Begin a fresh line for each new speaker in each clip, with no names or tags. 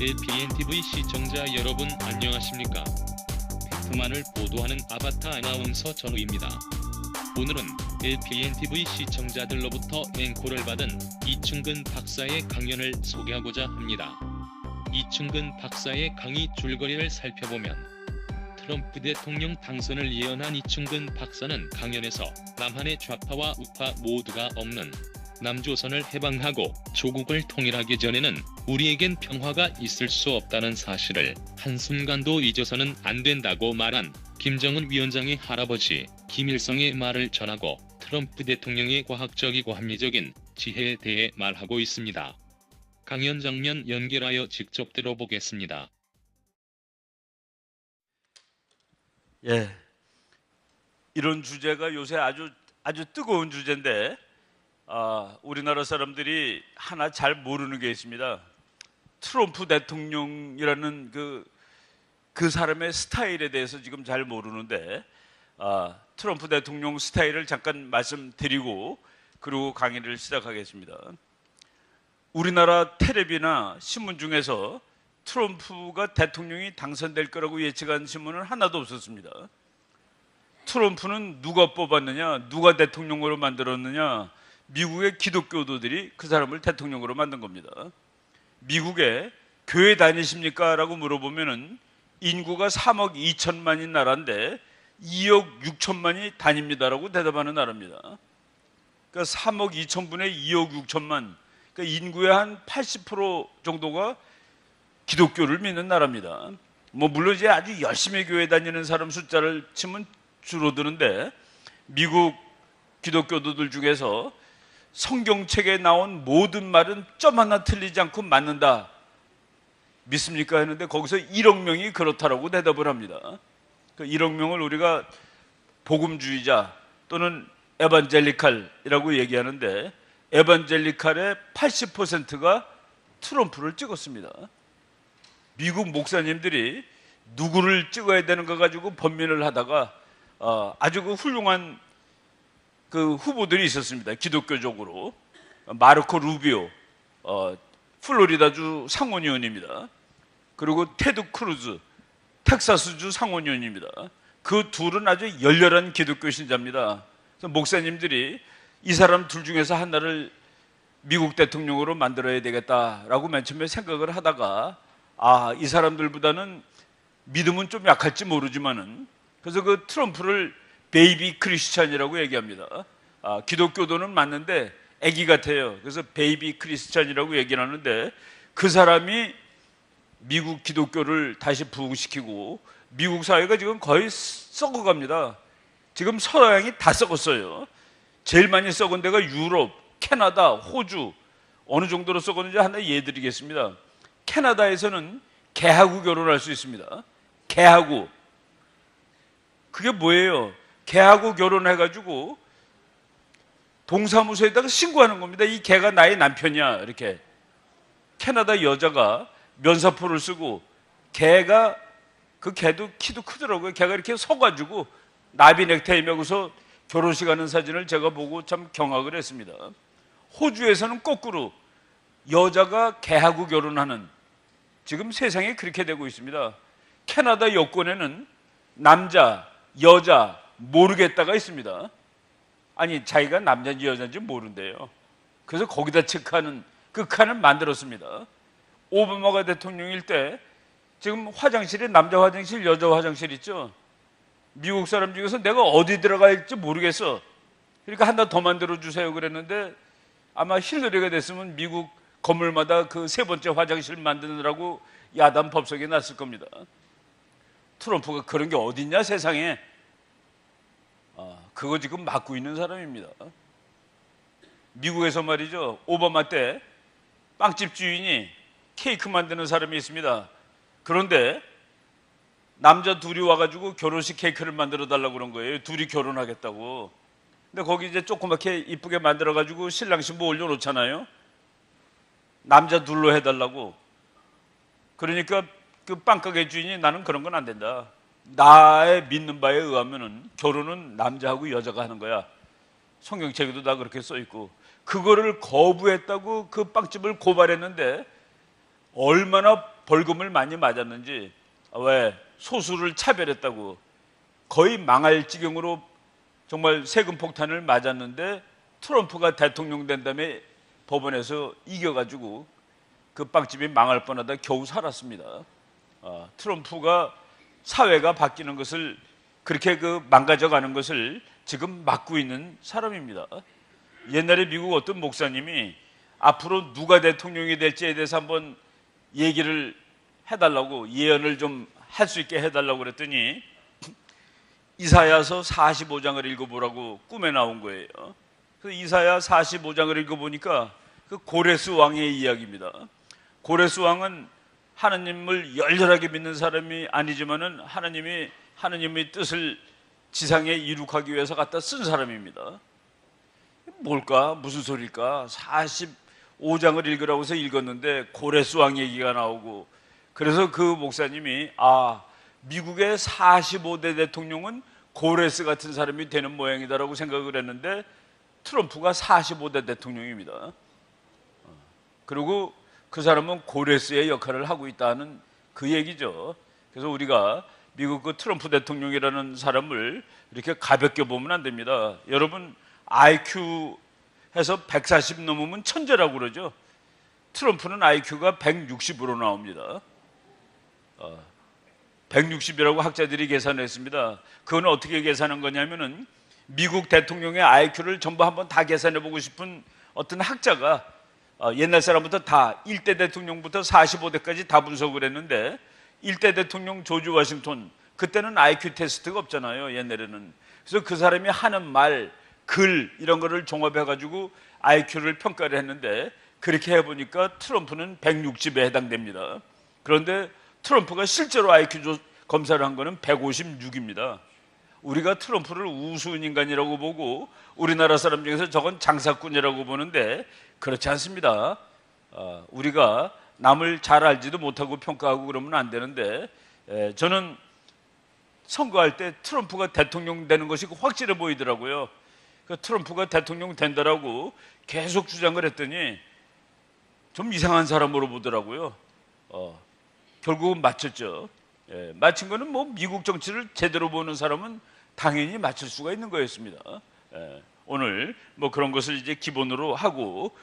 LPNTV 시청자 여러분 안녕하십니까? 팩트만을 보도하는 아바타 아나운서 전우입니다. 오늘은 LPNTV 시청자들로부터 앵콜을 받은 이충근 박사의 강연을 소개하고자 합니다. 이충근 박사의 강의 줄거리를 살펴보면 트럼프 대통령 당선을 예언한 이충근 박사는 강연에서 남한의 좌파와 우파 모두가 없는 남조선을 해방하고 조국을 통일하기 전에는 우리에겐 평화가 있을 수 없다는 사실을 한순간도 잊어서는 안 된다고 말한 김정은 위원장의 할아버지 김일성의 말을 전하고 트럼프 대통령의 과학적이고 합리적인 지혜에 대해 말하고 있습니다. 강연 장면 연결하여 직접 들어보겠습니다.
이런 주제가 요새 아주 뜨거운 주제인데 우리나라 사람들이 하나 잘 모르는 게 있습니다. 트럼프 대통령이라는 그 사람의 스타일에 대해서 지금 잘 모르는데 트럼프 대통령 스타일을 잠깐 말씀드리고 그리고 강의를 시작하겠습니다. 우리나라 텔레비나 신문 중에서 트럼프가 대통령이 당선될 거라고 예측한 신문은 하나도 없었습니다. 트럼프는 누가 뽑았느냐, 누가 대통령으로 만들었느냐, 미국의 기독교도들이 그 사람을 대통령으로 만든 겁니다. 미국에 교회 다니십니까? 라고 물어보면은 인구가 3억 2천만인 나라인데 2억 6천만이 다닙니다라고 대답하는 나라입니다. 그러니까 3억 2천분의 2억 6천만, 그러니까 인구의 한 80% 정도가 기독교를 믿는 나라입니다. 물론 이제 아주 열심히 교회 다니는 사람 숫자를 치면 줄어드는데 미국 기독교도들 중에서 성경책에 나온 모든 말은 점 하나 틀리지 않고 맞는다 믿습니까? 했는데 거기서 1억 명이 그렇다라고 대답을 합니다. 그 1억 명을 우리가 복음주의자 또는 에반젤리칼이라고 얘기하는데 에반젤리칼의 80%가 트럼프를 찍었습니다. 미국 목사님들이 누구를 찍어야 되는가 가지고 번민을 하다가 아주 훌륭한 후보들이 있었습니다. 기독교적으로 마르코 루비오 플로리다주 상원의원입니다. 그리고 테드 크루즈 텍사스주 상원의원입니다. 그 둘은 아주 열렬한 기독교 신자입니다. 그래서 목사님들이 이 사람 둘 중에서 하나를 미국 대통령으로 만들어야 되겠다라고 맨 처음에 생각을 하다가 이 사람들보다는 믿음은 좀 약할지 모르지만은 그래서 그 트럼프를 베이비 크리스찬이라고 얘기합니다. 기독교도는 맞는데 아기 같아요. 그래서 베이비 크리스찬이라고 얘기를 하는데 그 사람이 미국 기독교를 다시 부흥시키고 미국 사회가 지금 거의 썩어갑니다. 지금 서양이 다 썩었어요. 제일 많이 썩은 데가 유럽, 캐나다, 호주. 어느 정도로 썩었는지 하나 예를 드리겠습니다. 캐나다에서는 개하고 결혼할 수 있습니다. 개하고. 그게 뭐예요? 개하고 결혼해가지고 동사무소에다가 신고하는 겁니다. 이 개가 나의 남편이야. 이렇게. 캐나다 여자가 면사포를 쓰고 개가 그 개도 키도 크더라고요. 개가 이렇게 서가지고 나비 넥타이 메고서 결혼식 하는 사진을 제가 보고 참 경악을 했습니다. 호주에서는 거꾸로 여자가 개하고 결혼하는 지금 세상이 그렇게 되고 있습니다. 캐나다 여권에는 남자, 여자 모르겠다가 있습니다. 아니 자기가 남자인지 여자인지 모른대요. 그래서 거기다 체크하는 그 칸을 만들었습니다. 오바마가 대통령일 때 지금 화장실에 남자 화장실, 여자 화장실 있죠. 미국 사람 중에서 내가 어디 들어갈지 모르겠어. 그러니까 하나 더 만들어 주세요 그랬는데 아마 힐러리가 됐으면 미국 건물마다 그 세 번째 화장실 만드느라고 야단 법석이 났을 겁니다. 트럼프가 그런 게 어딨냐 세상에. 그거 지금 맡고 있는 사람입니다. 미국에서 말이죠. 오바마 때 빵집 주인이 케이크 만드는 사람이 있습니다. 그런데 남자 둘이 와가지고 결혼식 케이크를 만들어 달라고 그런 거예요. 둘이 결혼하겠다고. 근데 거기 이제 조그맣게 이쁘게 만들어가지고 신랑 신부 올려놓잖아요. 남자 둘로 해달라고. 그러니까 그 빵가게 주인이 나는 그런 건 안 된다. 나의 믿는 바에 의하면은 결혼은 남자하고 여자가 하는 거야. 성경책에도 다 그렇게 써 있고. 그거를 거부했다고 그 빵집을 고발했는데 얼마나 벌금을 많이 맞았는지 왜 소수를 차별했다고 거의 망할 지경으로 정말 세금 폭탄을 맞았는데 트럼프가 대통령 된 다음에 법원에서 이겨가지고 그 빵집이 망할 뻔하다 겨우 살았습니다. 트럼프가 사회가 바뀌는 것을 그렇게 망가져가는 것을 지금 막고 있는 사람입니다. 옛날에 미국 어떤 목사님이 앞으로 누가 대통령이 될지에 대해서 한번 얘기를 해달라고 예언을 좀 할 수 있게 해달라고 그랬더니 이사야서 45장을 읽어보라고 꿈에 나온 거예요. 그래서 이사야 45장을 읽어보니까 그 고레스 왕의 이야기입니다. 고레스 왕은 하나님을 열렬하게 믿는 사람이 아니지만은 하나님의 뜻을 지상에 이룩하기 위해서 갖다 쓴 사람입니다. 뭘까? 무슨 소리일까? 45장을 읽으라고 해서 읽었는데 고레스 왕 얘기가 나오고, 그래서 그 목사님이 미국의 45대 대통령은 고레스 같은 사람이 되는 모양이다라고 생각을 했는데 트럼프가 45대 대통령입니다. 그리고 그 사람은 고레스의 역할을 하고 있다는 그 얘기죠. 그래서 우리가 미국 그 트럼프 대통령이라는 사람을 이렇게 가볍게 보면 안 됩니다. 여러분 IQ에서 140 넘으면 천재라고 그러죠. 트럼프는 IQ가 160으로 나옵니다. 160이라고 학자들이 계산했습니다. 그건 어떻게 계산한 거냐면은 미국 대통령의 IQ를 전부 한번 다 계산해 보고 싶은 어떤 학자가 옛날 사람부터 다 1대 대통령부터 45대까지 다 분석을 했는데 1대 대통령 조지 워싱턴 그때는 IQ 테스트가 없잖아요. 옛날에는. 그래서 그 사람이 하는 말, 글 이런 거를 종합해 가지고 IQ를 평가를 했는데 그렇게 해보니까 트럼프는 160에 해당됩니다. 그런데 트럼프가 실제로 IQ 검사를 한 거는 156입니다. 우리가 트럼프를 우스운 인간이라고 보고 우리나라 사람 중에서 저건 장사꾼이라고 보는데 그렇지 않습니다. 우리가 남을 잘 알지도 못하고 평가하고 그러면 안 되는데 저는 선거할 때 트럼프가 대통령 되는 것이 확실해 보이더라고요. 그 트럼프가 대통령 된다라고 계속 주장을 했더니 좀 이상한 사람으로 보더라고요. 결국은 맞췄죠. 맞힌 거는 뭐 미국 정치를 제대로 보는 사람은 당연히 맞출 수가 있는 거였습니다. 오늘 뭐 그런 것을 이제 기본으로 하고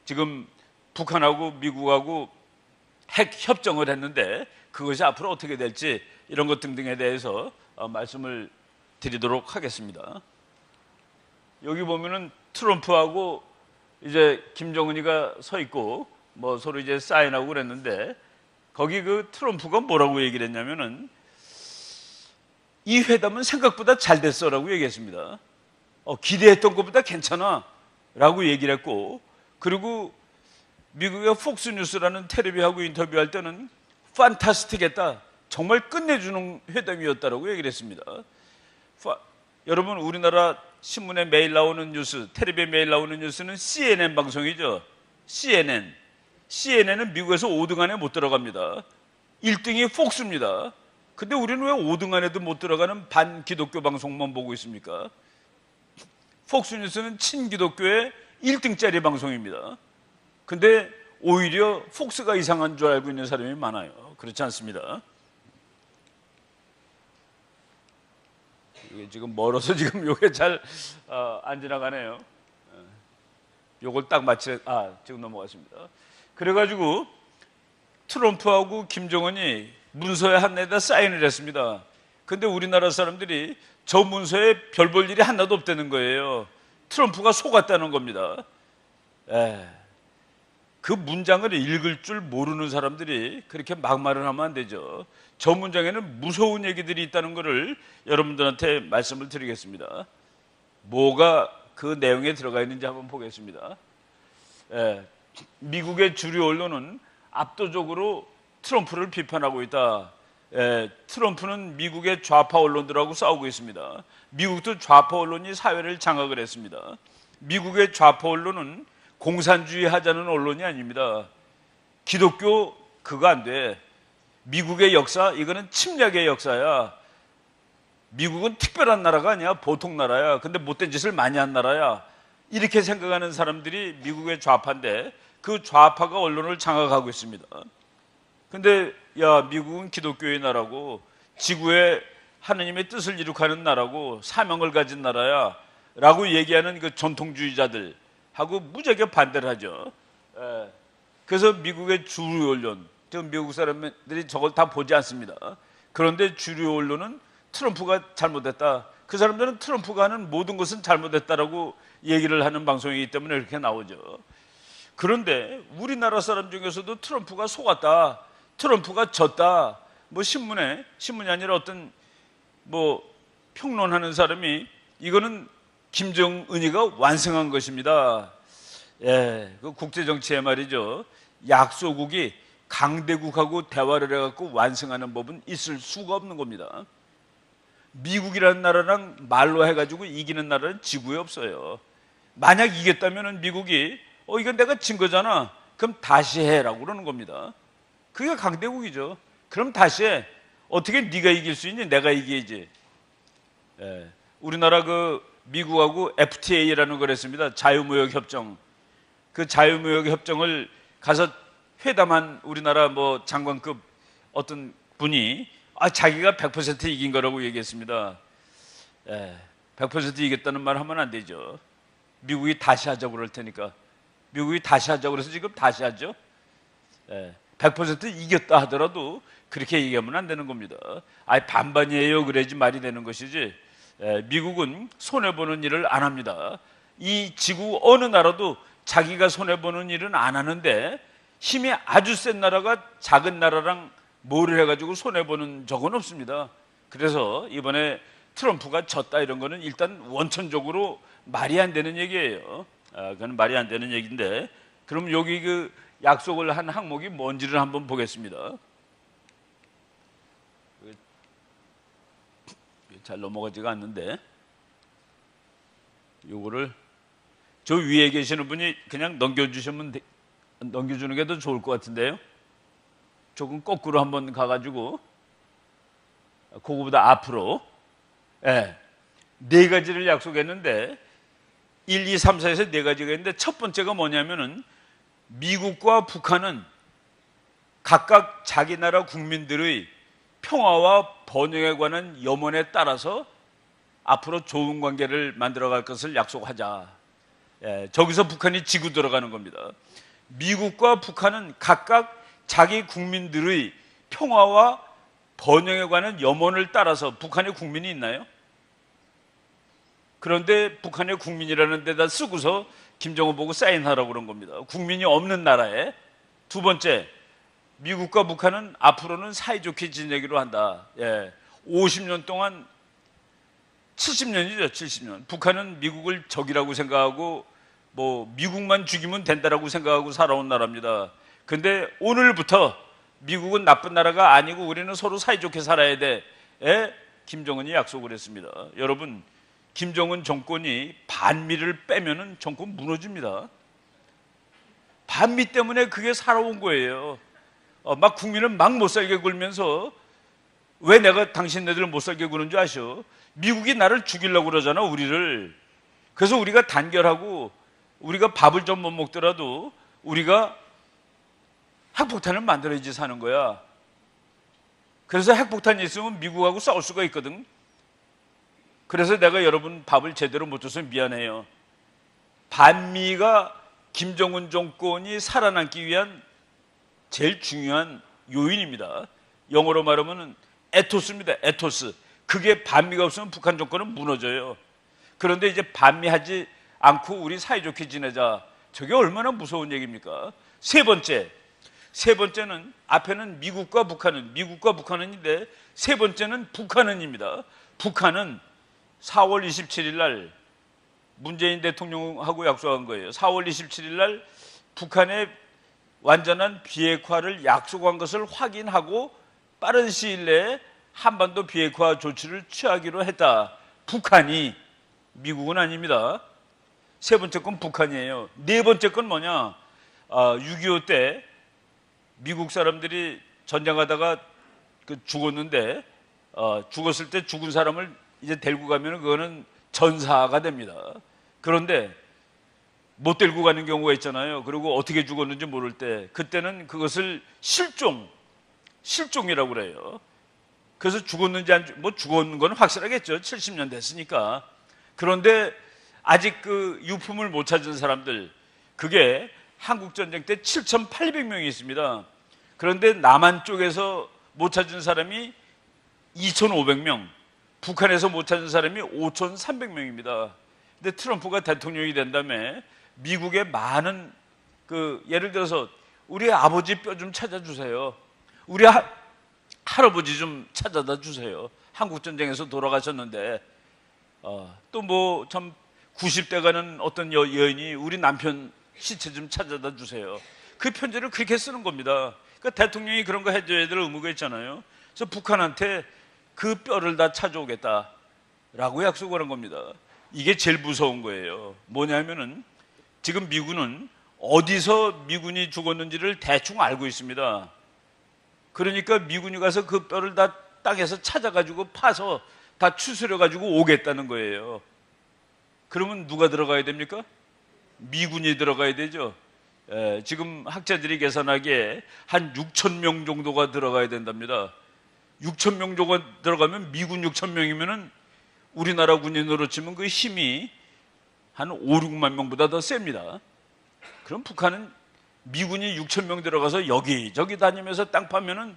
지금 북한하고 미국하고 핵 협정을 했는데 그것이 앞으로 어떻게 될지 이런 것 등등에 대해서 말씀을 드리도록 하겠습니다. 여기 보면은 트럼프하고 이제 김정은이가 서 있고 뭐 서로 이제 사인하고 그랬는데 거기 그 트럼프가 뭐라고 얘기를 했냐면은 이 회담은 생각보다 잘 됐어라고 얘기했습니다. 기대했던 것보다 괜찮아 라고 얘기를 했고, 그리고 미국의 폭스뉴스라는 텔레비하고 인터뷰할 때는 판타스틱했다, 정말 끝내주는 회담이었다라고 얘기를 했습니다. 여러분 우리나라 신문에 매일 나오는 뉴스, 텔레비에 매일 나오는 뉴스는 CNN 방송이죠. CNN은 미국에서 5등 안에 못 들어갑니다. 1등이 폭스입니다. 근데 우리는 왜 5등 안에도 못 들어가는 반기독교 방송만 보고 있습니까? 폭스뉴스는 친기독교의 1등짜리 방송입니다. 근데 오히려 폭스가 이상한 줄 알고 있는 사람이 많아요. 그렇지 않습니다. 이게 지금 멀어서 지금 요게 잘 안 지나가네요. 요걸 딱 지금 넘어갔습니다. 그래가지고 트럼프하고 김정은이 문서에 한 내다 사인을 했습니다. 근데 우리나라 사람들이 저 문서에 별 볼 일이 하나도 없다는 거예요. 트럼프가 속았다는 겁니다. 그 문장을 읽을 줄 모르는 사람들이 그렇게 막말을 하면 안 되죠. 저 문장에는 무서운 얘기들이 있다는 것을 여러분들한테 말씀을 드리겠습니다. 뭐가 그 내용에 들어가 있는지 한번 보겠습니다. 미국의 주류 언론은 압도적으로 트럼프를 비판하고 있다. 트럼프는 미국의 좌파 언론들하고 싸우고 있습니다. 미국도 좌파 언론이 사회를 장악을 했습니다. 미국의 좌파 언론은 공산주의 하자는 언론이 아닙니다. 기독교 그거 안 돼. 미국의 역사 이거는 침략의 역사야. 미국은 특별한 나라가 아니야. 보통 나라야. 근데 못된 짓을 많이 한 나라야. 이렇게 생각하는 사람들이 미국의 좌파인데 그 좌파가 언론을 장악하고 있습니다. 근데 야, 미국은 기독교의 나라고 지구에 하느님의 뜻을 이룩하는 나라고 사명을 가진 나라야 라고 얘기하는 그 전통주의자들하고 무지하게 반대를 하죠. 그래서 미국의 주류 언론, 미국 사람들이 저걸 다 보지 않습니다. 그런데 주류 언론은 트럼프가 잘못했다. 그 사람들은 트럼프가 하는 모든 것은 잘못했다라고 얘기를 하는 방송이기 때문에 이렇게 나오죠. 그런데 우리나라 사람 중에서도 트럼프가 속았다, 트럼프가 졌다, 뭐 신문이 아니라 어떤 뭐 평론하는 사람이 이거는 김정은이가 완성한 것입니다. 예, 그 국제 정치에 말이죠. 약소국이 강대국하고 대화를 해갖고 완성하는 법은 있을 수가 없는 겁니다. 미국이라는 나라랑 말로 해가지고 이기는 나라는 지구에 없어요. 만약 이겼다면 미국이 이건 내가 진 거잖아. 그럼 다시 해라고 그러는 겁니다. 그게 강대국이죠. 그럼 다시 해. 어떻게 네가 이길 수 있니? 내가 이겨야지. 예. 우리나라 그 미국하고 FTA라는 걸 했습니다. 자유무역협정. 그 자유무역협정을 가서 회담한 우리나라 뭐 장관급 어떤 분이 자기가 100% 이긴 거라고 얘기했습니다. 100% 이겼다는 말 하면 안 되죠. 미국이 다시 하자고 그럴 테니까. 미국이 다시 하자고 그래서 지금 다시 하죠. 100% 이겼다 하더라도 그렇게 얘기하면 안 되는 겁니다. 반반이에요 그래야지 말이 되는 것이지. 미국은 손해보는 일을 안 합니다. 이 지구 어느 나라도 자기가 손해보는 일은 안 하는데 힘이 아주 센 나라가 작은 나라랑 뭐를 해가지고 손해보는 적은 없습니다. 그래서 이번에 트럼프가 졌다 이런 거는 일단 원천적으로 말이 안 되는 얘기예요. 그건 말이 안 되는 얘기인데, 그럼 여기 그 약속을 한 항목이 뭔지를 한번 보겠습니다. 잘 넘어가지가 않는데, 요거를 저 위에 계시는 분이 그냥 넘겨주는 게 더 좋을 것 같은데요. 조금 거꾸로 한번 가가지고 그거보다 앞으로 네 가지를 약속했는데 1, 2, 3, 4에서 네 가지가 있는데 첫 번째가 뭐냐면은 미국과 북한은 각각 자기 나라 국민들의 평화와 번영에 관한 염원에 따라서 앞으로 좋은 관계를 만들어갈 것을 약속하자. 저기서 북한이 지고 들어가는 겁니다. 미국과 북한은 각각 자기 국민들의 평화와 번영에 관한 염원을 따라서 북한의 국민이 있나요? 그런데 북한의 국민이라는 데다 쓰고서 김정은 보고 사인하라고 그런 겁니다. 국민이 없는 나라에. 두 번째, 미국과 북한은 앞으로는 사이좋게 지내기로 한다. 50년 동안 70년이죠. 70년. 북한은 미국을 적이라고 생각하고 뭐 미국만 죽이면 된다라고 생각하고 살아온 나라입니다. 근데 오늘부터 미국은 나쁜 나라가 아니고 우리는 서로 사이좋게 살아야 돼. 김정은이 약속을 했습니다. 여러분, 김정은 정권이 반미를 빼면은 정권 무너집니다. 반미 때문에 그게 살아온 거예요. 막 국민을 막 못 살게 굴면서 왜 내가 당신네들을 못 살게 구는 줄 아셔? 미국이 나를 죽이려고 그러잖아, 우리를. 그래서 우리가 단결하고 우리가 밥을 좀 못 먹더라도 우리가 핵폭탄을 만들어야지 사는 거야. 그래서 핵폭탄이 있으면 미국하고 싸울 수가 있거든. 그래서 내가 여러분 밥을 제대로 못 줘서 미안해요. 반미가 김정은 정권이 살아남기 위한 제일 중요한 요인입니다. 영어로 말하면 에토스입니다. 에토스. 그게 반미가 없으면 북한 정권은 무너져요. 그런데 이제 반미하지 않고 우리 사이좋게 지내자. 저게 얼마나 무서운 얘기입니까? 세 번째는 앞에는 미국과 북한은인데 세 번째는 북한은입니다. 북한은 4월 27일 날 문재인 대통령하고 약속한 거예요. 4월 27일 날 북한의 완전한 비핵화를 약속한 것을 확인하고 빠른 시일 내에 한반도 비핵화 조치를 취하기로 했다. 북한이, 미국은 아닙니다. 세 번째 건 북한이에요. 네 번째 건 뭐냐? 6.25 때 미국 사람들이 전쟁하다가 죽었는데 죽었을 때 죽은 사람을 이제 데리고 가면 그거는 전사가 됩니다. 그런데 못 데리고 가는 경우가 있잖아요. 그리고 어떻게 죽었는지 모를 때 그때는 그것을 실종, 실종이라고 그래요. 그래서 죽었는지 뭐 죽었는 건 확실하겠죠. 70년 됐으니까. 그런데 아직 그 유품을 못 찾은 사람들, 그게 한국전쟁 때 7,800명이 있습니다. 그런데 남한 쪽에서 못 찾은 사람이 2,500명, 북한에서 못 찾은 사람이 5,300명입니다. 근데 트럼프가 대통령이 된 다음에 미국의 많은 예를 들어서 우리 아버지 뼈 좀 찾아주세요. 우리 할아버지 좀 찾아다 주세요. 한국전쟁에서 돌아가셨는데, 또 뭐 참 90대 가는 어떤 여인이 우리 남편 시체 좀 찾아다 주세요. 그 편지를 그렇게 쓰는 겁니다. 그러니까 대통령이 그런 거 해줘야 될 의무가 있잖아요. 그래서 북한한테 그 뼈를 다 찾아오겠다라고 약속을 한 겁니다. 이게 제일 무서운 거예요. 뭐냐면은 지금 미군은 어디서 미군이 죽었는지를 대충 알고 있습니다. 그러니까 미군이 가서 그 뼈를 다 땅에서 찾아가지고 파서 다 추스려가지고 오겠다는 거예요. 그러면 누가 들어가야 됩니까? 미군이 들어가야 되죠. 지금 학자들이 계산하기에 한 6천 명 정도가 들어가야 된답니다. 6천 명 정도가 들어가면 미군 6천 명이면은 우리나라 군인으로 치면 그 힘이 한 5, 6만 명보다 더 셉니다. 그럼 북한은 미군이 6천 명 들어가서 여기저기 다니면서 땅 파면은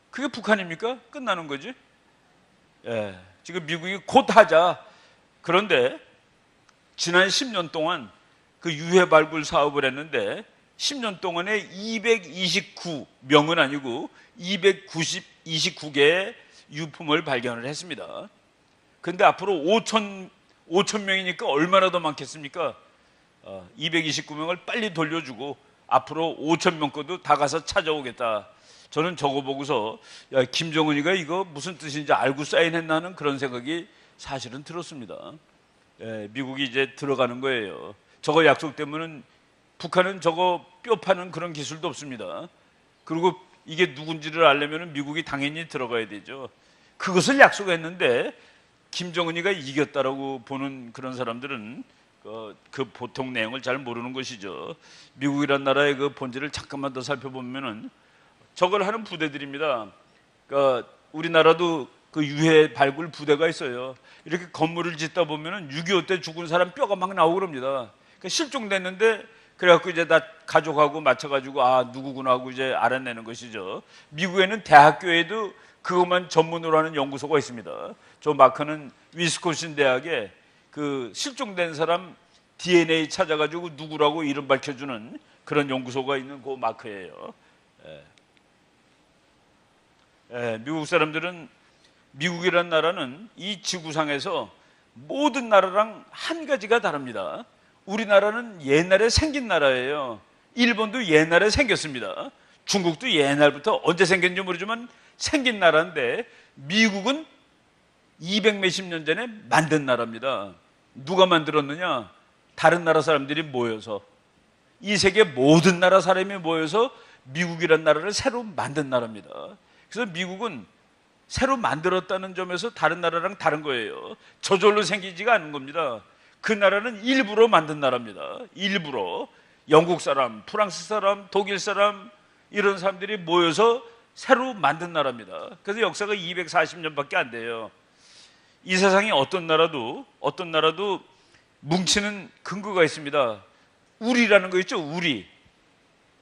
그게 북한입니까? 끝나는 거지. 지금 미국이 곧 하자. 그런데 지난 10년 동안 그 유해 발굴 사업을 했는데 10년 동안에 229명은 아니고 229개의 유품을 발견을 했습니다. 근데 앞으로 5천 명이니까 얼마나 더 많겠습니까? 229명을 빨리 돌려주고 앞으로 5천 명 것도 다 가서 찾아오겠다. 저는 저거 보고서 야, 김정은이가 이거 무슨 뜻인지 알고 사인했나는 그런 생각이 사실은 들었습니다. 미국이 이제 들어가는 거예요. 저거 약속 때문에 북한은 저거 뼈 파는 그런 기술도 없습니다. 그리고 이게 누군지를 알려면 미국이 당연히 들어가야 되죠. 그것을 약속했는데 김정은이가 이겼다라고 보는 그런 사람들은 그 보통 내용을 잘 모르는 것이죠. 미국이란 나라의 그 본질을 잠깐만 더 살펴보면은 저걸 하는 부대들입니다. 그러니까 우리나라도 그 유해 발굴 부대가 있어요. 이렇게 건물을 짓다 보면은 6.25 때 죽은 사람 뼈가 막 나오고 그럽니다. 그러니까 실종됐는데 그래갖고 이제 다 가족하고 맞춰가지고 아 누구구나 하고 이제 알아내는 것이죠. 미국에는 대학교에도 그것만 전문으로 하는 연구소가 있습니다. 저 마크는 위스콘신 대학에 그 실종된 사람 DNA 찾아가지고 누구라고 이름 밝혀주는 그런 연구소가 있는 그 마크예요. 미국 사람들은 미국이라는 나라는 이 지구상에서 모든 나라랑 한 가지가 다릅니다. 우리나라는 옛날에 생긴 나라예요. 일본도 옛날에 생겼습니다. 중국도 옛날부터 언제 생겼는지 모르지만 생긴 나라인데 미국은 200 몇십 년 전에 만든 나라입니다. 누가 만들었느냐? 다른 나라 사람들이 모여서 이 세계 모든 나라 사람이 모여서 미국이라는 나라를 새로 만든 나라입니다. 그래서 미국은 새로 만들었다는 점에서 다른 나라랑 다른 거예요. 저절로 생기지가 않은 겁니다. 그 나라는 일부러 만든 나라입니다. 일부러 영국 사람, 프랑스 사람, 독일 사람 이런 사람들이 모여서 새로 만든 나라입니다. 그래서 역사가 240년밖에 안 돼요. 이 세상에 어떤 나라도 뭉치는 근거가 있습니다. 우리라는 거 있죠.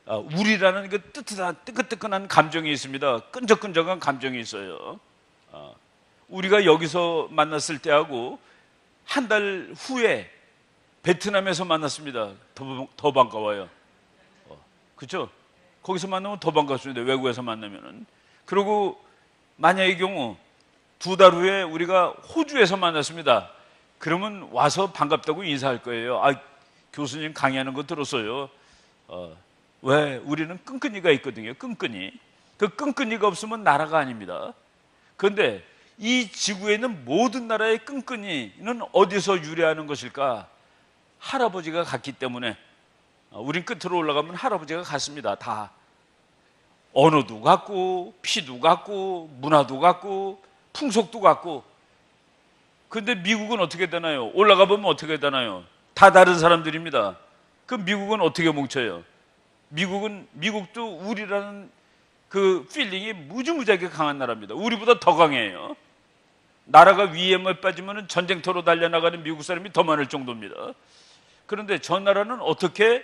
우리라는 그 뜨끈뜨끈한 감정이 있습니다. 끈적끈적한 감정이 있어요. 우리가 여기서 만났을 때하고 한 달 후에 베트남에서 만났습니다. 더 반가워요. 그렇죠? 거기서 만나면 더 반갑습니다. 외국에서 만나면은. 그리고 만약의 경우 2달 후에 우리가 호주에서 만났습니다. 그러면 와서 반갑다고 인사할 거예요. 아, 교수님 강의하는 거 들었어요. 왜? 우리는 끈끈이가 있거든요. 끈끈이. 그 끈끈이가 없으면 나라가 아닙니다. 그런데 이 지구에 있는 모든 나라의 끈끈이는 어디서 유래하는 것일까? 할아버지가 같기 때문에. 우린 끝으로 올라가면 할아버지가 같습니다. 다. 언어도 같고, 피도 같고, 문화도 같고, 풍속도 같고. 근데 미국은 어떻게 되나요? 올라가 보면 어떻게 되나요? 다 다른 사람들입니다. 그럼 미국은 어떻게 뭉쳐요? 미국도 우리라는 그 필링이 무지무지하게 강한 나라입니다. 우리보다 더 강해요. 나라가 위험에 빠지면 전쟁터로 달려나가는 미국 사람이 더 많을 정도입니다. 그런데 저 나라는 어떻게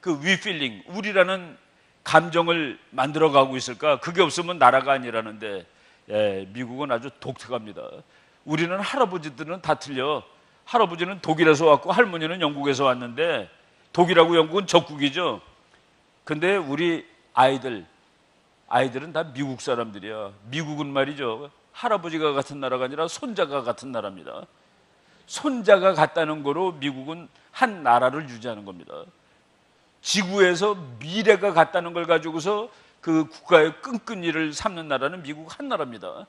그 위필링, 우리라는 감정을 만들어가고 있을까? 그게 없으면 나라가 아니라는데, 미국은 아주 독특합니다. 우리는 할아버지들은 다 틀려. 할아버지는 독일에서 왔고 할머니는 영국에서 왔는데, 독일하고 영국은 적국이죠. 근데 우리 아이들은 다 미국 사람들이야. 미국은 말이죠, 할아버지가 같은 나라가 아니라 손자가 같은 나라입니다. 손자가 같다는 거로 미국은 한 나라를 유지하는 겁니다. 지구에서 미래가 같다는 걸 가지고서 그 국가의 끈끈이를 삼는 나라는 미국 한 나라입니다.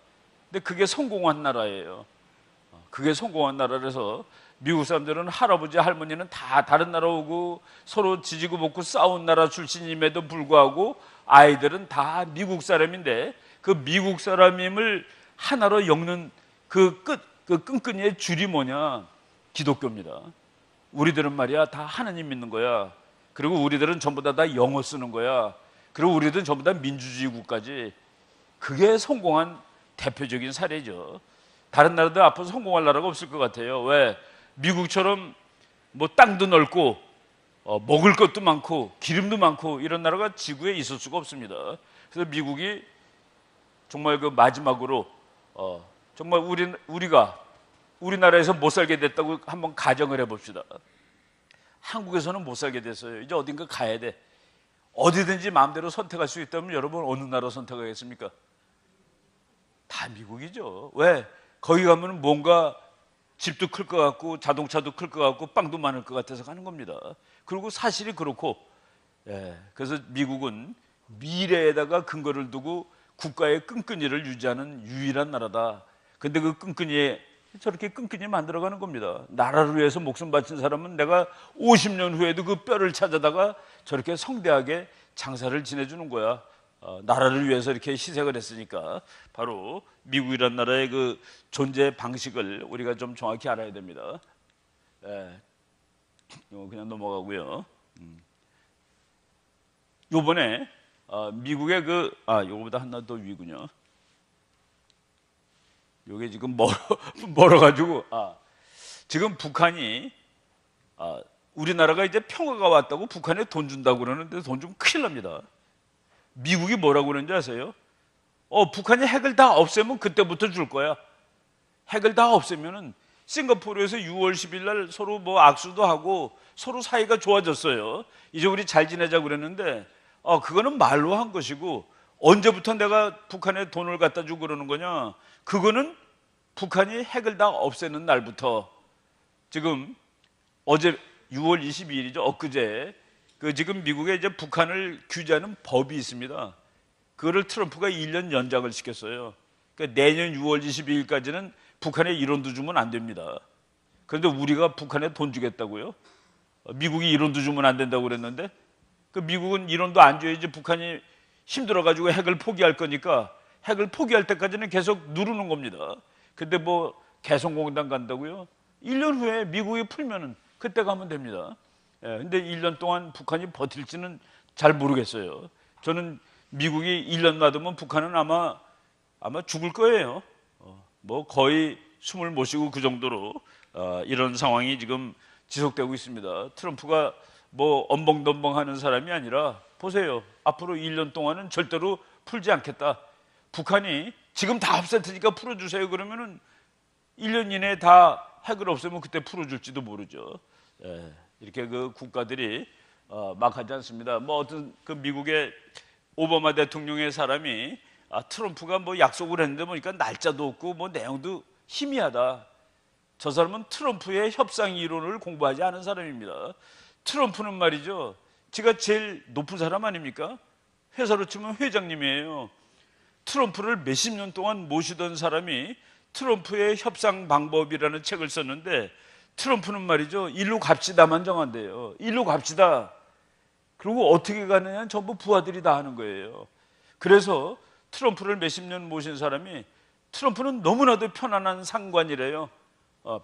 근데 그게 성공한 나라예요. 그게 성공한 나라라서 미국 사람들은 할아버지 할머니는 다 다른 나라 오고 서로 지지고 볶고 싸운 나라 출신임에도 불구하고 아이들은 다 미국 사람인데, 그 미국 사람임을 하나로 엮는 그 끈끈이의 줄이 뭐냐? 기독교입니다. 우리들은 말이야 다 하나님 믿는 거야. 그리고 우리들은 전부 다 영어 쓰는 거야. 그리고 우리들은 전부 다 민주주의 국가지. 그게 성공한 대표적인 사례죠. 다른 나라들 앞으로 성공할 나라가 없을 것 같아요. 왜? 미국처럼 뭐 땅도 넓고 먹을 것도 많고 기름도 많고 이런 나라가 지구에 있을 수가 없습니다. 그래서 미국이 정말 그 마지막으로 정말 우리나라에서 못 살게 됐다고 한번 가정을 해봅시다. 한국에서는 못 살게 됐어요. 이제 어딘가 가야 돼. 어디든지 마음대로 선택할 수 있다면 여러분 어느 나라 선택하겠습니까? 다 미국이죠. 왜? 거기 가면 뭔가 집도 클 것 같고 자동차도 클 것 같고 빵도 많을 것 같아서 가는 겁니다. 그리고 사실이 그렇고, 그래서 미국은 미래에다가 근거를 두고 국가의 끈끈이를 유지하는 유일한 나라다. 근데 그 끈끈이에 저렇게 끈끈이 만들어가는 겁니다. 나라를 위해서 목숨 바친 사람은 내가 50년 후에도 그 뼈를 찾아다가 저렇게 성대하게 장사를 지내주는 거야. 나라를 위해서 이렇게 희생을 했으니까. 바로 미국이란 나라의 그 존재 방식을 우리가 좀 정확히 알아야 됩니다. 이거 그냥 넘어가고요. 요번에 미국의 요거보다 하나 더 위군요. 요게 지금 멀어가지고, 지금 북한이, 우리나라가 이제 평화가 왔다고 북한에 돈 준다고 그러는데 돈 주면 큰일 납니다. 미국이 뭐라고 그러는지 아세요? 북한이 핵을 다 없애면 그때부터 줄 거야. 핵을 다 없애면은 싱가포르에서 6월 10일 날 서로 뭐 악수도 하고 서로 사이가 좋아졌어요. 이제 우리 잘 지내자 그랬는데, 그거는 말로 한 것이고, 언제부터 내가 북한에 돈을 갖다 주고 그러는 거냐? 그거는 북한이 핵을 다 없애는 날부터. 지금 어제 6월 22일이죠. 엊그제 지금 미국에 이제 북한을 규제하는 법이 있습니다. 그거를 트럼프가 1년 연장을 시켰어요. 그러니까 내년 6월 22일까지는 북한에 일원도 주면 안 됩니다. 그런데 우리가 북한에 돈 주겠다고요? 미국이 일원도 주면 안 된다고 그랬는데, 그 미국은 일원도 안 줘야지 북한이 힘들어가지고 핵을 포기할 거니까 핵을 포기할 때까지는 계속 누르는 겁니다. 근데 뭐 개성공단 간다고요? 1년 후에 미국이 풀면은 그때 가면 됩니다. 근데 1년 동안 북한이 버틸지는 잘 모르겠어요. 저는 미국이 1년 놔두면 북한은 아마 죽을 거예요. 뭐 거의 숨을 못 쉬고 그 정도로 이런 상황이 지금 지속되고 있습니다. 트럼프가 뭐 엄벙덤벙하는 사람이 아니라, 보세요. 앞으로 1년 동안은 절대로 풀지 않겠다. 북한이 지금 다 없앨 테니까 풀어주세요 그러면은 1년 이내에 다 핵을 없애면 그때 풀어줄지도 모르죠. 이렇게 그 국가들이 막 하지 않습니다. 뭐 어떤 그 미국의 오바마 대통령의 사람이 트럼프가 뭐 약속을 했는데 보니까 날짜도 없고 뭐 내용도 희미하다. 저 사람은 트럼프의 협상 이론을 공부하지 않은 사람입니다. 트럼프는 말이죠, 제가 제일 높은 사람 아닙니까? 회사로 치면 회장님이에요. 트럼프를 몇십 년 동안 모시던 사람이 트럼프의 협상 방법이라는 책을 썼는데, 트럼프는 말이죠, 일로 갑시다만 정한대요. 일로 갑시다. 그리고 어떻게 가느냐는 전부 부하들이 다 하는 거예요. 그래서 트럼프를 몇십 년 모신 사람이, 트럼프는 너무나도 편안한 상관이래요.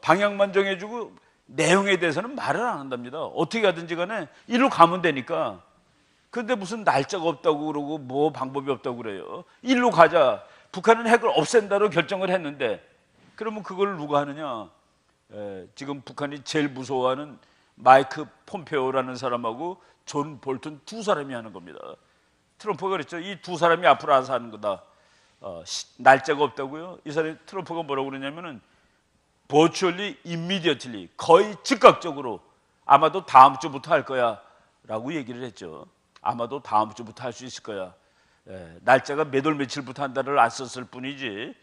방향만 정해주고 내용에 대해서는 말을 안 한답니다. 어떻게 하든지 간에 일로 가면 되니까. 그런데 무슨 날짜가 없다고 그러고 뭐 방법이 없다고 그래요. 일로 가자. 북한은 핵을 없앤다로 결정을 했는데 그러면 그걸 누가 하느냐? 지금 북한이 제일 무서워하는 마이크 폼페오라는 사람하고 존 볼튼 두 사람이 하는 겁니다. 트럼프가 그랬죠. 이 두 사람이 앞으로 알아서 하는 거다. 날짜가 없다고요? 이 사람이 트럼프가 뭐라고 그러냐면은 virtually immediately, 거의 즉각적으로 아마도 다음 주부터 할 거야 라고 얘기를 했죠. 아마도 다음 주부터 할 수 있을 거야. 날짜가 몇 월 며칠부터 한다를 안 썼을 뿐이지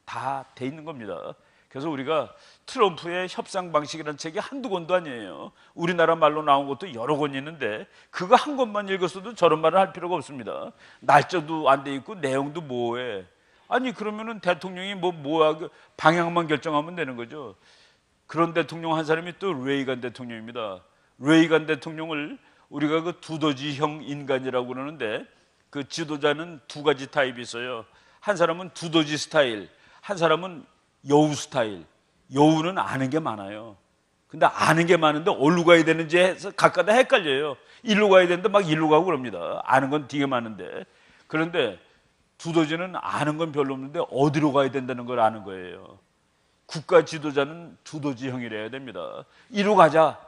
다 돼 있는 겁니다. 그래서 우리가 트럼프의 협상 방식이라는 책이 한두 권도 아니에요. 우리나라 말로 나온 것도 여러 권 있는데 그거 한 권만 읽었어도 저런 말을 할 필요가 없습니다. 날짜도 안 돼 있고 내용도 모호해. 아니 그러면은 대통령이 뭐하고 방향만 결정하면 되는 거죠. 그런 대통령 한 사람이 또 레이간 대통령입니다. 레이간 대통령을 우리가 그 두더지형 인간이라고 그러는데 그 지도자는 두 가지 타입이 있어요. 한 사람은 두더지 스타일, 한 사람은 여우 스타일. 여우는 아는 게 많아요. 근데 아는 게 많은데 어디로 가야 되는지 해서 가까다 헷갈려요. 일로 가야 되는데 막 일로 가고 그럽니다. 아는 건 되게 많은데. 그런데 두더지는 아는 건 별로 없는데 어디로 가야 된다는 걸 아는 거예요. 국가 지도자는 두더지형이래야 됩니다. 이로 가자.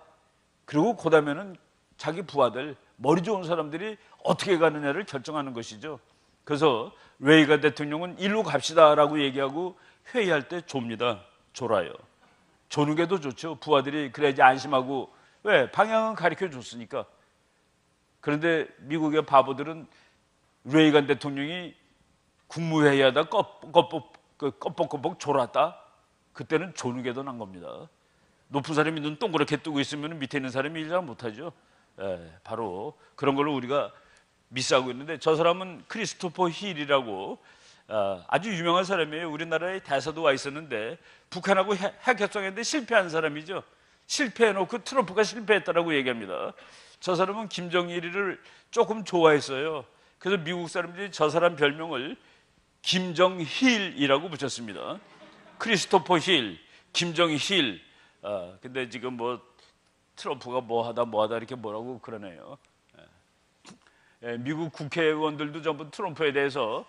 그리고 그다음에는 자기 부하들, 머리 좋은 사람들이 어떻게 가느냐를 결정하는 것이죠. 그래서 레이간 대통령은 일로 갑시다라고 얘기하고 회의할 때 좁니다. 졸아요. 조는 게 더 좋죠. 부하들이 그래야지 안심하고. 왜? 방향은 가르쳐 줬으니까. 그런데 미국의 바보들은 레이간 대통령이 국무회의하다 껍벅껍벅 졸았다. 그때는 조는 게 더 난 겁니다. 높은 사람이 눈 동그랗게 뜨고 있으면 밑에 있는 사람이 일 잘 못하죠. 바로 그런 걸로 우리가 미스하고 있는데 저 사람은 크리스토퍼 힐이라고 아주 유명한 사람이에요. 우리나라에 대사도 와 있었는데 북한하고 핵 협상했는데 실패한 사람이죠. 실패해놓고 트럼프가 실패했다라고 얘기합니다. 저 사람은 김정일이를 조금 좋아했어요. 그래서 미국 사람들이 저 사람 별명을 김정힐이라고 붙였습니다. 크리스토퍼 힐, 김정힐. 근데 지금 뭐 트럼프가 뭐하다 이렇게 뭐라고 그러네요. 미국 국회의원들도 전부 트럼프에 대해서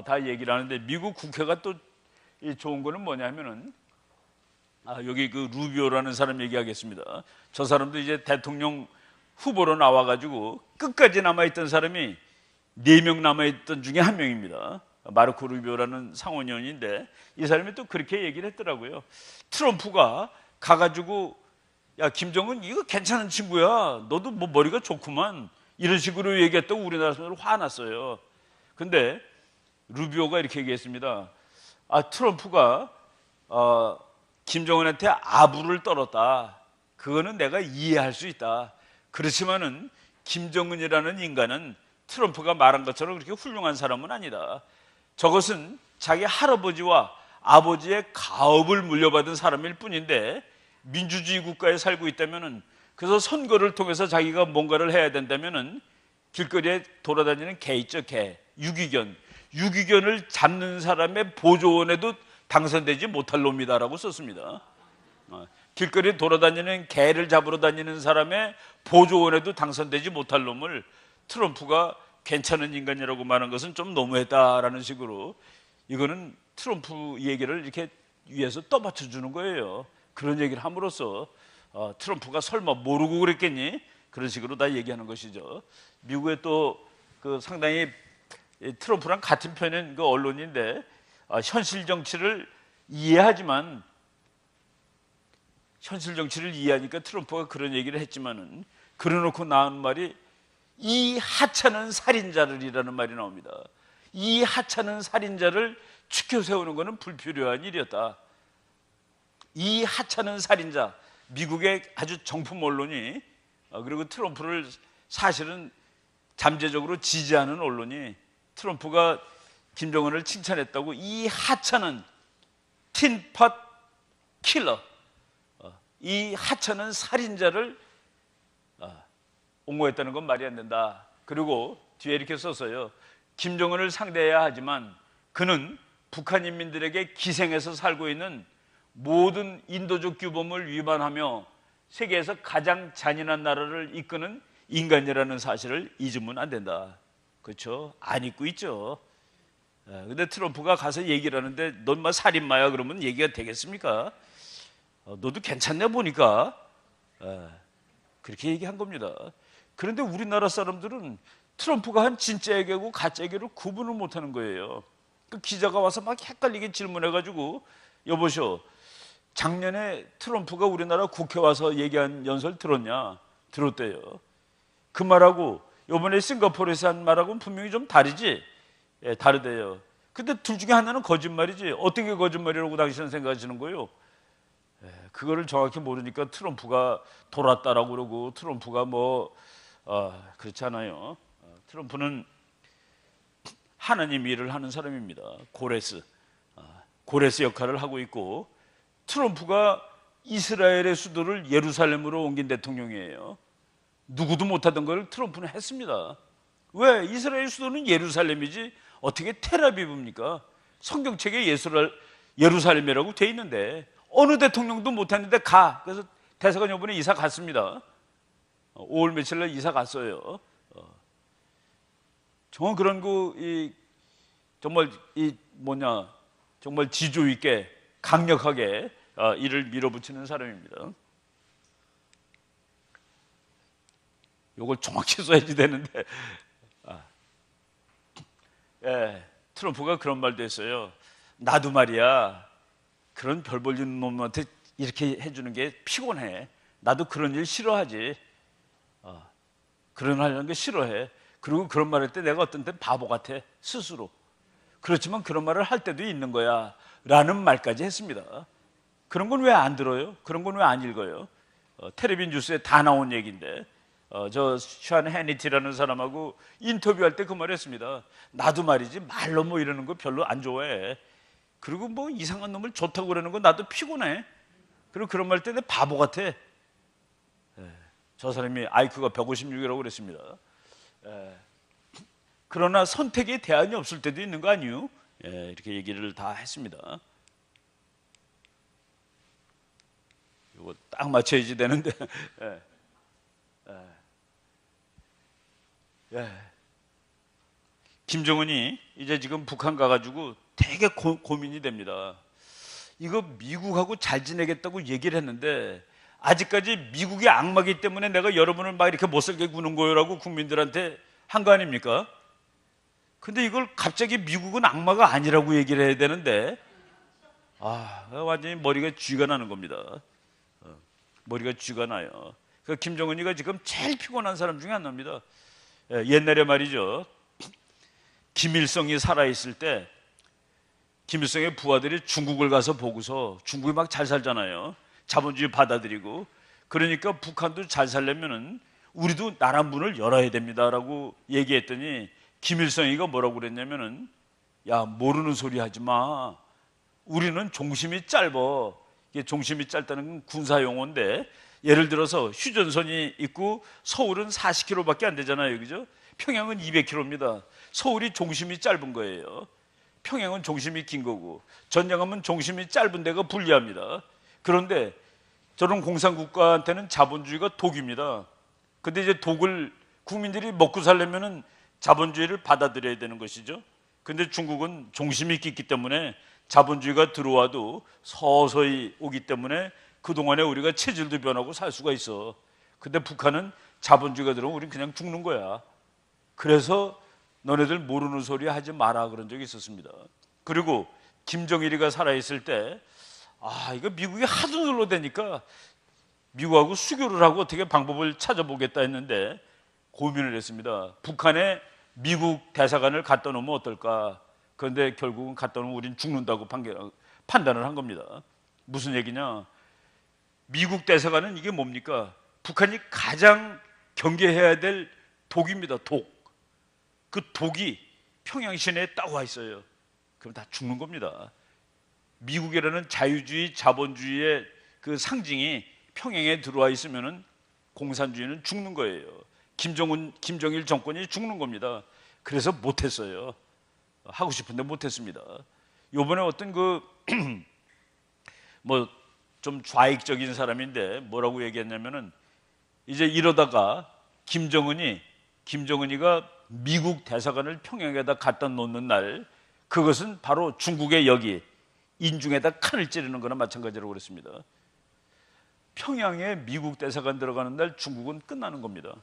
다 얘기를 하는데 미국 국회가 또 좋은 거는 뭐냐면은 여기 그 루비오라는 사람 얘기하겠습니다. 저 사람도 이제 대통령 후보로 나와가지고 끝까지 남아있던 사람이 4명 남아있던 중에 한 명입니다. 마르코 루비오라는 상원의원인데 이 사람이 또 그렇게 얘기를 했더라고요. 트럼프가 가가지고 야 김정은 이거 괜찮은 친구야. 너도 뭐 머리가 좋구만. 이런 식으로 얘기했다고 우리나라 사람들 화났어요. 근데 루비오가 이렇게 얘기했습니다. 트럼프가 김정은한테 아부를 떨었다. 그거는 내가 이해할 수 있다. 그렇지만은 김정은이라는 인간은 트럼프가 말한 것처럼 그렇게 훌륭한 사람은 아니다. 저것은 자기 할아버지와 아버지의 가업을 물려받은 사람일 뿐인데 민주주의 국가에 살고 있다면은 그래서 선거를 통해서 자기가 뭔가를 해야 된다면은 길거리에 돌아다니는 개 있죠, 개. 유기견을 잡는 사람의 보조원에도 당선되지 못할 놈이다라고 썼습니다. 길거리에 돌아다니는 개를 잡으러 다니는 사람의 보조원에도 당선되지 못할 놈을 트럼프가 괜찮은 인간이라고 말한 것은 좀 너무했다라는 식으로 이거는 트럼프 얘기를 이렇게 위에서 떠받쳐 주는 거예요. 그런 얘기를 함으로써 트럼프가 설마 모르고 그랬겠니? 그런 식으로 다 얘기하는 것이죠. 미국의 또 그 상당히 트럼프랑 같은 편인 그 언론인데 현실 정치를 이해하지만 현실 정치를 이해하니까 트럼프가 그런 얘기를 했지만은 그래놓고 나온 말이 이 하찮은 살인자를이라는 말이 나옵니다. 이 하찮은 살인자를 추켜 세우는 것은 불필요한 일이었다. 이 하찮은 살인자, 미국의 아주 정품 언론이 그리고 트럼프를 사실은 잠재적으로 지지하는 언론이 트럼프가 김정은을 칭찬했다고 이 하찮은 틴팟 킬러, 이 하찮은 살인자를 옹호했다는 건 말이 안 된다. 그리고 뒤에 이렇게 썼어요. 김정은을 상대해야 하지만 그는 북한 인민들에게 기생해서 살고 있는 모든 인도적 규범을 위반하며 세계에서 가장 잔인한 나라를 이끄는 인간이라는 사실을 잊으면 안 된다. 그렇죠? 안 잊고 있죠. 근데 트럼프가 가서 얘기를 하는데 넌 뭐 살인마야 그러면 얘기가 되겠습니까? 너도 괜찮냐 보니까 그렇게 얘기한 겁니다. 그런데 우리나라 사람들은 트럼프가 한 진짜 얘기하고 가짜 얘기를 구분을 못하는 거예요. 그 기자가 와서 막 헷갈리게 질문해가지고 여보시오, 작년에 트럼프가 우리나라 국회 와서 얘기한 연설 들었냐? 들었대요. 그 말하고 이번에 싱가포르에서 한 말하고는 분명히 좀 다르지? 예, 다르대요. 근데 둘 중에 하나는 거짓말이지. 어떤 게 거짓말이라고 당신은 생각하시는 거예요? 그거를 정확히 모르니까 트럼프가 돌았다라고 그러고 트럼프가 뭐 그렇잖아요. 트럼프는 하나님 일을 하는 사람입니다. 고레스 역할을 하고 있고 트럼프가 이스라엘의 수도를 예루살렘으로 옮긴 대통령이에요. 누구도 못하던 걸 트럼프는 했습니다. 왜? 이스라엘 수도는 예루살렘이지 어떻게 텔아비브입니까? 성경책에 예루살렘이라고 돼 있는데 어느 대통령도 못했는데 가. 그래서 대사관 이번에 이사 갔습니다. 5월 며칠 날 이사 갔어요. 정말 그런 정말 지조 있게 강력하게 일을 밀어붙이는 사람입니다. 이걸 정확히 써야지 되는데 트럼프가 그런 말도 했어요. 나도 말이야 그런 별 볼리는 놈한테 이렇게 해주는 게 피곤해. 나도 그런 일 싫어하지. 그런 하려는 게 싫어해. 그리고 그런 말 할 때 내가 어떤 때 바보 같아 스스로. 그렇지만 그런 말을 할 때도 있는 거야 라는 말까지 했습니다. 그런 건 왜 안 들어요? 그런 건 왜 안 읽어요? 텔레비전 뉴스에 다 나온 얘기인데 저 션 해니티라는 사람하고 인터뷰할 때 그 말 했습니다. 나도 말이지 말로 뭐 이러는 거 별로 안 좋아해. 그리고 뭐 이상한 놈을 좋다고 그러는 거 나도 피곤해. 그리고 그런 말 할 때 내 바보 같아. 저 사람이 IQ가 156이라고 그랬습니다. 그러나 선택의 대안이 없을 때도 있는 거 아니에요? 이렇게 얘기를 다 했습니다. 이거 딱 맞춰야지 되는데 김정은이 이제 지금 북한 가가지고 되게 고민이 됩니다. 이거 미국하고 잘 지내겠다고 얘기를 했는데 아직까지 미국이 악마기 때문에 내가 여러분을 막 이렇게 못살게 구는 거요라고 국민들한테 한 거 아닙니까? 근데 이걸 갑자기 미국은 악마가 아니라고 얘기를 해야 되는데 완전히 머리가 쥐가 나는 겁니다. 머리가 쥐가 나요. 그 김정은이가 지금 제일 피곤한 사람 중에 하나입니다. 옛날에 말이죠. 김일성이 살아있을 때 김일성의 부하들이 중국을 가서 보고서 중국이 막 잘 살잖아요. 자본주의 받아들이고 그러니까 북한도 잘 살려면은 우리도 나라 문을 열어야 됩니다라고 얘기했더니 김일성이가 뭐라고 그랬냐면은 야 모르는 소리 하지 마. 우리는 종심이 짧아. 이게 종심이 짧다는 건 군사 용어인데 예를 들어서 휴전선이 있고 서울은 40km밖에 안 되잖아요, 그죠? 평양은 200km입니다. 서울이 종심이 짧은 거예요. 평양은 종심이 긴 거고 전쟁하면 종심이 짧은 데가 불리합니다. 그런데 저런 공산국가한테는 자본주의가 독입니다. 근데 이제 독을 국민들이 먹고 살려면은 자본주의를 받아들여야 되는 것이죠. 근데 중국은 종심이 깊기 때문에 자본주의가 들어와도 서서히 오기 때문에 그동안에 우리가 체질도 변하고 살 수가 있어. 근데 북한은 자본주의가 들어오면 우린 그냥 죽는 거야. 그래서 너네들 모르는 소리 하지 마라 그런 적이 있었습니다. 그리고 김정일이가 살아있을 때 이거 미국이 하도 눌러대니까 미국하고 수교를 하고 어떻게 방법을 찾아보겠다 했는데 고민을 했습니다. 북한에 미국 대사관을 갖다 놓으면 어떨까? 그런데 결국은 갖다 놓으면 우린 죽는다고 판단을 한 겁니다. 무슨 얘기냐? 미국 대사관은 이게 뭡니까? 북한이 가장 경계해야 될 독입니다. 독. 그 독이 평양 시내에 딱 와 있어요. 그럼 다 죽는 겁니다. 미국이라는 자유주의, 자본주의의 그 상징이 평양에 들어와 있으면은 공산주의는 죽는 거예요. 김정일 정권이 죽는 겁니다. 그래서 못했어요. 하고 싶은데 못했습니다. 요번에 어떤 좀 좌익적인 사람인데 뭐라고 얘기했냐면은 이제 이러다가 김정은이가 미국 대사관을 평양에다 갖다 놓는 날, 그것은 바로 중국의 여기 인중에다 칼을 찌르는 거나 마찬가지라고 그랬습니다. 평양에 미국 대사관 들어가는 날 중국은 끝나는 겁니다.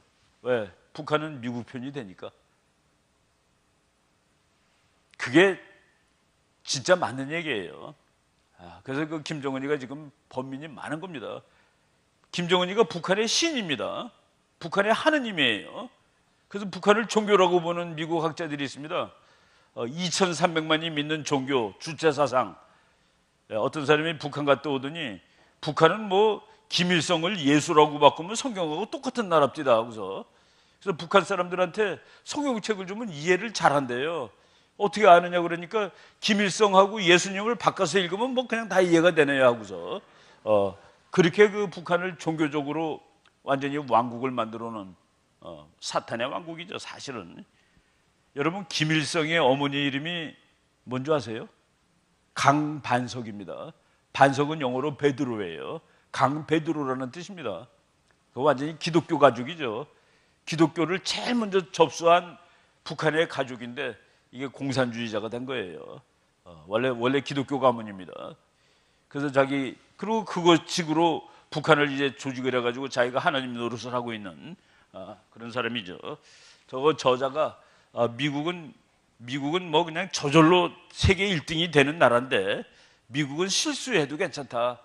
왜? 북한은 미국 편이 되니까. 그게 진짜 맞는 얘기예요. 그래서 그 김정은이가 지금 범민이 많은 겁니다. 김정은이가 북한의 신입니다. 북한의 하느님이에요. 그래서 북한을 종교라고 보는 미국 학자들이 있습니다. 2300만이 믿는 종교, 주체사상. 어떤 사람이 북한 갔다 오더니 북한은 뭐 김일성을 예수라고 바꾸면 성경하고 똑같은 나라입니다 하고서, 그래서 북한 사람들한테 성경책을 주면 이해를 잘한대요. 어떻게 아느냐 그러니까 김일성하고 예수님을 바꿔서 읽으면 뭐 그냥 다 이해가 되네요 하고서 그렇게 그 북한을 종교적으로 완전히 왕국을 만들어 놓은 사탄의 왕국이죠 사실은. 여러분, 김일성의 어머니 이름이 뭔지 아세요? 강반석입니다. 반석은 영어로 베드로예요. 강베드로라는 뜻입니다. 그 완전히 기독교 가족이죠. 기독교를 제일 먼저 접수한 북한의 가족인데 이게 공산주의자가 된 거예요. 원래 기독교 가문입니다. 그래서 그리고 그것식으로 북한을 이제 조직을 해가지고 자기가 하나님 노릇을 하고 있는 그런 사람이죠. 저자가 미국은 뭐 그냥 저절로 세계 1등이 되는 나라인데 미국은 실수해도 괜찮다.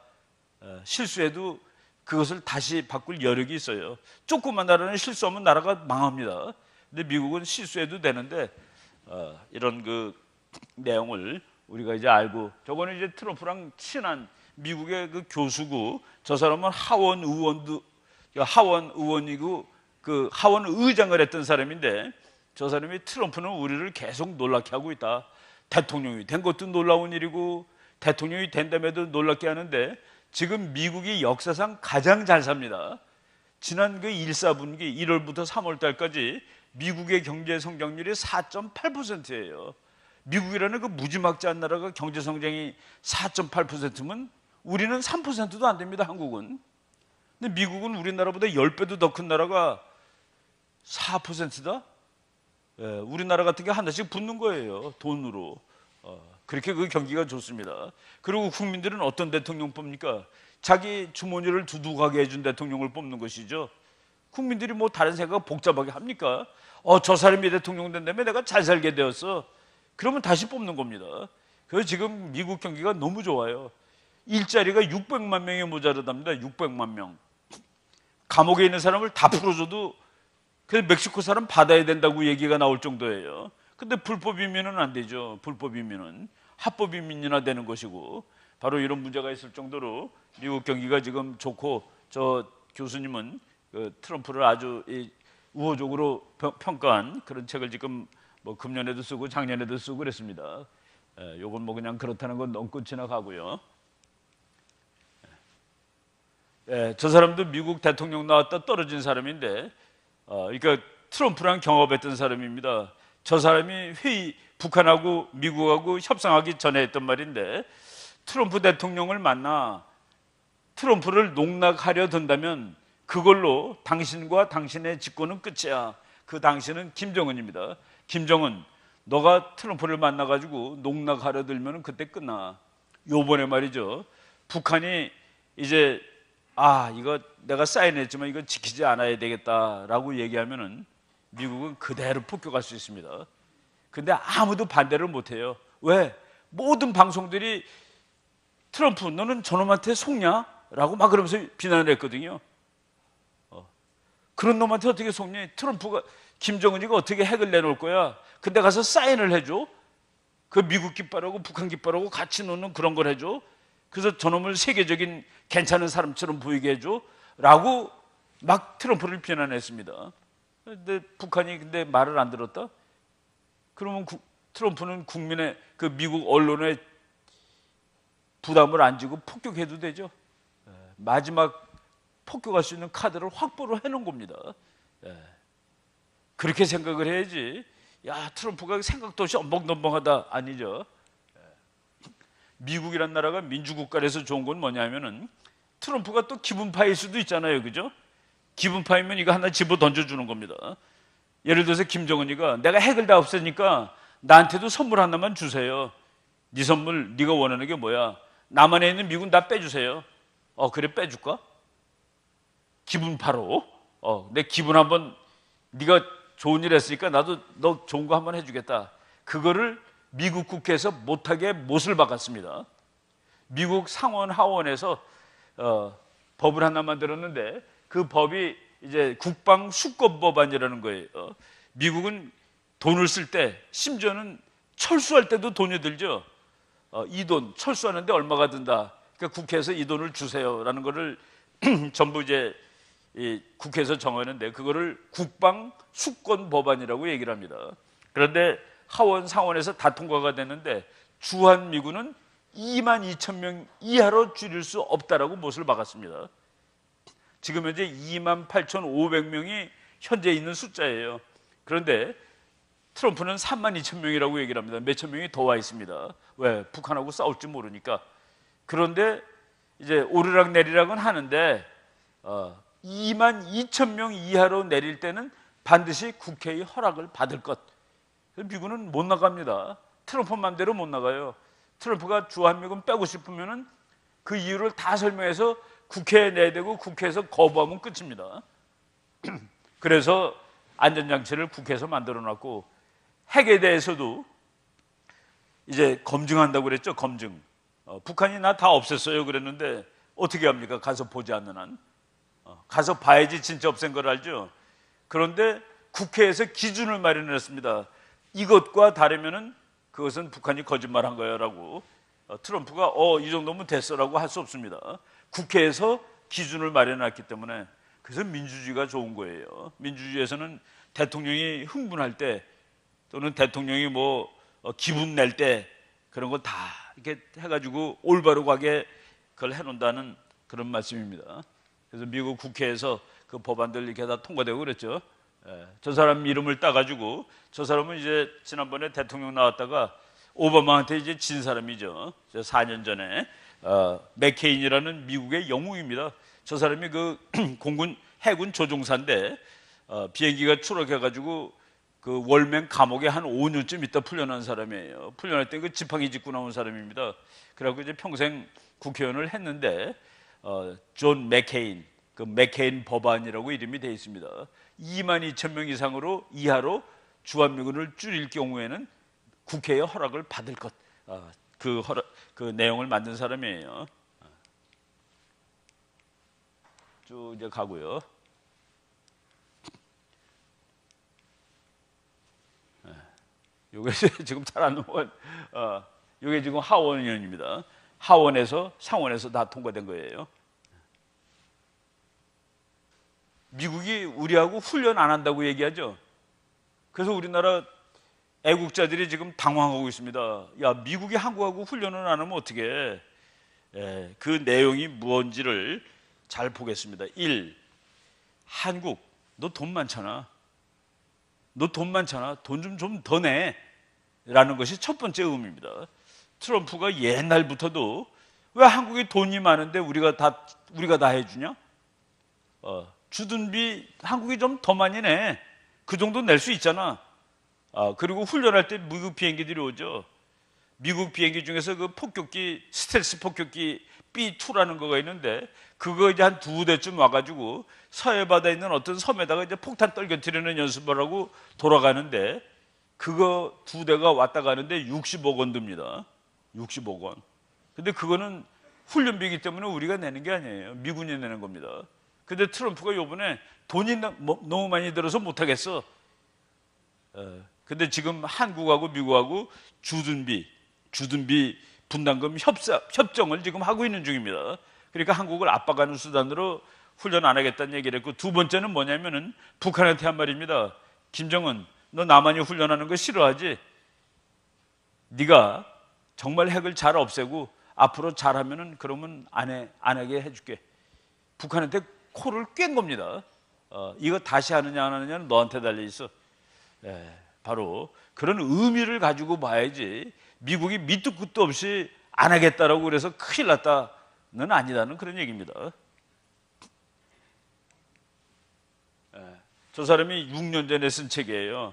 실수해도 그것을 다시 바꿀 여력이 있어요. 조그만 나라는 실수하면 나라가 망합니다. 근데 미국은 실수해도 되는데 이런 그 내용을 우리가 이제 알고, 저거는 이제 트럼프랑 친한 미국의 그 교수고, 저 사람은 하원 의원이고 그 하원 의장을 했던 사람인데, 저 사람이 트럼프는 우리를 계속 놀랍게 하고 있다. 대통령이 된 것도 놀라운 일이고 대통령이 된다음에도 놀랍게 하는데 지금 미국이 역사상 가장 잘 삽니다. 지난 그 1사분기 1월부터 3월 달까지 미국의 경제 성장률이 4.8%예요. 미국이라는 그 무지막지한 나라가 경제 성장이 4.8%면 우리는 3%도 안 됩니다, 한국은. 근데 미국은 우리나라보다 10배도 더 큰 나라가 4%다? 우리나라 같은 게 하나씩 붙는 거예요, 돈으로. 그렇게 그 경기가 좋습니다. 그리고 국민들은 어떤 대통령 뽑니까? 자기 주머니를 두둑하게 해준 대통령을 뽑는 것이죠. 국민들이 뭐 다른 생각 복잡하게 합니까? 저 사람이 대통령 된다면 내가 잘 살게 되었어. 그러면 다시 뽑는 겁니다. 그래서 지금 미국 경기가 너무 좋아요. 일자리가 600만 명이 모자르답니다. 600만 명. 감옥에 있는 사람을 다 풀어줘도 그래서 멕시코 사람 받아야 된다고 얘기가 나올 정도예요. 근데 불법 이민은 안 되죠. 불법 이민은 합법 이민이나 되는 것이고, 바로 이런 문제가 있을 정도로 미국 경기가 지금 좋고, 저 교수님은 그 트럼프를 아주 우호적으로 평가한 그런 책을 지금 뭐 금년에도 쓰고 작년에도 쓰고 그랬습니다. 요건 뭐 그냥 그렇다는 건 넘고 지나가고요. 저 사람도 미국 대통령 나왔다 떨어진 사람인데, 그러니까 트럼프랑 경험했던 사람입니다. 저 사람이 북한하고 미국하고 협상하기 전에 했던 말인데, 트럼프 대통령을 만나 트럼프를 농락하려 든다면 그걸로 당신과 당신의 집권은 끝이야. 그 당신은 김정은입니다. 김정은, 너가 트럼프를 만나가지고 농락하려 들면 그때 끝나. 요번에 말이죠, 북한이 이제 이거 내가 사인했지만 이거 지키지 않아야 되겠다라고 얘기하면은 미국은 그대로 폭격할 수 있습니다. 근데 아무도 반대를 못해요. 왜? 모든 방송들이 트럼프 너는 저놈한테 속냐? 라고 막 그러면서 비난을 했거든요. 그런 놈한테 어떻게 속니? 트럼프가, 김정은이가 어떻게 핵을 내놓을 거야? 근데 가서 사인을 해줘? 그 미국 깃발하고 북한 깃발하고 같이 놓는 그런 걸 해줘? 그래서 저놈을 세계적인 괜찮은 사람처럼 보이게 해줘? 라고 막 트럼프를 비난했습니다. 근데 북한이 근데 말을 안 들었다? 그러면 트럼프는 국민의 그 미국 언론의 부담을 안 지고 폭격해도 되죠. 마지막 폭격할 수 있는 카드를 확보를 해놓은 겁니다. 그렇게 생각을 해야지, 야 트럼프가 생각도 없이 엄벙덤벙하다, 아니죠. 미국이란 나라가 민주국가라서 좋은 건 뭐냐면은 트럼프가 또 기분파일 수도 있잖아요, 그죠? 기분파이면 이거 하나 집어 던져주는 겁니다. 예를 들어서 김정은이가 내가 핵을 다 없애니까 나한테도 선물 하나만 주세요. 네 선물 네가 원하는 게 뭐야? 남한에 있는 미군 다 빼주세요. 그래 빼줄까? 기분파로 내 기분 한번 네가 좋은 일 했으니까 나도 너 좋은 거 한번 해주겠다. 그거를 미국 국회에서 못하게 못을 박았습니다. 미국 상원 하원에서 법을 하나 만들었는데 그 법이 이제 국방 수권 법안이라는 거예요. 미국은 돈을 쓸 때 심지어는 철수할 때도 돈이 들죠. 이 돈 철수하는데 얼마가 든다. 그러니까 국회에서 이 돈을 주세요라는 거를 전부 이제 국회에서 정하는데 그거를 국방 수권 법안이라고 얘기를 합니다. 그런데 하원 상원에서 다 통과가 됐는데 주한 미군은 22,000명 이하로 줄일 수 없다라고 못을 박았습니다. 지금 현재 28,500명이 현재 있는 숫자예요. 그런데 트럼프는 32,000명이라고 얘기를 합니다. 몇천 명이 더 와 있습니다. 왜? 북한하고 싸울지 모르니까. 그런데 이제 오르락 내리락은 하는데 22,000명 이하로 내릴 때는 반드시 국회의 허락을 받을 것. 미군은 못 나갑니다. 트럼프 맘대로 못 나가요. 트럼프가 주한미군 빼고 싶으면은 그 이유를 다 설명해서 국회에 내대고 국회에서 거부하면 끝입니다. 그래서 안전장치를 국회에서 만들어 놨고 핵에 대해서도 이제 검증한다고 그랬죠. 검증. 북한이 나 다 없앴어요 그랬는데 어떻게 합니까? 가서 보지 않는 한. 가서 봐야지 진짜 없앤 걸 알죠. 그런데 국회에서 기준을 마련했습니다. 이것과 다르면은 그것은 북한이 거짓말한 거야라고. 트럼프가 이 정도면 됐어라고 할 수 없습니다. 국회에서 기준을 마련했기 때문에. 그래서 민주주의가 좋은 거예요. 민주주의에서는 대통령이 흥분할 때 또는 대통령이 기분 낼 때 그런 거 다 이렇게 해가지고 올바로 가게 그걸 해놓는다는 그런 말씀입니다. 그래서 미국 국회에서 그 법안들 이렇게 다 통과되고 그랬죠. 저 사람 이름을 따가지고 저 사람은 이제 지난번에 대통령 나왔다가 오바마한테 이제 진 사람이죠. 4년 전에 맥케인이라는 미국의 영웅입니다. 저 사람이 그 공군 해군 조종사인데 비행기가 추락해가지고 그 월맹 감옥에 한 5년쯤 있다 풀려난 사람이에요. 풀려날 때 그 지팡이 짚고 나온 사람입니다. 그래갖고 이제 평생 국회의원을 했는데 존 맥케인, 그 맥케인 법안이라고 이름이 되어 있습니다. 22,000명 이하로 주한미군을 줄일 경우에는 국회의 허락을 받을 것. 그 내용을 만든 사람이에요. 쭉 이제 가고요. 요게 지금 잘 안 넘어간, 요게 지금 하원의원입니다. 하원에서 상원에서 다 통과된 거예요. 미국이 우리하고 훈련 안 한다고 얘기하죠. 그래서 우리나라 애국자들이 지금 당황하고 있습니다. 야, 미국이 한국하고 훈련을 안 하면 어떻게 해? 그 내용이 무엇인지를 잘 보겠습니다. 1. 한국, 너 돈 많잖아. 너 돈 많잖아. 돈 좀 더 내. 라는 것이 첫 번째 의미입니다. 트럼프가 옛날부터도 왜 한국이 돈이 많은데 우리가 다 해주냐? 주둔비 한국이 좀 더 많이 내. 그 정도 낼 수 있잖아. 그리고 훈련할 때 미국 비행기들이 오죠. 미국 비행기 중에서 그 폭격기, 스텔스 폭격기 B2라는 거가 있는데 그거 이제 한 2대쯤 와가지고 서해 바다에 있는 어떤 섬에다가 이제 폭탄 떨겨뜨리는 연습을 하고 돌아가는데 그거 2대가 왔다 가는데 60억 원 듭니다. 60억 원. 근데 그거는 훈련비이기 때문에 우리가 내는 게 아니에요. 미군이 내는 겁니다. 근데 트럼프가 요번에 돈이 너무 많이 들어서 못하겠어. 근데 지금 한국하고 미국하고 주둔비 분담금 협정을 지금 하고 있는 중입니다. 그러니까 한국을 압박하는 수단으로 훈련 안 하겠다는 얘기를 했고, 두 번째는 뭐냐면은 북한한테 한 말입니다. 김정은, 너 남한이 훈련하는 거 싫어하지? 네가 정말 핵을 잘 없애고 앞으로 잘하면은 그러면 안 하게 해줄게. 북한한테 코를 꽹 겁니다. 이거 다시 하느냐 안 하느냐는 너한테 달려 있어. 바로 그런 의미를 가지고 봐야지 미국이 밑도 끝도 없이 안 하겠다라고 그래서 큰일 났다는 아니다는 그런 얘기입니다. 저 사람이 6년 전에 쓴 책이에요.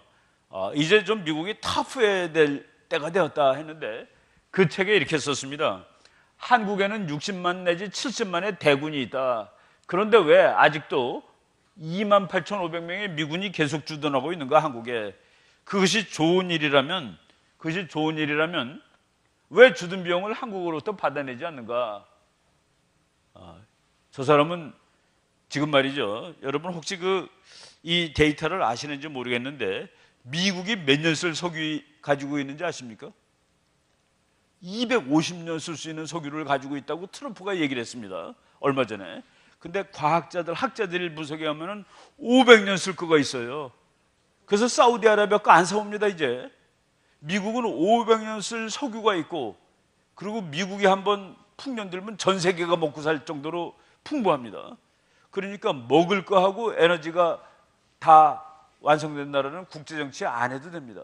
이제 좀 미국이 타프해야 될 때가 되었다 했는데 그 책에 이렇게 썼습니다. 한국에는 60만 내지 70만의 대군이 있다. 그런데 왜 아직도 28,500명의 미군이 계속 주둔하고 있는가 한국에. 그것이 좋은 일이라면 왜 주둔 비용을 한국으로부터 받아내지 않는가. 저 사람은 지금 말이죠, 여러분 혹시 이 데이터를 아시는지 모르겠는데 미국이 몇 년 쓸 석유 가지고 있는지 아십니까? 250년 쓸 수 있는 석유를 가지고 있다고 트럼프가 얘기를 했습니다, 얼마 전에. 근데 학자들이 분석에 하면은 500년 쓸 거가 있어요. 그래서 사우디아라비아 거 안 사옵니다. 이제 미국은 500년 쓸 석유가 있고, 그리고 미국이 한번 풍년 들면 전 세계가 먹고 살 정도로 풍부합니다. 그러니까 먹을 거 하고 에너지가 다 완성된 나라는 국제정치 안 해도 됩니다.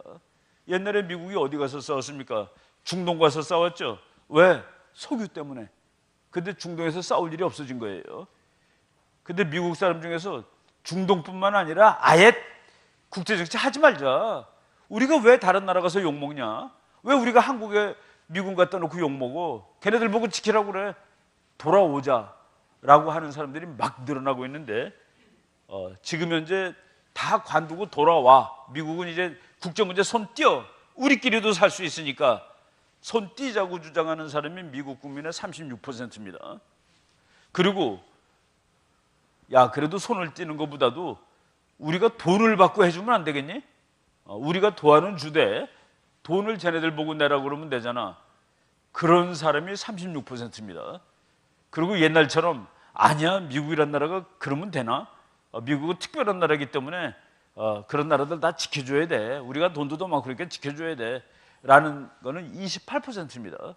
옛날에 미국이 어디 가서 싸웠습니까? 중동 가서 싸웠죠. 왜? 석유 때문에. 근데 중동에서 싸울 일이 없어진 거예요. 근데 미국 사람 중에서 중동뿐만 아니라 아예 국제정치 하지 말자. 우리가 왜 다른 나라 가서 욕먹냐? 왜 우리가 한국에 미군 갖다 놓고 욕먹어? 걔네들 보고 지키라고 그래. 돌아오자 라고 하는 사람들이 막 늘어나고 있는데, 지금 현재 다 관두고 돌아와. 미국은 이제 국제문제 손 띄어. 우리끼리도 살 수 있으니까 손 띄자고 주장하는 사람이 미국 국민의 36%입니다. 그리고 그래도 손을 띄는 것보다도 우리가 돈을 받고 해주면 안 되겠니? 우리가 도와는 주되 돈을 쟤네들 보고 내라고 그러면 되잖아. 그런 사람이 36%입니다. 그리고 옛날처럼 아니야, 미국이란 나라가 그러면 되나? 미국은 특별한 나라이기 때문에 그런 나라들 다 지켜줘야 돼. 우리가 돈도 더 많고 그러니까 지켜줘야 돼. 라는 거는 28%입니다.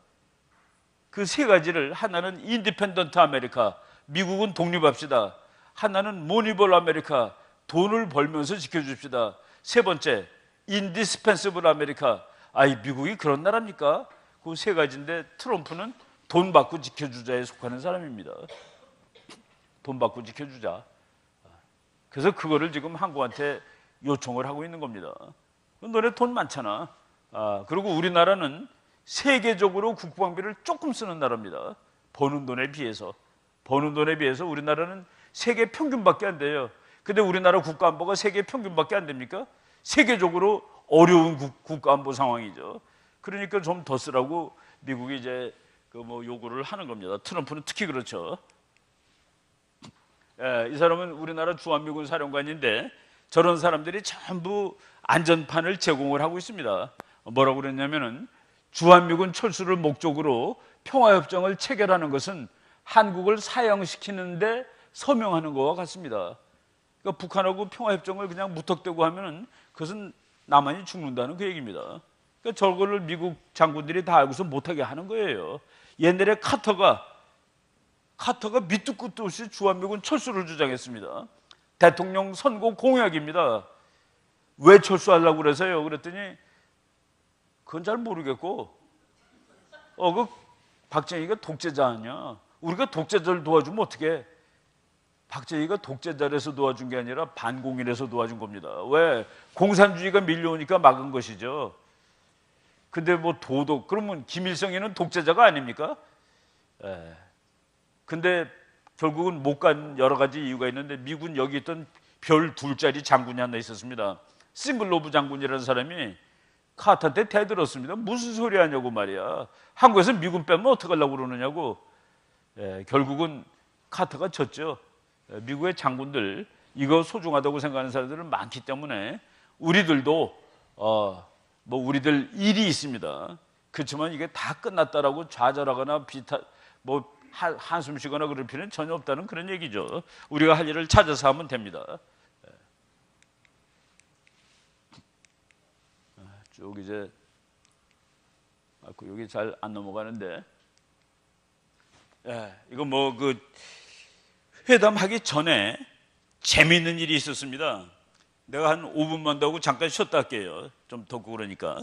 그 세 가지를, 하나는 인디펜던트 아메리카, 미국은 독립합시다. 하나는 모니볼 아메리카, 돈을 벌면서 지켜줍시다. 세 번째, 인디스펜서블 아메리카, 미국이 그런 나라입니까? 그 세 가지인데 트럼프는 돈 받고 지켜주자에 속하는 사람입니다. 돈 받고 지켜주자. 그래서 그거를 지금 한국한테 요청을 하고 있는 겁니다. 너네 돈 많잖아. 그리고 우리나라는 세계적으로 국방비를 조금 쓰는 나라입니다. 버는 돈에 비해서 우리나라는 세계 평균밖에 안 돼요. 근데 우리나라 국가안보가 세계 평균밖에 안 됩니까? 세계적으로 어려운 국가안보 상황이죠. 그러니까 좀 더 쓰라고 미국이 이제 요구를 하는 겁니다. 트럼프는 특히 그렇죠. 이 사람은 우리나라 주한미군 사령관인데 저런 사람들이 전부 안전판을 제공을 하고 있습니다. 뭐라고 그랬냐면은 주한미군 철수를 목적으로 평화협정을 체결하는 것은 한국을 사형시키는데 서명하는 것과 같습니다. 그러니까 북한하고 평화협정을 그냥 무턱대고 하면은 그것은 남한이 죽는다는 그 얘기입니다. 그러니까 저거를 미국 장군들이 다 알고서 못하게 하는 거예요. 옛날에 카터가 밑도 끝도 없이 주한미군 철수를 주장했습니다. 대통령 선거 공약입니다. 왜 철수하려고 그래서요? 그랬더니 그건 잘 모르겠고, 그 박정희가 독재자 아니야. 우리가 독재자를 도와주면 어떡해? 박정희가 독재자라서 도와준 게 아니라 반공일에서 도와준 겁니다. 왜? 공산주의가 밀려오니까 막은 것이죠. 근데 도덕, 그러면 김일성이는 독재자가 아닙니까? 근데 결국은 못 간 여러 가지 이유가 있는데, 미군 여기 있던 별 둘짜리 장군이 하나 있었습니다. 싱글로브 장군이라는 사람이 카터한테 대들었습니다. 무슨 소리 하냐고 말이야. 한국에서 미군 빼면 어떡하려고 그러느냐고. 결국은 카터가 졌죠. 미국의 장군들, 이거 소중하다고 생각하는 사람들은 많기 때문에 우리들도 우리들 일이 있습니다. 그렇지만 이게 다 끝났다라고 좌절하거나 한숨 쉬거나 그럴 필요는 전혀 없다는 그런 얘기죠. 우리가 할 일을 찾아서 하면 됩니다. 쭉 이제 여기 잘 안 넘어가는데, 이거 회담하기 전에 재미있는 일이 있었습니다. 내가 한 5분만 더 하고 잠깐 쉬었다 할게요. 좀 덥고 그러니까.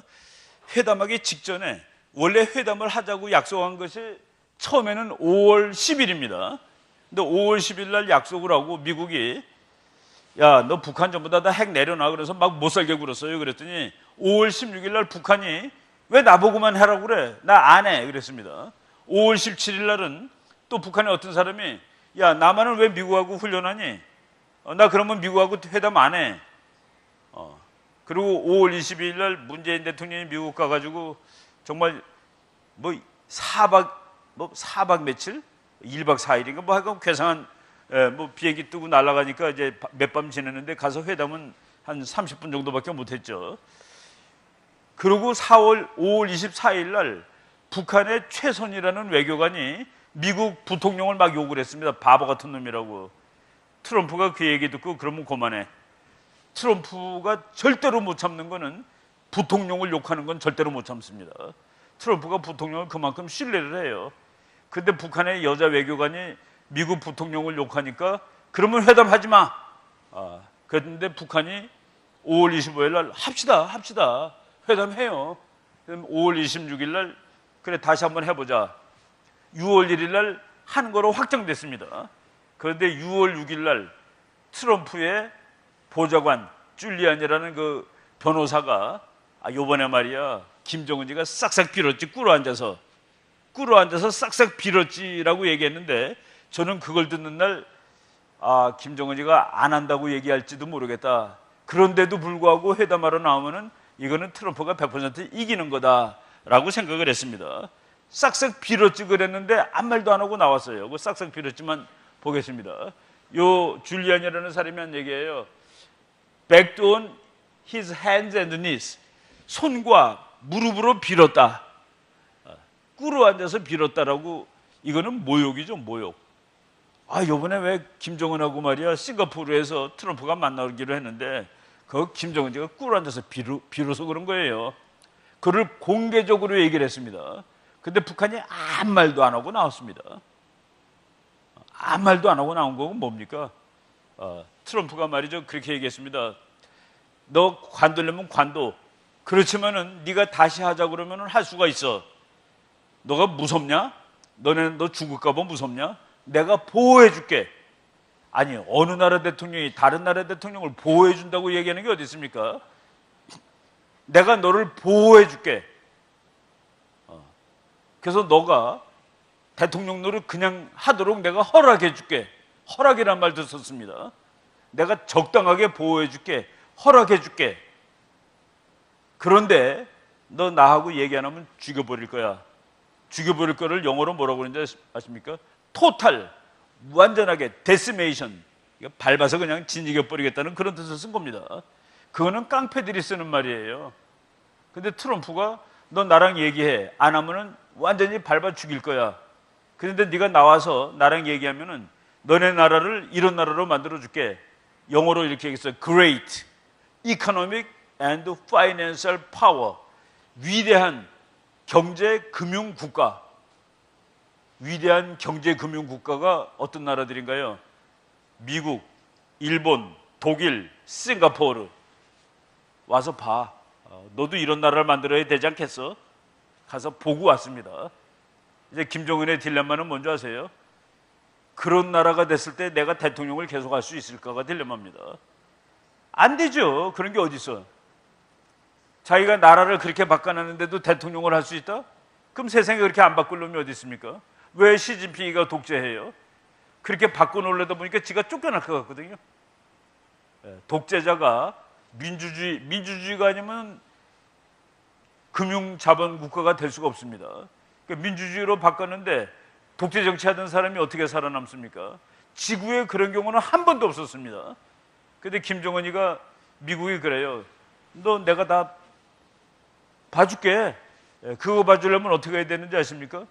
회담하기 직전에 원래 회담을 하자고 약속한 것이 처음에는 5월 10일입니다. 근데 5월 10일 날 약속을 하고 미국이 야, 너 북한 전부 다 핵 내려놔. 그래서 막 못 살게 굴었어요. 그랬더니 5월 16일 날 북한이 왜 나보고만 하라고 그래? 나 안 해. 그랬습니다. 5월 17일 날은 또 북한의 어떤 사람이 야, 나만은 왜 미국하고 훈련하니? 나 그러면 미국하고 회담 안 해. 그리고 5월 22일 날 문재인 대통령이 미국 가가지고 정말 뭐 4박 며칠? 1박 4일인가 뭐 하여간 괴상한 뭐 비행기 뜨고 날아가니까 이제 몇 밤 지냈는데 가서 회담은 한 30분 정도밖에 못했죠. 그리고 5월 24일 날 북한의 최선이라는 외교관이 미국 부통령을 막 욕을 했습니다. 바보 같은 놈이라고. 트럼프가 그 얘기 듣고 그러면 그만해. 트럼프가 절대로 못 참는 거는 부통령을 욕하는 건 절대로 못 참습니다. 트럼프가 부통령을 그만큼 신뢰를 해요. 근데 북한의 여자 외교관이 미국 부통령을 욕하니까 그러면 회담하지 마. 그런데 북한이 5월 25일 날 합시다. 회담해요. 그럼 5월 26일 날 그래 다시 한번 해보자. 6월 1일 날 하는 거로 확정됐습니다. 그런데 6월 6일 날 트럼프의 보좌관 줄리안이라는 그 변호사가 요번에 말이야 김정은이가 싹싹 빌었지 꿇어 앉아서 싹싹 빌었지라고 얘기했는데 저는 그걸 듣는 날 김정은이가 안 한다고 얘기할지도 모르겠다. 그런데도 불구하고 회담하러 나오면은 이거는 트럼프가 100% 이기는 거다라고 생각을 했습니다. 싹싹 빌었지 그랬는데 아무 말도 안 하고 나왔어요. 그 싹싹 빌었지만 보겠습니다. 요 줄리안이라는 사람이 한 얘기예요. Back on his hands and knees. 손과 무릎으로 빌었다. 꿇어 앉아서 빌었다라고. 이거는 모욕이죠, 모욕. 요번에 왜 김정은하고 말이야 싱가포르에서 트럼프가 만나기로 했는데 그 김정은이가 꿇어 앉아서 빌어서 그런 거예요. 그를 공개적으로 얘기를 했습니다. 근데 북한이 아무 말도 안 하고 나왔습니다. 아무 말도 안 하고 나온 건 뭡니까? 트럼프가 말이죠 그렇게 얘기했습니다. 너 관두려면 관둬. 그렇지만은 네가 다시 하자 그러면은 할 수가 있어. 너가 무섭냐? 너 죽을까 봐 무섭냐? 내가 보호해 줄게. 아니 어느 나라 대통령이 다른 나라 대통령을 보호해 준다고 얘기하는 게 어디 있습니까? 내가 너를 보호해 줄게. 그래서 너가 대통령 노릇 그냥 하도록 내가 허락해 줄게. 허락이란 말도 썼습니다. 내가 적당하게 보호해 줄게. 허락해 줄게. 그런데 너 나하고 얘기 안 하면 죽여버릴 거야. 죽여버릴 거를 영어로 뭐라고 그러는지 아십니까? 토탈, 완전하게 데스메이션, 밟아서 그냥 진이겨버리겠다는 그런 뜻을 쓴 겁니다. 그거는 깡패들이 쓰는 말이에요. 근데 트럼프가 너 나랑 얘기해. 안 하면은 완전히 밟아 죽일 거야. 그런데 네가 나와서 나랑 얘기하면은 너네 나라를 이런 나라로 만들어 줄게. 영어로 이렇게 얘기했어요. Great Economic and Financial Power. 위대한 경제 금융 국가. 위대한 경제 금융 국가가 어떤 나라들인가요? 미국, 일본, 독일, 싱가포르. 와서 봐. 너도 이런 나라를 만들어야 되지 않겠어? 가서 보고 왔습니다. 이제 김정은의 딜레마는 뭔지 아세요? 그런 나라가 됐을 때 내가 대통령을 계속 할 수 있을까가 딜레마입니다. 안 되죠. 그런 게 어디 있어? 자기가 나라를 그렇게 바꿔놨는데도 대통령을 할 수 있다? 그럼 세상에 그렇게 안 바꿀 놈이 어디 있습니까? 왜 시진핑이가 독재해요? 그렇게 바꿔놓으려다 보니까 지가 쫓겨날 것 같거든요. 독재자가 민주주의가 아니면 금융자본국가가 될 수가 없습니다. 그러니까 민주주의로 바꿨는데 독재 정치하던 사람이 어떻게 살아남습니까? 지구에 그런 경우는 한 번도 없었습니다. 근데 김정은이가 미국이 그래요. 너 내가 다 봐줄게. 그거 봐주려면 어떻게 해야 되는지 아십니까?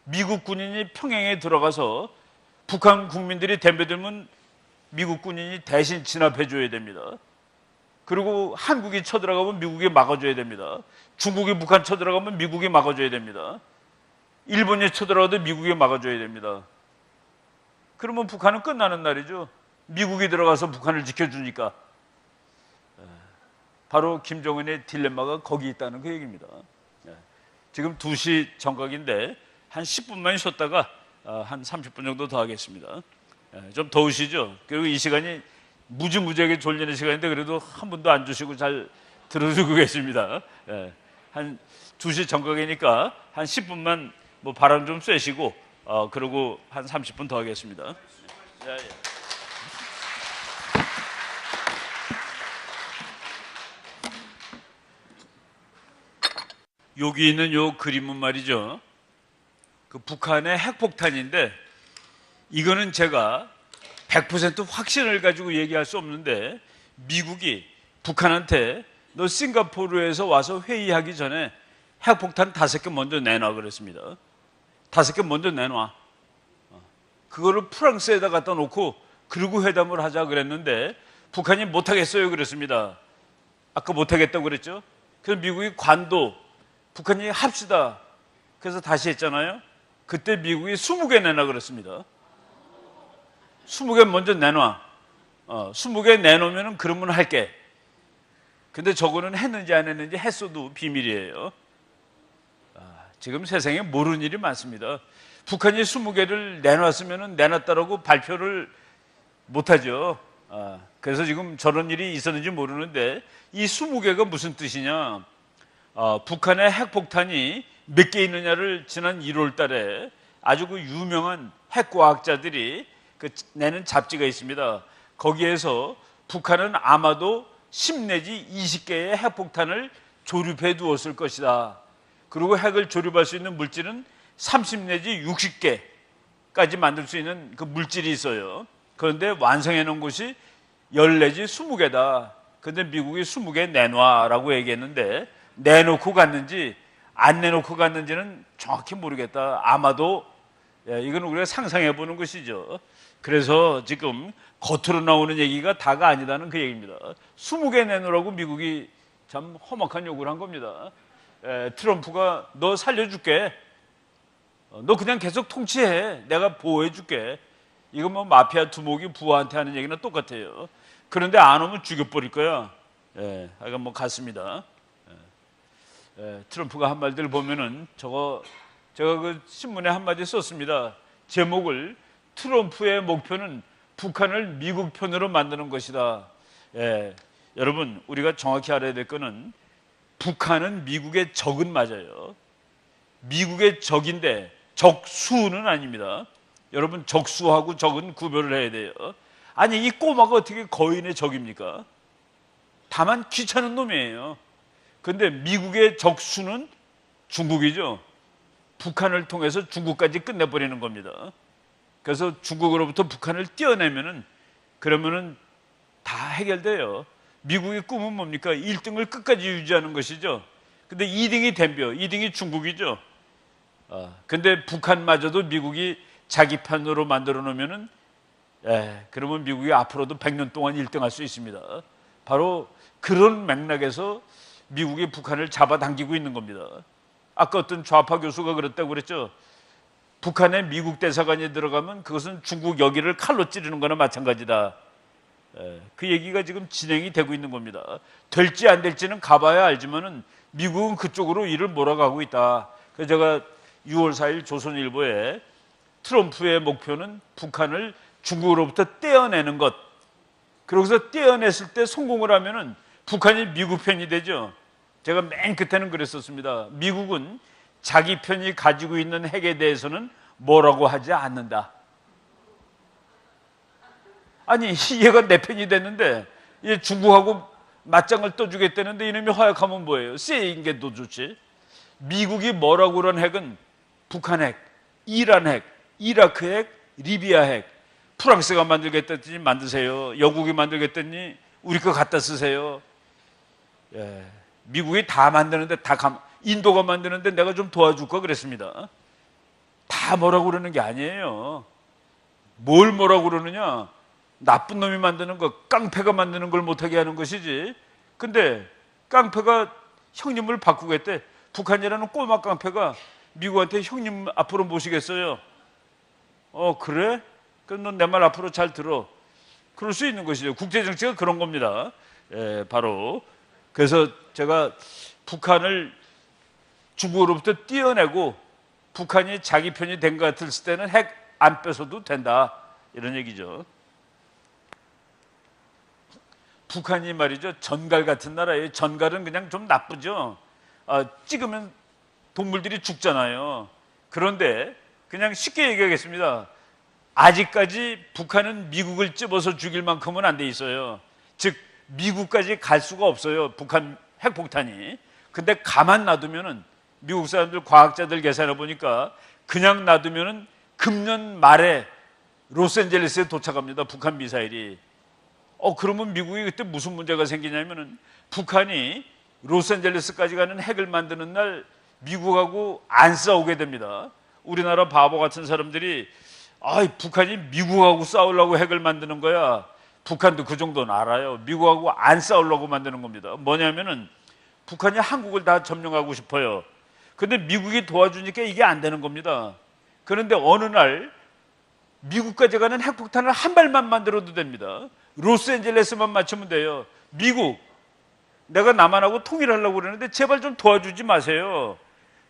미국 군인이 평양에 들어가서 북한 국민들이 덤벼들면 미국 군인이 대신 진압해 줘야 됩니다. 그리고 한국이 쳐들어가면 미국이 막아줘야 됩니다. 중국이 북한 쳐들어가면 미국이 막아줘야 됩니다. 일본이 쳐들어가도 미국이 막아줘야 됩니다. 그러면 북한은 끝나는 날이죠. 미국이 들어가서 북한을 지켜주니까. 바로 김정은의 딜레마가 거기 있다는 그 얘기입니다. 지금 2시 정각인데 한 10분만 쉬었다가 한 30분 정도 더 하겠습니다. 좀 더우시죠? 그리고 이 시간이 무지무지하게 졸리는 시간인데 그래도 한 분도 안 주시고 잘 들어주고 계십니다. 예, 한 2시 정각이니까 한 10분만 뭐 바람 좀 쐬시고 그러고 한 30분 더 하겠습니다. 예, 예. 여기 있는 요 그림은 말이죠. 그 북한의 핵폭탄인데 이거는 제가 100% 확신을 가지고 얘기할 수 없는데 미국이 북한한테 너 싱가포르에서 와서 회의하기 전에 핵폭탄 5개 먼저 내놔 그랬습니다. 5개 먼저 내놔. 그거를 프랑스에다 갖다 놓고 그러고 회담을 하자 그랬는데 북한이 못하겠어요 그랬습니다. 아까 못하겠다고 그랬죠. 그래서 미국이 관도 북한이 합시다. 그래서 다시 했잖아요. 그때 미국이 20개 내놔 그랬습니다. 20개 먼저 내놔. 20개 내놓으면 그러면 할게. 근데 저거는 했는지 안 했는지 했어도 비밀이에요. 지금 세상에 모르는 일이 많습니다. 북한이 20개를 내놨으면 내놨다라고 발표를 못하죠. 그래서 지금 저런 일이 있었는지 모르는데 이 20개가 무슨 뜻이냐. 북한의 핵폭탄이 몇 개 있느냐를 지난 1월 달에 아주 그 유명한 핵과학자들이 내는 잡지가 있습니다. 거기에서 북한은 아마도 10 내지 20개의 핵폭탄을 조립해 두었을 것이다. 그리고 핵을 조립할 수 있는 물질은 30 내지 60개까지 만들 수 있는 그 물질이 있어요. 그런데 완성해 놓은 곳이 10 내지 20개다. 그런데 미국이 20개 내놔라고 얘기했는데 내놓고 갔는지 안 내놓고 갔는지는 정확히 모르겠다. 아마도 이건 우리가 상상해 보는 것이죠. 그래서 지금 겉으로 나오는 얘기가 다가 아니다는 그 얘기입니다. 20개 내놓으라고 미국이 참 험악한 요구를 한 겁니다. 트럼프가 너 살려줄게. 너 그냥 계속 통치해. 내가 보호해줄게. 이건 뭐 마피아 두목이 부하한테 하는 얘기나 똑같아요. 그런데 안 오면 죽여버릴 거야. 하여간 뭐 같습니다. 트럼프가 한 말들 보면은 제가 그 신문에 한마디 썼습니다. 제목을 트럼프의 목표는 북한을 미국 편으로 만드는 것이다. 여러분 우리가 정확히 알아야 될 거는 북한은 미국의 적은 맞아요. 미국의 적인데 적수는 아닙니다. 여러분 적수하고 적은 구별을 해야 돼요. 아니 이 꼬마가 어떻게 거인의 적입니까? 다만 귀찮은 놈이에요. 그런데 미국의 적수는 중국이죠. 북한을 통해서 중국까지 끝내버리는 겁니다. 그래서 중국으로부터 북한을 떼어내면은 그러면은 다 해결돼요. 미국의 꿈은 뭡니까? 1등을 끝까지 유지하는 것이죠. 근데 2등이 덤벼. 2등이 중국이죠. 근데 북한마저도 미국이 자기 편으로 만들어 놓으면은 그러면 미국이 앞으로도 100년 동안 1등 할 수 있습니다. 바로 그런 맥락에서 미국이 북한을 잡아당기고 있는 겁니다. 아까 어떤 좌파 교수가 그랬다고 그랬죠. 북한에 미국 대사관이 들어가면 그것은 중국 여기를 칼로 찌르는 거나 마찬가지다. 그 얘기가 지금 진행이 되고 있는 겁니다. 될지 안 될지는 가봐야 알지만은 미국은 그쪽으로 일을 몰아가고 있다. 그래서 제가 6월 4일 조선일보에 트럼프의 목표는 북한을 중국으로부터 떼어내는 것. 그러고서 떼어냈을 때 성공을 하면은 북한이 미국 편이 되죠. 제가 맨 끝에는 그랬었습니다. 미국은 자기 편이 가지고 있는 핵에 대해서는 뭐라고 하지 않는다. 아니 얘가 내 편이 됐는데 얘 중국하고 맞짱을 떠주겠다는데 이놈이 허약하면 뭐예요? 쎄인 게 더 좋지. 미국이 뭐라고 그런 핵은 북한 핵, 이란 핵, 이라크 핵, 리비아 핵. 프랑스가 만들겠다더니 만드세요. 영국이 만들겠다니 우리 거 갖다 쓰세요. 미국이 다 만드는데 인도가 만드는데 내가 좀 도와줄까 그랬습니다. 다 뭐라고 그러는 게 아니에요. 뭘 뭐라고 그러느냐? 나쁜 놈이 만드는 거, 깡패가 만드는 걸 못하게 하는 것이지. 근데 깡패가 형님을 바꾸겠대. 북한이라는 꼬마 깡패가 미국한테 형님 앞으로 모시겠어요. 그래? 그럼 넌 내 말 앞으로 잘 들어. 그럴 수 있는 것이죠. 국제정치가 그런 겁니다. 바로. 그래서 제가 북한을 중국으로부터 떼어내고 북한이 자기 편이 된 것 같을 때는 핵 안 뺏어도 된다. 이런 얘기죠. 북한이 말이죠, 전갈 같은 나라예요. 전갈은 그냥 좀 나쁘죠. 찍으면 동물들이 죽잖아요. 그런데 그냥 쉽게 얘기하겠습니다. 아직까지 북한은 미국을 찝어서 죽일 만큼은 안 돼 있어요. 즉 미국까지 갈 수가 없어요, 북한 핵폭탄이. 근데 가만 놔두면은, 미국 사람들 과학자들 계산해 보니까 그냥 놔두면은 금년 말에 로스앤젤레스에 도착합니다, 북한 미사일이. 그러면 미국이 그때 무슨 문제가 생기냐면은, 북한이 로스앤젤레스까지 가는 핵을 만드는 날 미국하고 안 싸우게 됩니다. 우리나라 바보 같은 사람들이 북한이 미국하고 싸우려고 핵을 만드는 거야. 북한도 그 정도는 알아요. 미국하고 안 싸우려고 만드는 겁니다. 뭐냐면은 북한이 한국을 다 점령하고 싶어요. 근데 미국이 도와주니까 이게 안 되는 겁니다. 그런데 어느 날 미국까지 가는 핵폭탄을 한 발만 만들어도 됩니다. 로스앤젤레스만 맞추면 돼요. 미국, 내가 남한하고 통일하려고 그러는데 제발 좀 도와주지 마세요.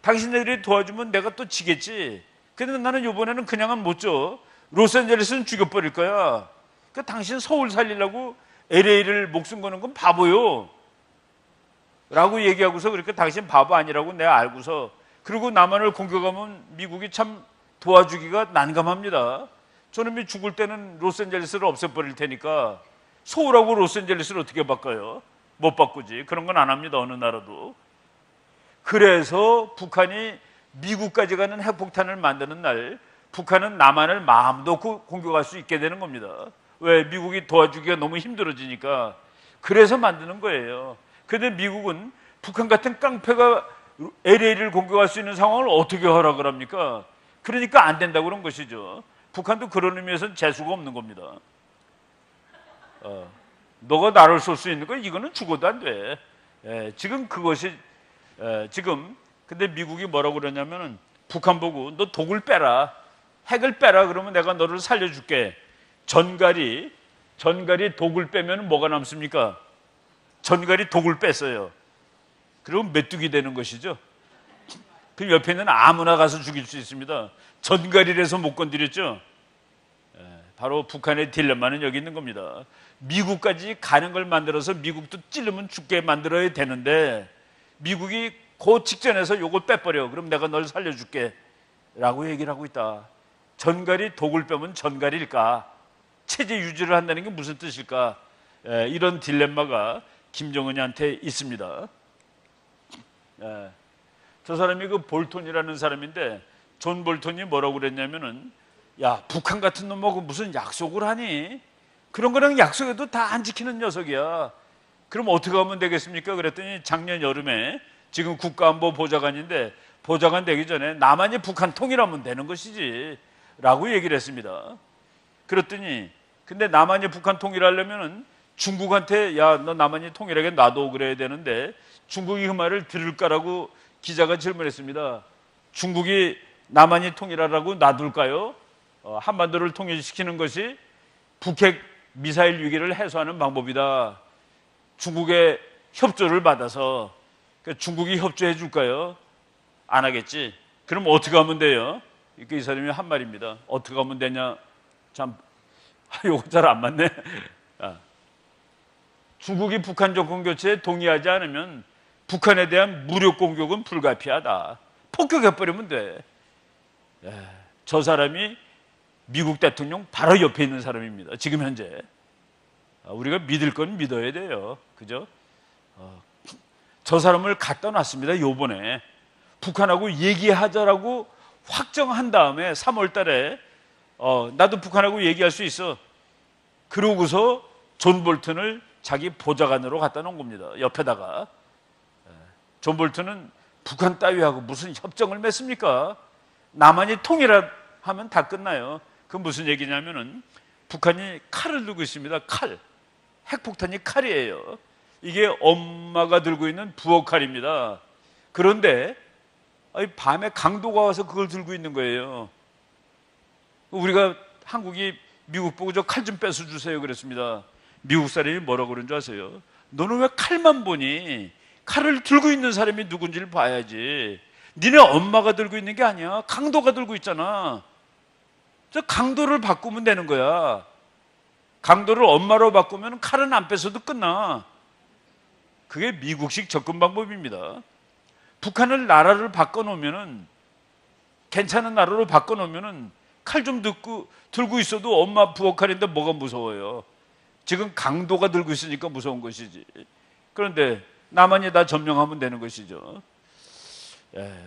당신들이 도와주면 내가 또 지겠지. 근데 나는 이번에는 그냥은 못 줘. 로스앤젤레스는 죽여버릴 거야. 그러니까 당신 서울 살리려고 LA를 목숨 거는 건 바보요 라고 얘기하고서, 그러니까 당신 바보 아니라고 내가 알고서, 그리고 남한을 공격하면 미국이 참 도와주기가 난감합니다. 저놈이 죽을 때는 로스앤젤레스를 없애버릴 테니까 서울하고 로스앤젤레스를 어떻게 바꿔요? 못 바꾸지. 그런 건 안 합니다, 어느 나라도. 그래서 북한이 미국까지 가는 핵폭탄을 만드는 날 북한은 남한을 마음 놓고 공격할 수 있게 되는 겁니다. 왜? 미국이 도와주기가 너무 힘들어지니까. 그래서 만드는 거예요. 그런데 미국은 북한 같은 깡패가 LA를 공격할 수 있는 상황을 어떻게 허락을 합니까? 그러니까 안 된다고 그런 것이죠. 북한도 그런 의미에서는 재수가 없는 겁니다. 너가 나를 쏠 수 있는 거, 이거는 죽어도 안 돼. 지금 그것이 지금, 근데 미국이 뭐라고 그러냐면은, 북한 보고 너 독을 빼라, 핵을 빼라, 그러면 내가 너를 살려줄게. 전갈이 독을 빼면 뭐가 남습니까? 전갈이 독을 뺐어요. 그러면 메뚜기 되는 것이죠. 그 옆에 있는 아무나 가서 죽일 수 있습니다. 전갈이라서 못 건드렸죠. 바로 북한의 딜레마는 여기 있는 겁니다. 미국까지 가는 걸 만들어서 미국도 찔르면 죽게 만들어야 되는데, 미국이 그 직전에서 요걸 빼버려. 그럼 내가 널 살려줄게 라고 얘기를 하고 있다. 전갈이 독을 빼면 전갈일까? 체제 유지를 한다는 게 무슨 뜻일까? 이런 딜레마가 김정은이한테 있습니다. 저 사람이 그 볼턴이라는 사람인데, 존 볼턴이 뭐라고 그랬냐면은, 야, 북한 같은 놈하고 무슨 약속을 하니? 그런 거랑 약속해도 다 안 지키는 녀석이야. 그럼 어떻게 하면 되겠습니까? 그랬더니 작년 여름에, 지금 국가안보 보좌관인데, 보좌관 되기 전에 남한이 북한 통일하면 되는 것이지 라고 얘기를 했습니다. 그랬더니, 근데 남한이 북한 통일하려면은 중국한테, 야, 너 남한이 통일하게 놔둬 그래야 되는데, 중국이 그 말을 들을까라고 기자가 질문했습니다. 중국이 남한이 통일하라고 놔둘까요? 한반도를 통일시키는 것이 북핵 미사일 위기를 해소하는 방법이다. 중국의 협조를 받아서. 중국이 협조해 줄까요? 안 하겠지. 그럼 어떻게 하면 돼요? 이 사람이 한 말입니다. 어떻게 하면 되냐? 참, 요거 잘 안 맞네. 중국이 북한 정권 교체에 동의하지 않으면 북한에 대한 무력 공격은 불가피하다. 폭격해버리면 돼. 저 사람이 미국 대통령 바로 옆에 있는 사람입니다. 지금 현재. 우리가 믿을 건 믿어야 돼요. 그죠? 저 사람을 갖다 놨습니다. 요번에 북한하고 얘기하자라고 확정한 다음에 3월 달에 나도 북한하고 얘기할 수 있어. 그러고서 존 볼턴을 자기 보좌관으로 갖다 놓은 겁니다. 옆에다가. 존 볼턴은 북한 따위하고 무슨 협정을 맺습니까? 남한이 통일하면 다 끝나요. 그 무슨 얘기냐면은, 북한이 칼을 들고 있습니다. 칼. 핵폭탄이 칼이에요. 이게 엄마가 들고 있는 부엌 칼입니다. 그런데 밤에 강도가 와서 그걸 들고 있는 거예요. 우리가, 한국이 미국 보고 저 칼 좀 뺏어 주세요 그랬습니다. 미국 사람이 뭐라고 그런 줄 아세요? 너는 왜 칼만 보니? 칼을 들고 있는 사람이 누군지를 봐야지. 니네 엄마가 들고 있는 게 아니야. 강도가 들고 있잖아. 저 강도를 바꾸면 되는 거야. 강도를 엄마로 바꾸면 칼은 안 뺏어도 끝나. 그게 미국식 접근 방법입니다. 북한을 나라를 바꿔놓으면은, 괜찮은 나라로 바꿔놓으면은 칼 좀 들고 있어도 엄마 부엌 칼인데 뭐가 무서워요. 지금 강도가 들고 있으니까 무서운 것이지. 그런데 나만이 다 점령하면 되는 것이죠.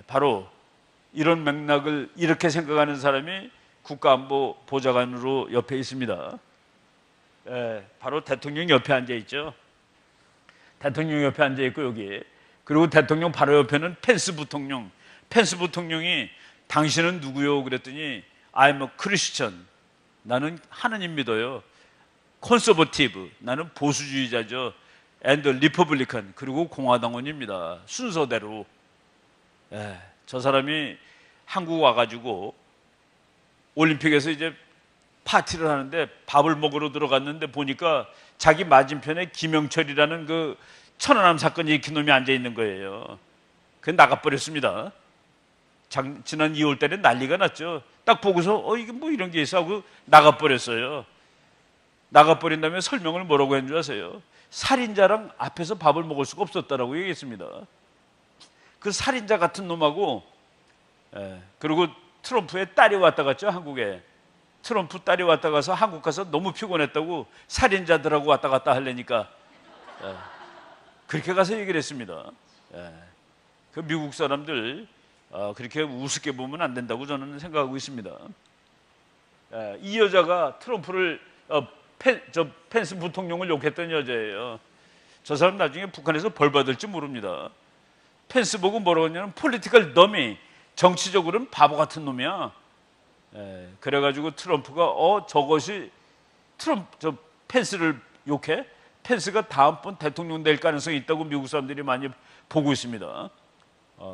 바로 이런 맥락을 이렇게 생각하는 사람이 국가안보 보좌관으로 옆에 있습니다. 바로 대통령 옆에 앉아 있죠. 대통령 옆에 앉아 있고 여기, 그리고 대통령 바로 옆에는 펜스 부통령. 펜스 부통령이 당신은 누구요? 그랬더니 I'm a Christian. 나는 하느님 믿어요. Conservative. 나는 보수주의자죠. And Republican. 그리고 공화당원입니다. 순서대로. 저 사람이 한국 와가지고 올림픽에서 이제 파티를 하는데 밥을 먹으러 들어갔는데 보니까 자기 맞은편에 김영철이라는 그 천안함 사건이 일으킨 놈이 앉아 있는 거예요. 그 나가버렸습니다. 지난 2월 달에 난리가 났죠. 딱 보고서 이게 뭐 이런 게 있어 하고 나가버렸어요. 나가버린 다음에 설명을 뭐라고 했는 줄 아세요? 살인자랑 앞에서 밥을 먹을 수가 없었다라고 얘기했습니다. 그 살인자 같은 놈하고, 그리고 트럼프의 딸이 왔다 갔죠, 한국에. 트럼프 딸이 왔다 가서 한국 가서 너무 피곤했다고 살인자들하고 왔다 갔다 하려니까 그렇게 가서 얘기를 했습니다. 그 미국 사람들 그렇게 우습게 보면 안 된다고 저는 생각하고 있습니다. 이 여자가 트럼프를 펜스 부통령을 욕했던 여자예요. 저 사람 나중에 북한에서 벌 받을지 모릅니다. 펜스 보고 뭐라고 했냐면 폴리티컬 더미, 정치적으로는 바보 같은 놈이야. 그래가지고 트럼프가 저것이 펜스를 욕해? 펜스가 다음번 대통령 될 가능성이 있다고 미국 사람들이 많이 보고 있습니다.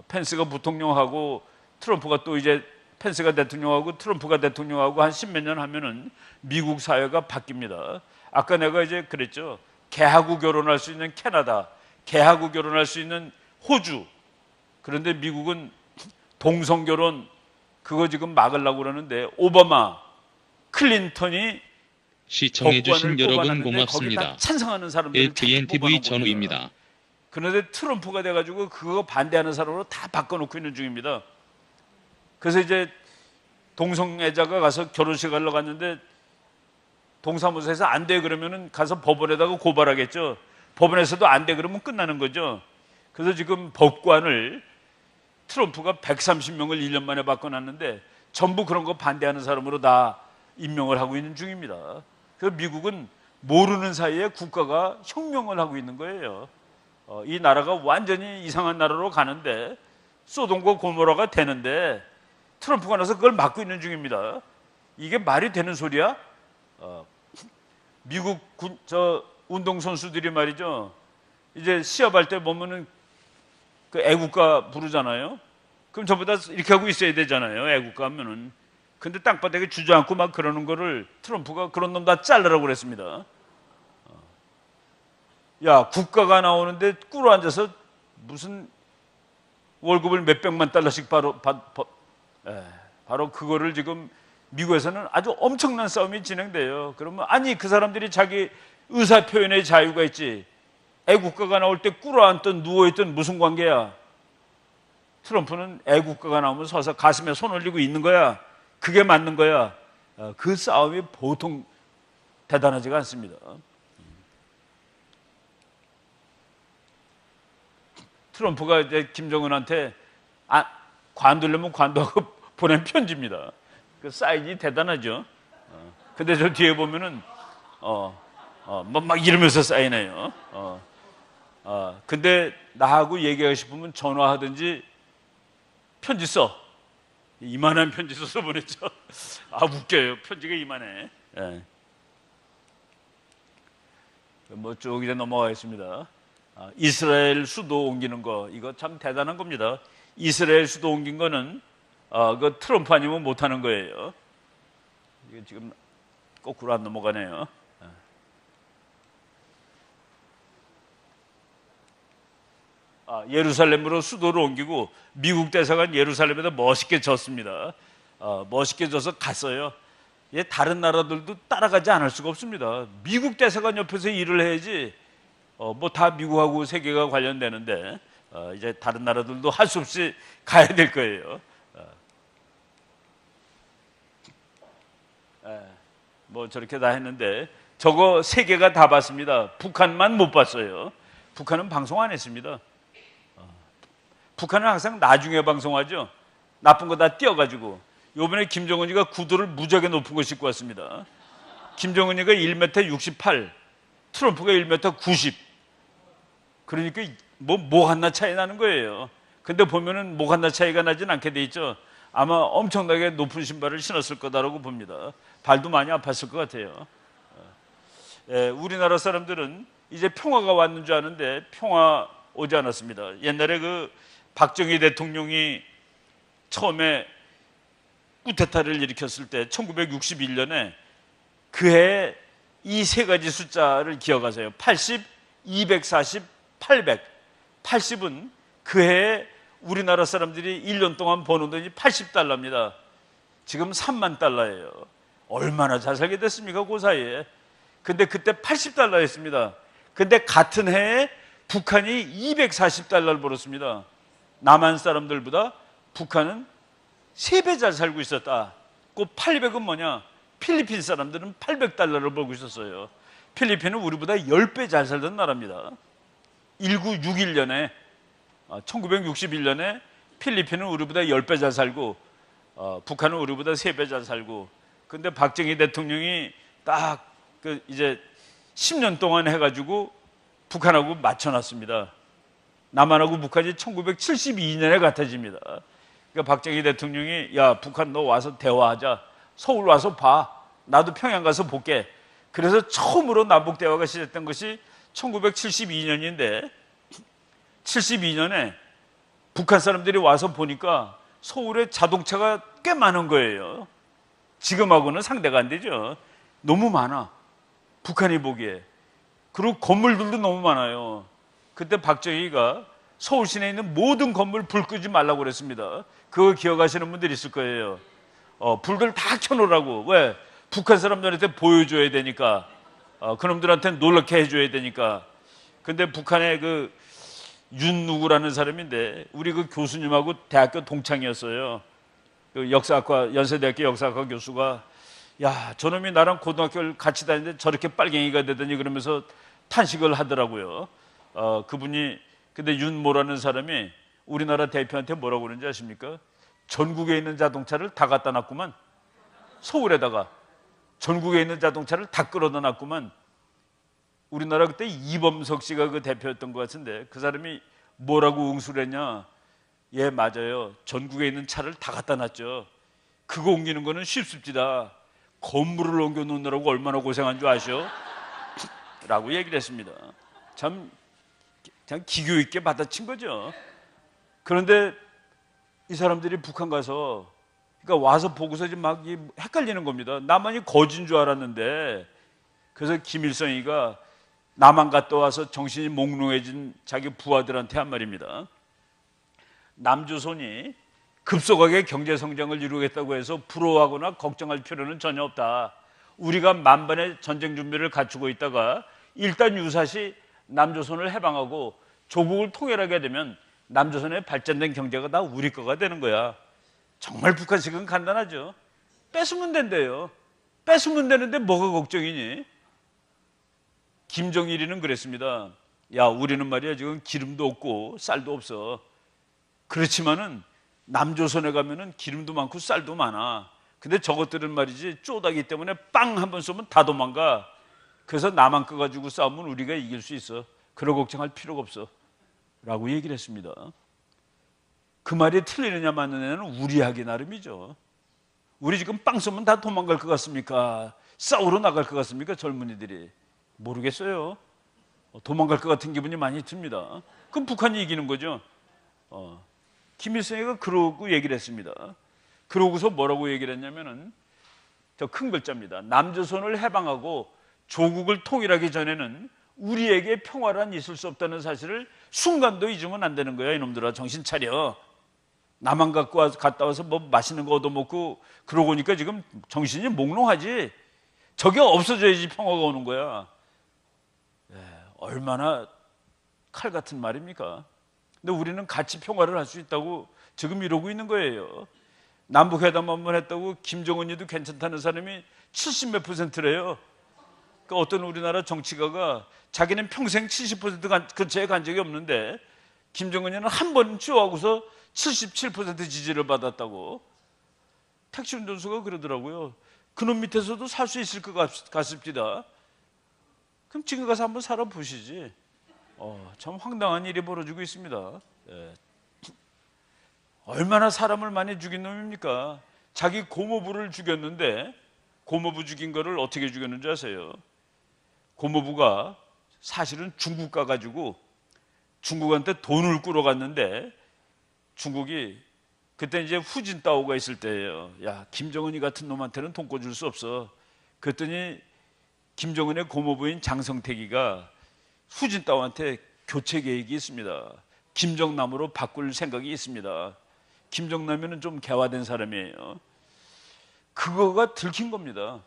펜스가 부통령하고 트럼프가 또 이제 펜스가 대통령하고 트럼프가 대통령하고 한 십몇 년 하면은 미국 사회가 바뀝니다. 아까 내가 이제 그랬죠. 개하고 결혼할 수 있는 캐나다, 개하고 결혼할 수 있는 호주. 그런데 미국은 동성결혼 그거 지금 막으려고 그러는데 오바마, 클린턴이
시청해주신 여러분 고맙습니다.
찬성하는 사람들
LTNTV 전우입니다.
그런데 트럼프가 돼가지고 그거 반대하는 사람으로 다 바꿔놓고 있는 중입니다. 그래서 이제 동성애자가 가서 결혼식 하러 갔는데 동사무소에서 안 돼 그러면은 가서 법원에다가 고발하겠죠. 법원에서도 안 돼 그러면 끝나는 거죠. 그래서 지금 법관을 트럼프가 130명을 1년 만에 바꿔놨는데 전부 그런 거 반대하는 사람으로 다 임명을 하고 있는 중입니다. 그래서 미국은 모르는 사이에 국가가 혁명을 하고 있는 거예요. 이 나라가 완전히 이상한 나라로 가는데 소돔과 고모라가 되는데 트럼프가 나서 그걸 막고 있는 중입니다. 이게 말이 되는 소리야? 미국 운동선수들이 말이죠. 이제 시합할 때 보면은 그 애국가 부르잖아요. 그럼 전부 다 이렇게 하고 있어야 되잖아요. 애국가 하면은. 근데 땅바닥에 주저앉고 막 그러는 거를 트럼프가 그런 놈 다 자르라고 그랬습니다. 야, 국가가 나오는데 꿇어 앉아서 무슨 월급을 몇백만 달러씩 바로 그거를 지금 미국에서는 아주 엄청난 싸움이 진행돼요. 그러면 아니 그 사람들이 자기 의사 표현의 자유가 있지. 애국가가 나올 때 꿇어 앉든 누워있든 무슨 관계야? 트럼프는 애국가가 나오면 서서 가슴에 손 올리고 있는 거야. 그게 맞는 거야. 그 싸움이 보통 대단하지가 않습니다. 트럼프가 이제 김정은한테 관두려면 관두하고 보낸 편지입니다. 그 사이즈 대단하죠. 근데 저 뒤에 보면은 막 이러면서 사인해요. 근데 나하고 얘기하고 싶으면 전화하든지 편지 써. 이만한 편지 써서 보냈죠. 웃겨요. 편지가 이만해. 쭉 이제 넘어가겠습니다. 이스라엘 수도 옮기는 거 이거 참 대단한 겁니다. 이스라엘 수도 옮긴 거는 그 트럼프 아니면 못하는 거예요. 이게 지금 거꾸로 안 넘어가네요. 예루살렘으로 수도를 옮기고 미국 대사관 예루살렘에다 멋있게 졌습니다. 멋있게 져서 갔어요. 다른 나라들도 따라가지 않을 수가 없습니다. 미국 대사관 옆에서 일을 해야지 뭐 다 미국하고 세계가 관련되는데 이제 다른 나라들도 할 수 없이 가야 될 거예요. 뭐 저렇게 다 했는데 저거 세계가 다 봤습니다. 북한만 못 봤어요. 북한은 방송 안 했습니다. 북한은 항상 나중에 방송하죠. 나쁜 거 다 띄어가지고. 요번에 김정은이가 구두를 무지하게 높은 거 신고 왔습니다. 김정은이가 1m 68, 트럼프가 1m 90. 그러니까 목 하나 차이 나는 거예요. 근데 보면은 목 하나 차이가 나진 않게 돼 있죠. 아마 엄청나게 높은 신발을 신었을 거다라고 봅니다. 발도 많이 아팠을 것 같아요. 우리나라 사람들은 이제 평화가 왔는 줄 아는데 평화 오지 않았습니다. 옛날에 그 박정희 대통령이 처음에 쿠데타를 일으켰을 때 1961년에 그해 이 세 가지 숫자를 기억하세요. 80, 240, 800. 80은 그해 우리나라 사람들이 1년 동안 버는 돈이 80달러입니다. 지금 3만 달러예요. 얼마나 잘 살게 됐습니까? 그 사이에. 근데 그때 80달러였습니다. 근데 같은 해에 북한이 240달러를 벌었습니다. 남한 사람들보다 북한은 3배 잘 살고 있었다. 그 800은 뭐냐? 필리핀 사람들은 800달러를 벌고 있었어요. 필리핀은 우리보다 10배 잘 살던 나라입니다. 1961년에 1961년에 필리핀은 우리보다 10배 잘 살고 북한은 우리보다 3배 잘 살고. 근데 박정희 대통령이 딱 이제 10년 동안 해가지고 북한하고 맞춰놨습니다. 남한하고 북한이 1972년에 같아집니다. 그러니까 박정희 대통령이 야 북한 너 와서 대화하자. 서울 와서 봐. 나도 평양 가서 볼게. 그래서 처음으로 남북 대화가 시작된 것이 1972년인데 72년에 북한 사람들이 와서 보니까 서울에 자동차가 꽤 많은 거예요. 지금하고는 상대가 안 되죠. 너무 많아. 북한이 보기에. 그리고 건물들도 너무 많아요. 그때 박정희가 서울 시내에 있는 모든 건물 불 끄지 말라고 그랬습니다. 그거 기억하시는 분들 있을 거예요. 불들 다 켜놓으라고. 왜? 북한 사람들한테 보여줘야 되니까. 그놈들한테 놀랍게 해줘야 되니까. 근데 북한의 그 윤누구라는 사람인데 우리 그 교수님하고 대학교 동창이었어요. 그 역사학과 연세대학교 역사학과 교수가 야 저놈이 나랑 고등학교를 같이 다니는데 저렇게 빨갱이가 되더니 그러면서 탄식을 하더라고요. 그분이 근데 윤모라는 사람이 우리나라 대표한테 뭐라고 그러는지 아십니까? 전국에 있는 자동차를 다 갖다 놨구만. 서울에다가 전국에 있는 자동차를 다 끌어다 놨구만. 우리나라 그때 이범석 씨가 그 대표였던 것 같은데 그 사람이 뭐라고 응수를 했냐? 예 맞아요. 전국에 있는 차를 다 갖다 놨죠. 그거 옮기는 거는 쉽습니다. 건물을 옮겨 놓느라고 얼마나 고생한 줄 아시오? 라고 얘기를 했습니다. 참 그냥 기교 있게 받아친 거죠. 그런데 이 사람들이 북한 가서 그러니까 와서 보고서 막 헷갈리는 겁니다. 나만이 거진 줄 알았는데 그래서 김일성이가 남한 갔다 와서 정신이 몽롱해진 자기 부하들한테 한 말입니다. 남조선이 급속하게 경제 성장을 이루겠다고 해서 부러워하거나 걱정할 필요는 전혀 없다. 우리가 만반의 전쟁 준비를 갖추고 있다가 일단 유사시 남조선을 해방하고 조국을 통일하게 되면 남조선의 발전된 경제가 다 우리 거가 되는 거야. 정말 북한식은 간단하죠. 뺏으면 된대요. 뺏으면 되는데 뭐가 걱정이니? 김정일이는 그랬습니다. 야 우리는 말이야 지금 기름도 없고 쌀도 없어. 그렇지만은 남조선에 가면은 기름도 많고 쌀도 많아. 근데 저것들은 말이지 쪼다기 때문에 빵 한 번 쏘면 다 도망가. 그래서 남한 거 가지고 싸우면 우리가 이길 수 있어. 그럴 걱정할 필요가 없어. 라고 얘기를 했습니다. 그 말이 틀리느냐 맞느냐는 우리 하기 나름이죠. 우리 지금 빵 쏘면 다 도망갈 것 같습니까? 싸우러 나갈 것 같습니까? 젊은이들이. 모르겠어요. 도망갈 것 같은 기분이 많이 듭니다. 그럼 북한이 이기는 거죠. 김일성이가 그러고 얘기를 했습니다. 그러고서 뭐라고 얘기를 했냐면은 저 큰 글자입니다. 남조선을 해방하고 조국을 통일하기 전에는 우리에게 평화란 있을 수 없다는 사실을 순간도 잊으면 안 되는 거야. 이놈들아 정신 차려. 나만 갔다 와서 뭐 맛있는 거 얻어먹고 그러고 오니까 지금 정신이 몽롱하지. 저게 없어져야지 평화가 오는 거야. 얼마나 칼 같은 말입니까? 근데 우리는 같이 평화를 할 수 있다고 지금 이러고 있는 거예요. 남북회담 한번 했다고 김정은이도 괜찮다는 사람이 70몇 %래요. 그러니까 어떤 우리나라 정치가가 자기는 평생 70% 근처에 간 적이 없는데 김정은이는 한 번 쥐어하고서 77% 지지를 받았다고. 택시 운전수가 그러더라고요. 그놈 밑에서도 살 수 있을 것 같습니다. 그럼 지금 가서 한번 살아보시지. 참 황당한 일이 벌어지고 있습니다. 얼마나 사람을 많이 죽인 놈입니까? 자기 고모부를 죽였는데 고모부 죽인 거를 어떻게 죽였는지 아세요? 고모부가 사실은 중국 가가지고 중국한테 돈을 꾸러갔는데 중국이 그때 이제 후진타오가 있을 때예요. 야, 김정은이 같은 놈한테는 돈 꿔줄 수 없어. 그랬더니 김정은의 고모부인 장성택이가 후진타오한테 교체 계획이 있습니다. 김정남으로 바꿀 생각이 있습니다. 김정남이는 좀 개화된 사람이에요. 그거가 들킨 겁니다.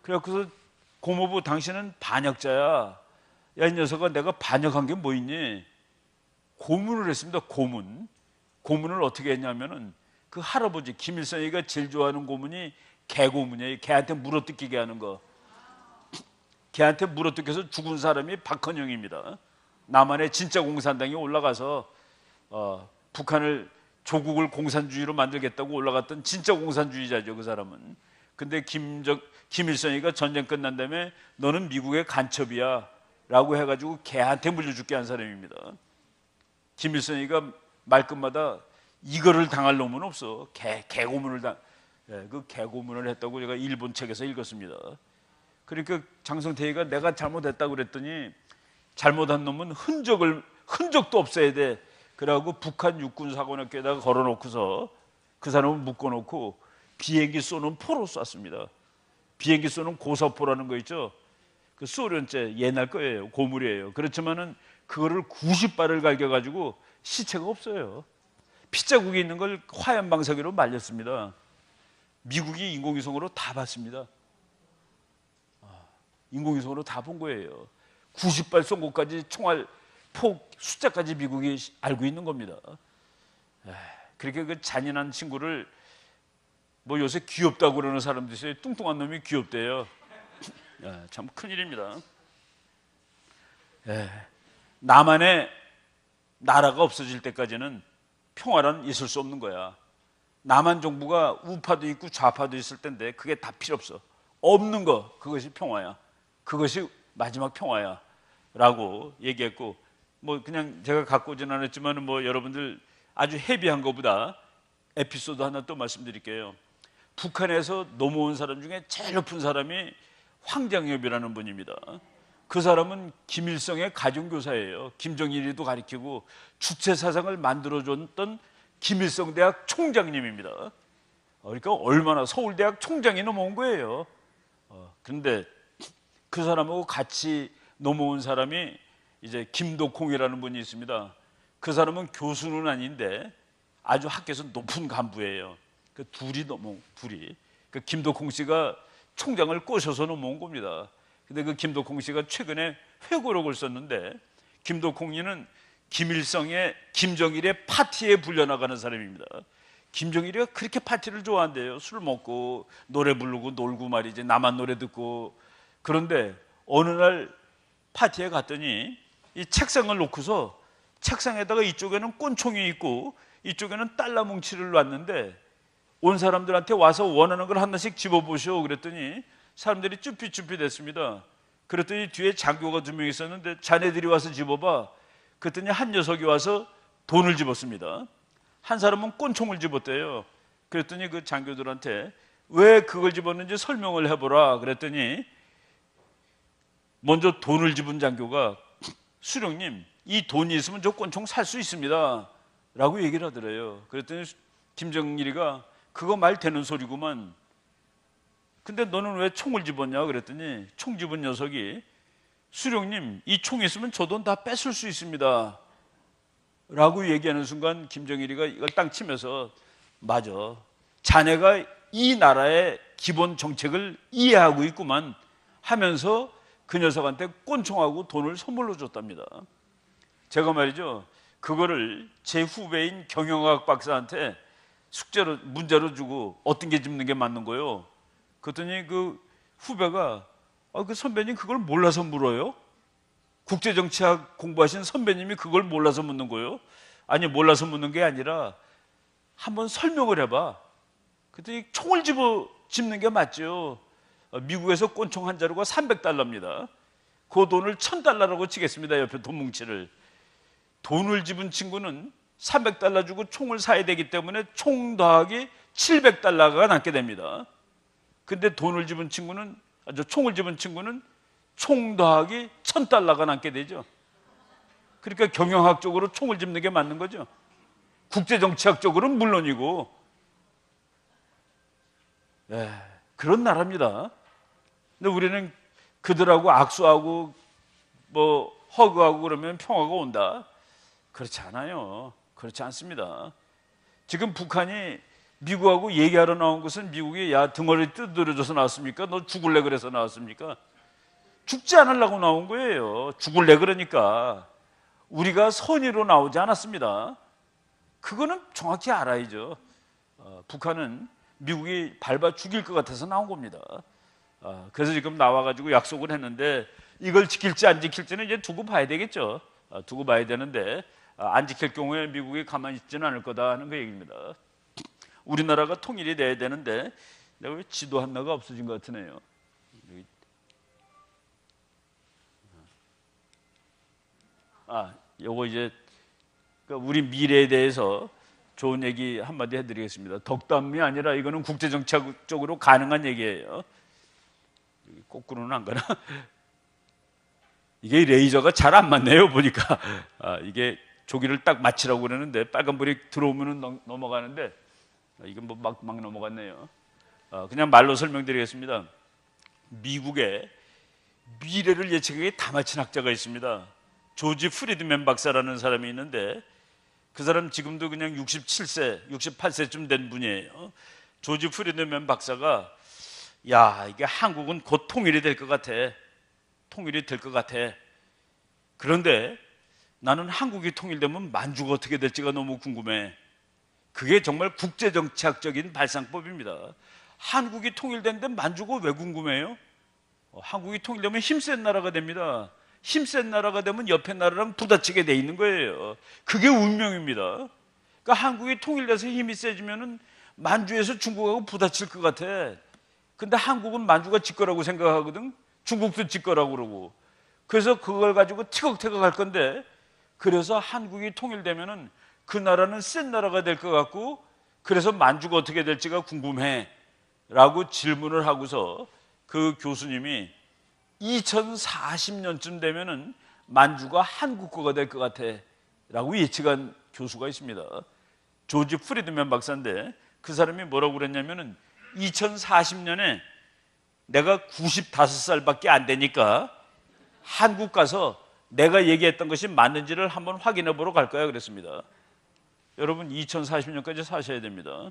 그래서 고모부 당신은 반역자야. 야, 이 녀석아, 내가 반역한 게 뭐 있니? 고문을 했습니다. 고문을 어떻게 했냐면은 그 할아버지 김일성이가 제일 좋아하는 고문이 개고문이에요. 개한테 물어뜯기게 하는 거. 개한테 물어뜯겨서 죽은 사람이 박헌영입니다. 남한의 진짜 공산당이 올라가서 북한을 조국을 공산주의로 만들겠다고 올라갔던 진짜 공산주의자죠, 그 사람은. 근데 김일성이가 전쟁 끝난 다음에 너는 미국의 간첩이야 라고 해가지고 개한테 물려 죽게 한 사람입니다. 김일성이가 말끝마다 이거를 당할 놈은 없어. 개고문을 그 개고문을 했다고 제가 일본 책에서 읽었습니다. 그러니까 장성태이가 내가 잘못했다고 그랬더니 잘못한 놈은 흔적도 없어야 돼. 그래갖고 북한 육군 사관학교에다가 걸어놓고서 그 사람을 묶어놓고 비행기 쏘는 포로 쐈습니다. 비행기 쏘는 고사포라는 거 있죠. 그 소련제 옛날 거예요. 고물이에요. 그렇지만은 그거를 90발을 갈겨가지고 시체가 없어요. 핏자국이 있는 걸 화염 방사기로 말렸습니다. 미국이 인공위성으로 다 봤습니다. 인공위성으로 다 본 거예요. 90발 쏜 것까지 총알 폭 숫자까지 미국이 알고 있는 겁니다. 그렇게 그 잔인한 친구를 뭐 요새 귀엽다고 그러는 사람들이 있어요. 뚱뚱한 놈이 귀엽대요. 참 큰일입니다. 남한의 나라가 없어질 때까지는 평화란 있을 수 없는 거야. 남한 정부가 우파도 있고 좌파도 있을 텐데 그게 다 필요 없어. 없는 거, 그것이 평화야. 그것이 마지막 평화야 라고 얘기했고, 뭐 그냥 제가 갖고 오진 않았지만 뭐 여러분들 아주 헤비한 것보다 에피소드 하나 또 말씀드릴게요. 북한에서 넘어온 사람 중에 제일 높은 사람이 황장엽이라는 분입니다. 그 사람은 김일성의 가정교사예요. 김정일이도 가르치고 주체사상을 만들어줬던 김일성대학 총장님입니다. 그러니까 얼마나 서울대학 총장이 넘어온 거예요. 그런데 그 사람하고 같이 넘어온 사람이 이제 김덕홍이라는 분이 있습니다. 그 사람은 교수는 아닌데 아주 학교에서 높은 간부예요. 그 둘이. 그 김덕홍 씨가 총장을 꼬셔서 넘어온 겁니다. 근데 그 김덕홍 씨가 최근에 회고록을 썼는데, 김덕홍이는 김정일의 파티에 불려나가는 사람입니다. 김정일이가 그렇게 파티를 좋아한대요. 술 먹고 노래 부르고 놀고 말이지, 나만 노래 듣고. 그런데 어느 날 파티에 갔더니 이 책상을 놓고서 책상에다가 이쪽에는 꼰총이 있고 이쪽에는 달러 뭉치를 놨는데, 온 사람들한테 와서 원하는 걸 하나씩 집어보시오 그랬더니 사람들이 쭈삣쭈삣 됐습니다. 그랬더니 뒤에 장교가 2명 있었는데 자네들이 와서 집어봐. 그랬더니 한 녀석이 와서 돈을 집었습니다. 한 사람은 꼰총을 집었대요. 그랬더니 그 장교들한테 왜 그걸 집었는지 설명을 해보라 그랬더니, 먼저 돈을 집은 장교가 수령님, 이 돈이 있으면 저 꼰총 살 수 있습니다 라고 얘기를 하더래요. 그랬더니 김정일이가 그거 말 되는 소리구만. 근데 너는 왜 총을 집었냐 그랬더니 총 집은 녀석이 수령님, 이 총 있으면 저 돈 다 뺏을 수 있습니다 라고 얘기하는 순간 김정일이가 이걸 땅 치면서 맞아, 자네가 이 나라의 기본 정책을 이해하고 있구만 하면서 그 녀석한테 꼰총하고 돈을 선물로 줬답니다. 제가 말이죠, 그거를 제 후배인 경영학 박사한테 숙제로 문제로 주고 어떤 게 짚는 게 맞는 거예요. 그랬더니 그 후배가 그 선배님 그걸 몰라서 물어요? 국제정치학 공부하신 선배님이 그걸 몰라서 묻는 거예요? 아니, 몰라서 묻는 게 아니라 한번 설명을 해봐. 그랬더니 총을 짚는 게 맞죠. 미국에서 꼰총 한 자루가 $300입니다. 그 돈을 $1000라고 치겠습니다. 옆에 돈 뭉치를. 돈을 집은 친구는 $300 주고 총을 사야 되기 때문에 총 더하기 $700가 남게 됩니다. 근데 총을 집은 친구는 총 더하기 $1000가 남게 되죠. 그러니까 경영학적으로 총을 집는 게 맞는 거죠. 국제정치학적으로는 물론이고. 그런 나라입니다. 근데 우리는 그들하고 악수하고 뭐 허그하고 그러면 평화가 온다. 그렇지 않아요. 그렇지 않습니다. 지금 북한이 미국하고 얘기하러 나온 것은 미국이 야 등어리 두드려줘서 나왔습니까? 너 죽을래 그래서 나왔습니까? 죽지 않으려고 나온 거예요. 죽을래 그러니까. 우리가 선의로 나오지 않았습니다. 그거는 정확히 알아야죠. 북한은 미국이 밟아 죽일 것 같아서 나온 겁니다. 그래서 지금 나와가지고 약속을 했는데 이걸 지킬지 안 지킬지는 이제 두고 봐야 되겠죠. 두고 봐야 되는데 안 지킬 경우에 미국이 가만히 있지는 않을 거다 하는 그 얘기입니다. 우리나라가 통일이 돼야 되는데 내가 왜 지도 하나가 없어진 것 같으네요. 요거 이제 우리 미래에 대해서 좋은 얘기 한마디 해드리겠습니다. 덕담이 아니라 이거는 국제정치적으로 가능한 얘기예요. 거꾸로는 안 가나? 이게 레이저가 잘 안 맞네요 보니까. 이게 조기를 딱 맞추라고 그러는데 빨간불이 들어오면 넘어가는데 이건 뭐 막 넘어갔네요. 그냥 말로 설명드리겠습니다. 미국의 미래를 예측하기 다 맞힌 학자가 있습니다. 조지 프리드맨 박사라는 사람이 있는데 그 사람 지금도 그냥 67세, 68세쯤 된 분이에요. 조지 프리드맨 박사가 야, 이게 한국은 곧 통일이 될 것 같아. 통일이 될 것 같아. 그런데 나는 한국이 통일되면 만주가 어떻게 될지가 너무 궁금해. 그게 정말 국제정치학적인 발상법입니다. 한국이 통일되는데 만주가 왜 궁금해요? 한국이 통일되면 힘센 나라가 됩니다. 힘센 나라가 되면 옆에 나라랑 부딪히게 돼 있는 거예요. 그게 운명입니다. 그러니까 한국이 통일돼서 힘이 세지면은 만주에서 중국하고 부딪힐 것 같아. 근데 한국은 만주가 질 거라고 생각하거든. 중국도 질 거라고 그러고. 그래서 그걸 가지고 티격태격 할 건데, 그래서 한국이 통일되면은 그 나라는 센 나라가 될 것 같고, 그래서 만주가 어떻게 될지가 궁금해 라고 질문을 하고서 그 교수님이 2040년쯤 되면은 만주가 한국 거가 될 것 같아 라고 예측한 교수가 있습니다. 조지 프리드맨 박사인데 그 사람이 뭐라고 그랬냐면은 2040년에 내가 95살밖에 안 되니까 한국 가서 내가 얘기했던 것이 맞는지를 한번 확인해 보러 갈 거야 그랬습니다. 여러분 2040년까지 사셔야 됩니다.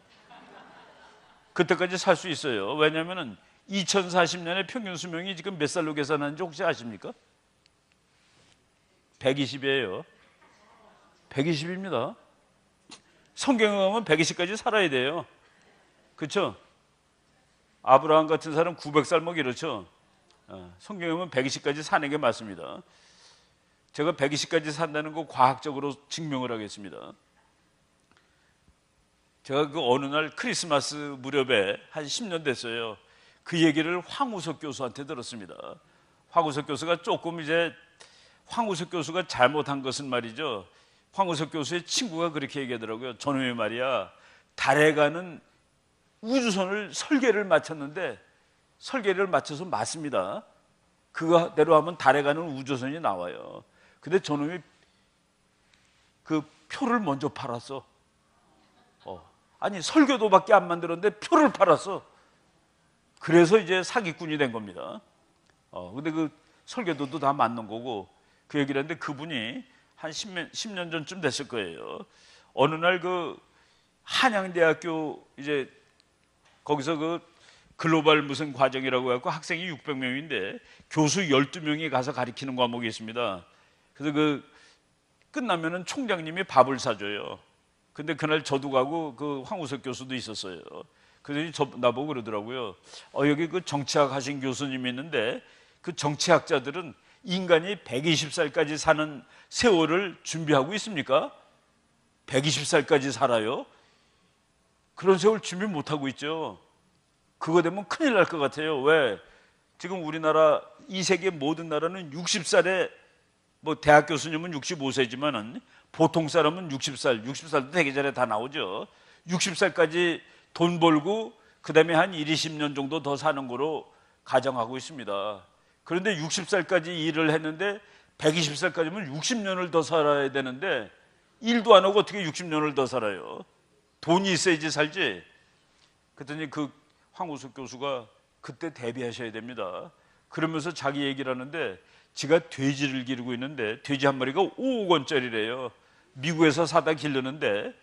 그때까지 살 수 있어요. 왜냐하면 2040년에 평균 수명이 지금 몇 살로 계산하는지 혹시 아십니까? 120이에요. 120입니다. 성경에 가면 120까지 살아야 돼요. 그렇죠? 아브라함 같은 사람 900살 뭐 이렇죠. 성경에 보면 120까지 사는 게 맞습니다. 제가 120까지 산다는 거 과학적으로 증명을 하겠습니다. 제가 그 어느 날 크리스마스 무렵에 한 10년 됐어요. 그 얘기를 황우석 교수한테 들었습니다. 황우석 교수가 조금 이제 황우석 교수가 잘못한 것은 말이죠. 황우석 교수의 친구가 그렇게 얘기하더라고요. 저놈이 말이야 달에 가는 우주선을 설계를 마쳤는데 설계를 맞춰서 맞습니다. 그거대로 하면 달에 가는 우주선이 나와요. 근데 저놈이 그 표를 먼저 팔았어. 아니 설계도밖에 안 만들었는데 표를 팔았어. 그래서 이제 사기꾼이 된 겁니다. 근데 그 설계도도 다 맞는 거고 그 얘기를 했는데 그분이 한 10년 전쯤 됐을 거예요. 어느 날 그 한양대학교 이제 거기서 그 글로벌 무슨 과정이라고 해갖고 학생이 600명인데 교수 12명이 가서 가르치는 과목이 있습니다. 그래서 그 끝나면은 총장님이 밥을 사줘요. 근데 그날 저도 가고 그 황우석 교수도 있었어요. 그래서 나보고 그러더라고요. 여기 그 정치학 하신 교수님이 있는데 그 정치학자들은 인간이 120살까지 사는 세월을 준비하고 있습니까? 120살까지 살아요? 그런 세월 준비 못하고 있죠. 그거 되면 큰일 날 것 같아요. 왜? 지금 우리나라 이 세계 모든 나라는 60살에 뭐 대학 교수님은 65세지만은 보통 사람은 60살도 되기 전에 다 나오죠. 60살까지 돈 벌고 그 다음에 한 20년 정도 더 사는 거로 가정하고 있습니다. 그런데 60살까지 일을 했는데 120살까지면 60년을 더 살아야 되는데 일도 안 하고 어떻게 60년을 더 살아요? 돈이 있어야지 살지. 그랬더니 그 황우석 교수가 그때 대비하셔야 됩니다. 그러면서 자기 얘기를 하는데 지가 돼지를 기르고 있는데 돼지 한 마리가 5억 원짜리래요. 미국에서 사다 기르는데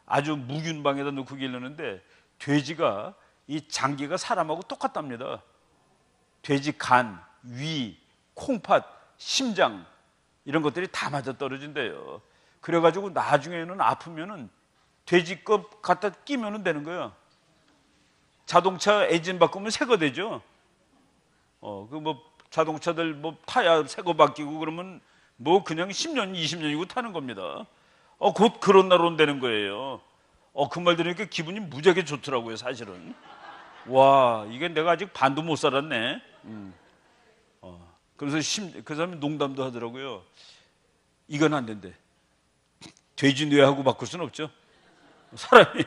아주 묵윤방에다 넣고 기르는데 돼지가 이 장기가 사람하고 똑같답니다. 돼지 간, 위, 콩팥, 심장 이런 것들이 다 맞아 떨어진대요. 그래가지고 나중에는 아프면은 돼지 거 갖다 끼면 되는 거예요. 자동차 엔진 바꾸면 새 거 되죠. 그 뭐 자동차들 뭐 타야 새 거 바뀌고 그러면 뭐 그냥 10년, 20년이고 타는 겁니다. 곧 그런 날 온다는 거예요. 그 말 들으니까 기분이 무지하게 좋더라고요, 사실은. 와, 이게 내가 아직 반도 못 살았네. 그래서 그 사람이 농담도 하더라고요. 이건 안 된대. 돼지 뇌하고 바꿀 수는 없죠. 사람이.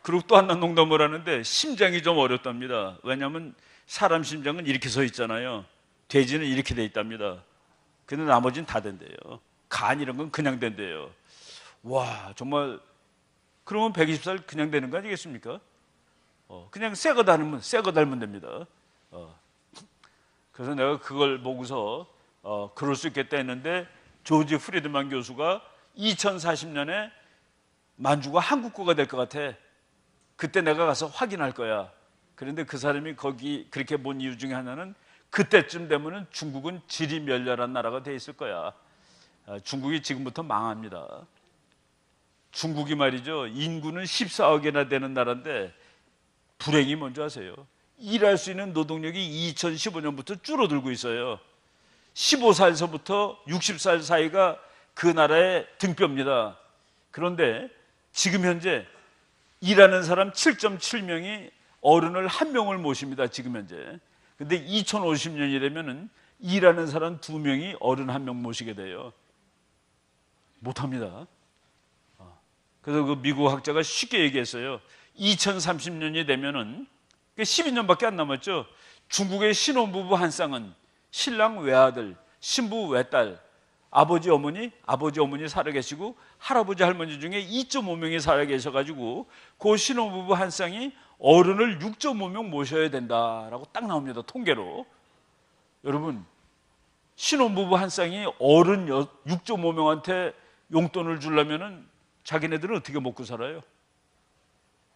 그리고 또 하나 농담을 하는데 심장이 좀 어렵답니다. 왜냐하면 사람 심장은 이렇게 서 있잖아요. 돼지는 이렇게 돼 있답니다. 근데 나머지는 다 된대요. 간 이런 건 그냥 된대요. 와, 정말 그러면 120살 그냥 되는 거 아니겠습니까? 그냥 새 거 닮으면 됩니다. 그래서 내가 그걸 보고서 그럴 수 있겠다 했는데 조지 프리드만 교수가 2040년에 만주가 한국어가 될 것 같아. 그때 내가 가서 확인할 거야. 그런데 그 사람이 거기 그렇게 본 이유 중에 하나는 그때쯤 되면은 중국은 지리멸렬한 나라가 돼 있을 거야. 중국이 지금부터 망합니다. 중국이 말이죠. 인구는 14억이나 되는 나라인데 불행이 뭔지 아세요? 일할 수 있는 노동력이 2015년부터 줄어들고 있어요. 15살서부터 60살 사이가 그 나라의 등뼈입니다. 그런데 지금 현재 일하는 사람 7.7명이 어른을 1명을 모십니다. 지금 현재. 근데 2050년이 되면은 일하는 사람 2명이 어른 1명 모시게 돼요. 못합니다. 그래서 그 미국 학자가 쉽게 얘기했어요. 2030년이 되면은 12년밖에 안 남았죠. 중국의 신혼부부 한 쌍은 신랑 외아들, 신부 외딸, 아버지 어머니 살아계시고 할아버지 할머니 중에 2.5명이 살아계셔가지고 그 신혼부부 한 쌍이 어른을 6.5명 모셔야 된다라고 딱 나옵니다. 통계로. 여러분, 신혼부부 한 쌍이 어른 6.5명한테 용돈을 주려면은 자기네들은 어떻게 먹고 살아요?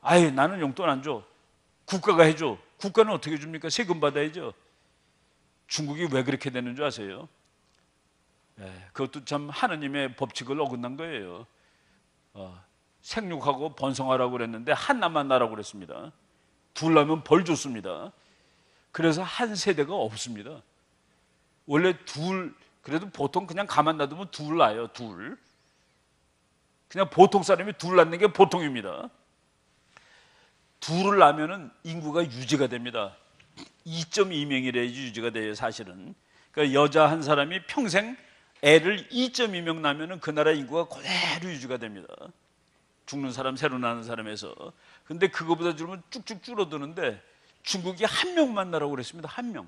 아예 나는 용돈 안 줘. 국가가 해줘. 국가는 어떻게 줍니까? 세금 받아야죠. 중국이 왜 그렇게 되는 줄 아세요? 그것도 참 하나님의 법칙을 어긋난 거예요. 생육하고 번성하라고 그랬는데 하나만 나라고 그랬습니다. 둘 나면 벌 줬습니다. 그래서 한 세대가 없습니다. 원래 그래도 보통 그냥 가만 놔두면 둘 나요. 둘. 그냥 보통 사람이 둘 낳는 게 보통입니다. 둘을 낳으면 인구가 유지가 됩니다. 2.2명이래야 유지가 돼요, 사실은. 그러니까 여자 한 사람이 평생 애를 2.2명 낳으면 그 나라 인구가 그대로 유지가 됩니다. 죽는 사람, 새로 나는 사람에서. 근데 그거보다 줄면 쭉쭉 줄어드는데 중국이 1명만 나라고 그랬습니다. 1명.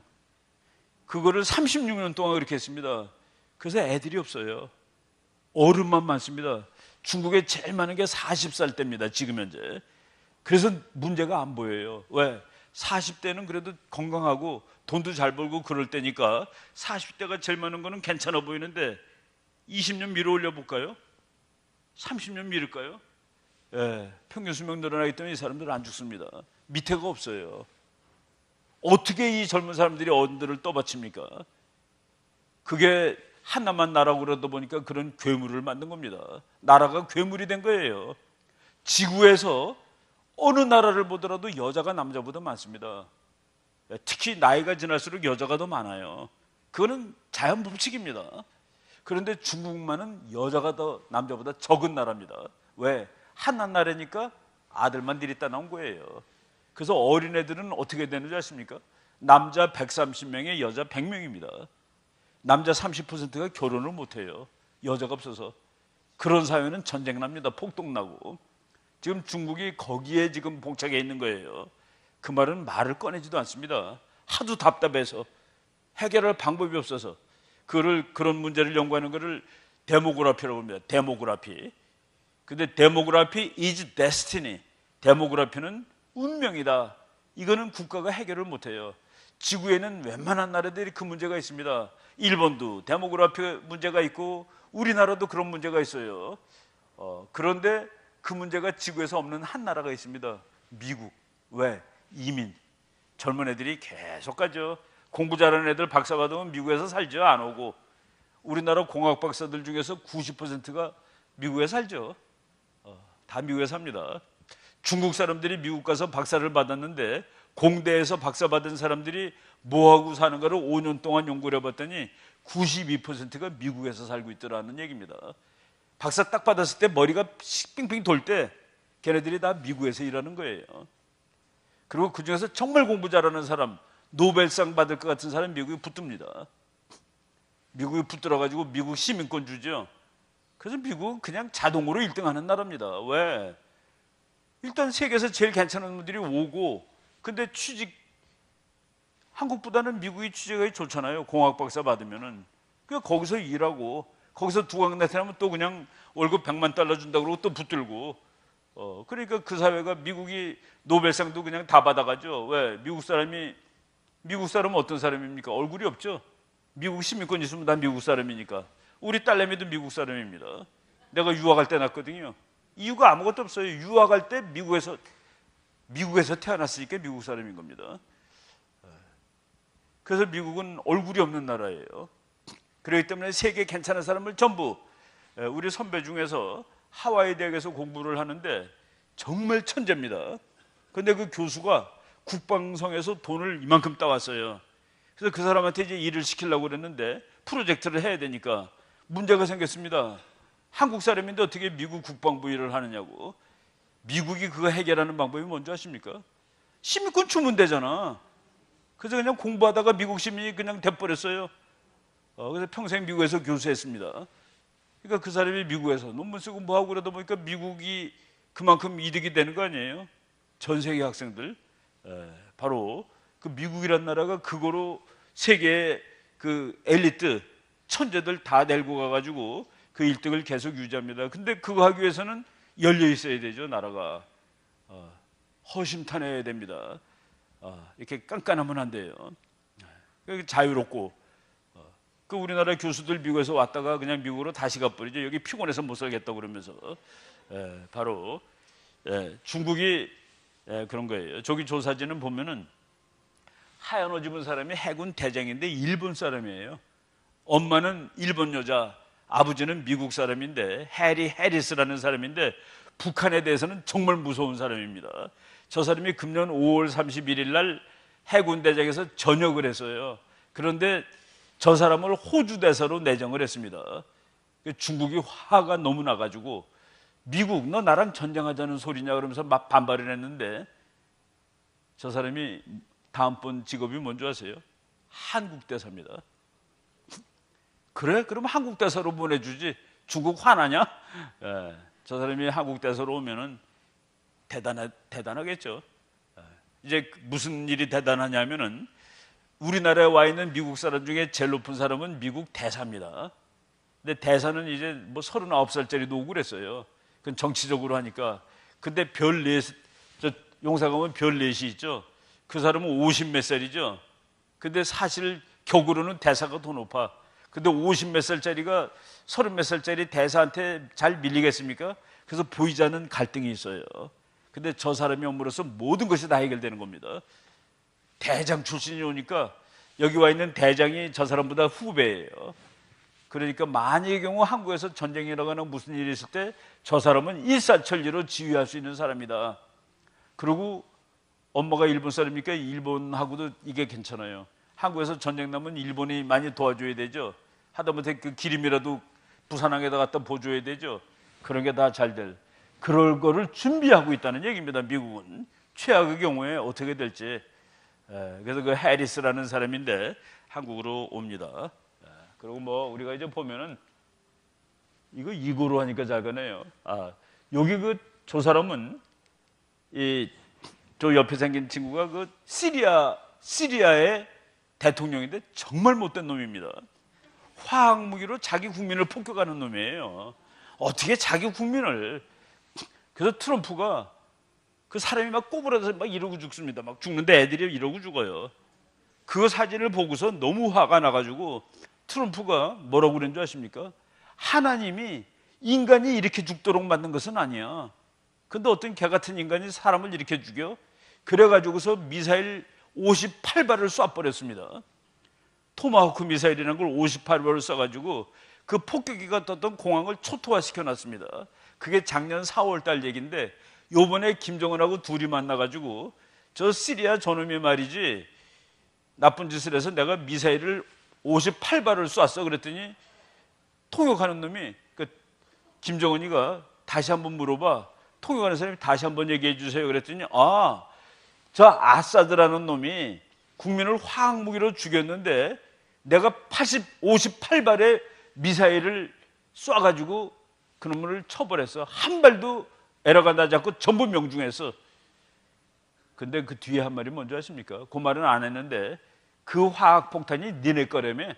그거를 36년 동안 그렇게 했습니다. 그래서 애들이 없어요. 어른만 많습니다. 중국에 제일 많은 게 40살 때입니다. 지금 현재. 그래서 문제가 안 보여요. 왜? 40대는 그래도 건강하고 돈도 잘 벌고 그럴 때니까 40대가 제일 많은 거는 괜찮아 보이는데 20년 미뤄 올려볼까요? 30년 미룰까요? 예, 평균 수명 늘어나기 때문에 이 사람들은 안 죽습니다. 밑에가 없어요. 어떻게 이 젊은 사람들이 어른들을 떠받칩니까? 그게 하나만 나라고 그러다 보니까 그런 괴물을 만든 겁니다. 나라가 괴물이 된 거예요. 지구에서 어느 나라를 보더라도 여자가 남자보다 많습니다. 특히 나이가 지날수록 여자가 더 많아요. 그거는 자연 법칙입니다. 그런데 중국만은 여자가 더 남자보다 적은 나라입니다. 왜? 한나라니까 아들만 들이따 나온 거예요. 그래서 어린애들은 어떻게 되는지 아십니까? 남자 130명에 여자 100명입니다. 남자 30%가 결혼을 못해요. 여자가 없어서. 그런 사회는 전쟁 납니다. 폭동 나고. 지금 중국이 거기에 지금 봉착해 있는 거예요. 그 말은 말을 꺼내지도 않습니다. 하도 답답해서 해결할 방법이 없어서 그런 문제를 연구하는 것을 데모그래피라고 합니다. 데모그래피. 근데 데모그래피 is destiny. 데모그래피는 운명이다. 이거는 국가가 해결을 못해요. 지구에는 웬만한 나라들이 그 문제가 있습니다. 일본도 데모그래피 문제가 있고 우리나라도 그런 문제가 있어요. 그런데 그 문제가 지구에서 없는 한 나라가 있습니다. 미국. 왜? 이민. 젊은 애들이 계속 가죠. 공부 잘하는 애들 박사 받으면 미국에서 살죠. 안 오고. 우리나라 공학 박사들 중에서 90%가 미국에 살죠. 다 미국에 삽니다. 중국 사람들이 미국 가서 박사를 받았는데 공대에서 박사 받은 사람들이 뭐하고 사는가를 5년 동안 연구를 해봤더니 92%가 미국에서 살고 있더라는 얘기입니다. 박사 딱 받았을 때 머리가 빙빙 돌 때 걔네들이 다 미국에서 일하는 거예요. 그리고 그중에서 정말 공부 잘하는 사람, 노벨상 받을 것 같은 사람 미국에 붙듭니다. 미국에 붙들어가지고 미국 시민권 주죠. 그래서 미국은 그냥 자동으로 1등하는 나라입니다. 왜? 일단 세계에서 제일 괜찮은 분들이 오고, 근데 한국보다는 미국이 취직이 좋잖아요. 공학 박사 받으면은. 그러니까 거기서 일하고, 거기서 두각 나타나면 또 그냥 월급 100만 달러 준다고 그러고 또 붙들고. 그러니까 그 사회가 미국이 노벨상도 그냥 다 받아가죠. 왜? 미국 사람은 어떤 사람입니까? 얼굴이 없죠. 미국 시민권 있으면 난 미국 사람이니까. 우리 딸내미도 미국 사람입니다. 내가 유학할 때 났거든요. 이유가 아무것도 없어요. 유학할 때 미국에서 태어났으니까 미국 사람인 겁니다. 그래서 미국은 얼굴이 없는 나라예요. 그렇기 때문에 세계 괜찮은 사람을 전부, 우리 선배 중에서 하와이 대학에서 공부를 하는데 정말 천재입니다. 그런데 그 교수가 국방성에서 돈을 이만큼 따왔어요. 그래서 그 사람한테 이제 일을 시키려고 그랬는데 프로젝트를 해야 되니까 문제가 생겼습니다. 한국 사람인데 어떻게 미국 국방부 일을 하느냐고. 미국이 그거 해결하는 방법이 뭔지 아십니까? 시민권 주면 되잖아. 그래서 그냥 공부하다가 미국 시민이 그냥 돼버렸어요. 그래서 평생 미국에서 교수했습니다. 그러니까 그 사람이 미국에서 논문 쓰고 뭐하고 그러다 보니까 미국이 그만큼 이득이 되는 거 아니에요? 전 세계 학생들. 바로 그 미국이란 나라가 그거로 세계의 그 엘리트 천재들 다 내고 가가지고 그 1등을 계속 유지합니다. 근데 그거 하기 위해서는 열려 있어야 되죠. 나라가 허심탄회해야 됩니다. 이렇게 깐깐하면 안 돼요. 자유롭고 그 우리나라 교수들 미국에서 왔다가 그냥 미국으로 다시 가버리죠. 여기 피곤해서 못 살겠다고 그러면서. 바로 중국이 그런 거예요. 저기 조사진은 보면은 하얀 옷 입은 사람이 해군 대장인데 일본 사람이에요. 엄마는 일본 여자, 아버지는 미국 사람인데 해리 해리스라는 사람인데 북한에 대해서는 정말 무서운 사람입니다. 저 사람이 금년 5월 31일 날 해군 대장에서 전역을 했어요. 그런데 저 사람을 호주 대사로 내정을 했습니다. 중국이 화가 너무 나가지고 미국 너 나랑 전쟁하자는 소리냐 그러면서 막 반발을 했는데 저 사람이 다음번 직업이 뭔지 아세요? 한국 대사입니다. 그래? 그럼 한국 대사로 보내주지. 중국 화나냐? 저 사람이 한국 대사로 오면은 대단하겠죠. 이제 무슨 일이 대단하냐면은 우리나라에 와 있는 미국 사람 중에 제일 높은 사람은 미국 대사입니다. 근데 대사는 이제 뭐 39살짜리도 오고 그랬어요. 그건 정치적으로 하니까. 근데 별 4, 용사 가면 별 4시 있죠. 그 사람은 50몇 살이죠. 근데 사실 격으로는 대사가 더 높아. 근데 50 몇 살짜리가 30 몇 살짜리 대사한테 잘 밀리겠습니까? 그래서 보이지 않는 갈등이 있어요. 근데 저 사람이 옴으로써 모든 것이 다 해결되는 겁니다. 대장 출신이 오니까 여기 와 있는 대장이 저 사람보다 후배예요. 그러니까 만약의 경우 한국에서 전쟁이 일어나거나 무슨 일이 있을 때 저 사람은 일사천리로 지휘할 수 있는 사람이다. 그리고 엄마가 일본 사람이니까 일본하고도 이게 괜찮아요. 한국에서 전쟁 나면 일본이 많이 도와줘야 되죠. 하다못해 그 기름이라도 부산항에다 갖다 보줘야 되죠. 그런 게 다 잘 될. 그럴 거를 준비하고 있다는 얘기입니다. 미국은 최악의 경우에 어떻게 될지. 그래서 그 해리스라는 사람인데 한국으로 옵니다. 그리고 뭐 우리가 이제 보면은 이거 이거로 하니까 잘 가네요. 여기 그 저 사람은 저 옆에 생긴 친구가 그 시리아의 대통령인데 정말 못된 놈입니다. 화학무기로 자기 국민을 폭격하는 놈이에요. 어떻게 자기 국민을. 그래서 트럼프가 그 사람이 막 꼬부라져서 막 이러고 죽습니다. 막 죽는데 애들이 이러고 죽어요. 그 사진을 보고서 너무 화가 나가지고 트럼프가 뭐라고 그랬는 줄 아십니까? 하나님이 인간이 이렇게 죽도록 만든 것은 아니야. 근데 어떤 개 같은 인간이 사람을 이렇게 죽여? 그래가지고서 미사일 58발을 쏴버렸습니다. 토마호크 미사일이라는 걸 58발을 쏴가지고 그 폭격기가 떴던 공항을 초토화시켜 놨습니다. 그게 작년 4월 달 얘기인데 요번에 김정은하고 둘이 만나가지고 저 시리아 저놈이 말이지 나쁜 짓을 해서 내가 미사일을 58발을 쐈어 그랬더니 통역하는 놈이 그 김정은이가 다시 한번 물어봐. 통역하는 사람이 다시 한번 얘기해 주세요 그랬더니 저 아사드라는 놈이 국민을 화학무기로 죽였는데 내가 58발의 미사일을 쏴가지고 그놈을 처벌했어. 한 발도 에러가 나지 않고 전부 명중했어. 근데 그 뒤에 한 말이 뭔지 아십니까? 그 말은 안 했는데 그 화학폭탄이 니네 거라며.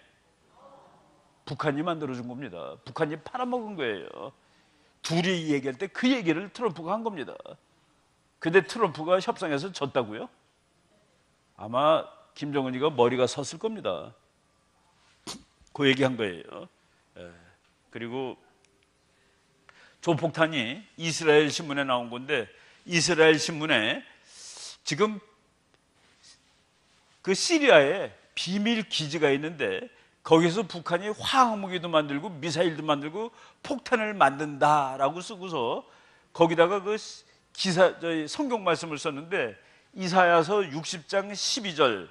북한이 만들어준 겁니다. 북한이 팔아먹은 거예요. 둘이 얘기할 때 그 얘기를 트럼프가 한 겁니다. 근데 트럼프가 협상에서 졌다고요? 아마 김정은이가 머리가 섰을 겁니다. 그 얘기한 거예요. 그리고 저 폭탄이 이스라엘 신문에 나온 건데 이스라엘 신문에 지금 그 시리아에 비밀 기지가 있는데 거기서 북한이 화학무기도 만들고 미사일도 만들고 폭탄을 만든다라고 쓰고서 거기다가 그 성경 말씀을 썼는데 이사야서 60장 12절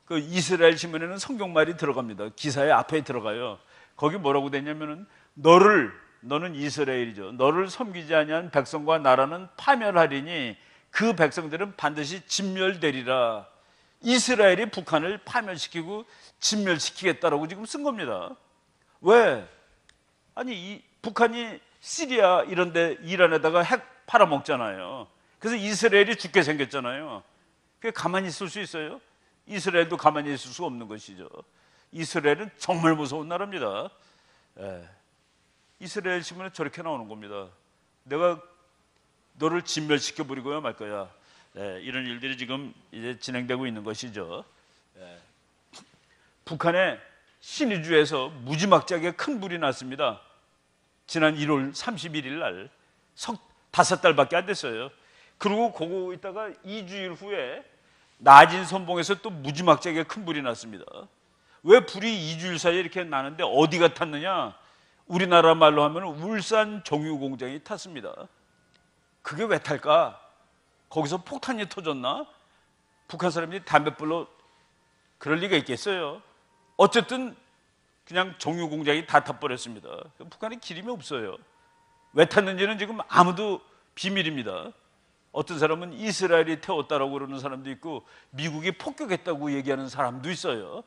그 이스라엘 신문에는 성경 말이 들어갑니다. 기사의 앞에 들어가요. 거기 뭐라고 되냐면은 너는 이스라엘이죠. 너를 섬기지 아니한 백성과 나라는 파멸하리니 그 백성들은 반드시 진멸되리라. 이스라엘이 북한을 파멸시키고 진멸시키겠다라고 지금 쓴 겁니다. 왜? 아니 북한이 시리아 이런데 이란에다가 핵 팔아먹잖아요. 그래서 이스라엘이 죽게 생겼잖아요. 그게 가만히 있을 수 있어요? 이스라엘도 가만히 있을 수 없는 것이죠. 이스라엘은 정말 무서운 나라입니다. 이스라엘 신문에 저렇게 나오는 겁니다. 내가 너를 진멸시켜 버리고야 말 거야. 이런 일들이 지금 이제 진행되고 있는 것이죠. 북한의 신의주에서 무지막지하게 큰 불이 났습니다. 지난 1월 31일 날 5달밖에 안 됐어요. 그리고 그거 있다가 2주일 후에 낮은 선봉에서 또 무지막지하게 큰 불이 났습니다. 왜 불이 2주일 사이에 이렇게 나는데 어디가 탔느냐? 우리나라 말로 하면 울산 정유공장이 탔습니다. 그게 왜 탈까? 거기서 폭탄이 터졌나? 북한 사람들이 담뱃불로 그럴 리가 있겠어요? 어쨌든 그냥 정유공장이 다 타버렸습니다. 북한에 기름이 없어요. 왜 탔는지는 지금 아무도 비밀입니다. 어떤 사람은 이스라엘이 태웠다라고 그러는 사람도 있고 미국이 폭격했다고 얘기하는 사람도 있어요.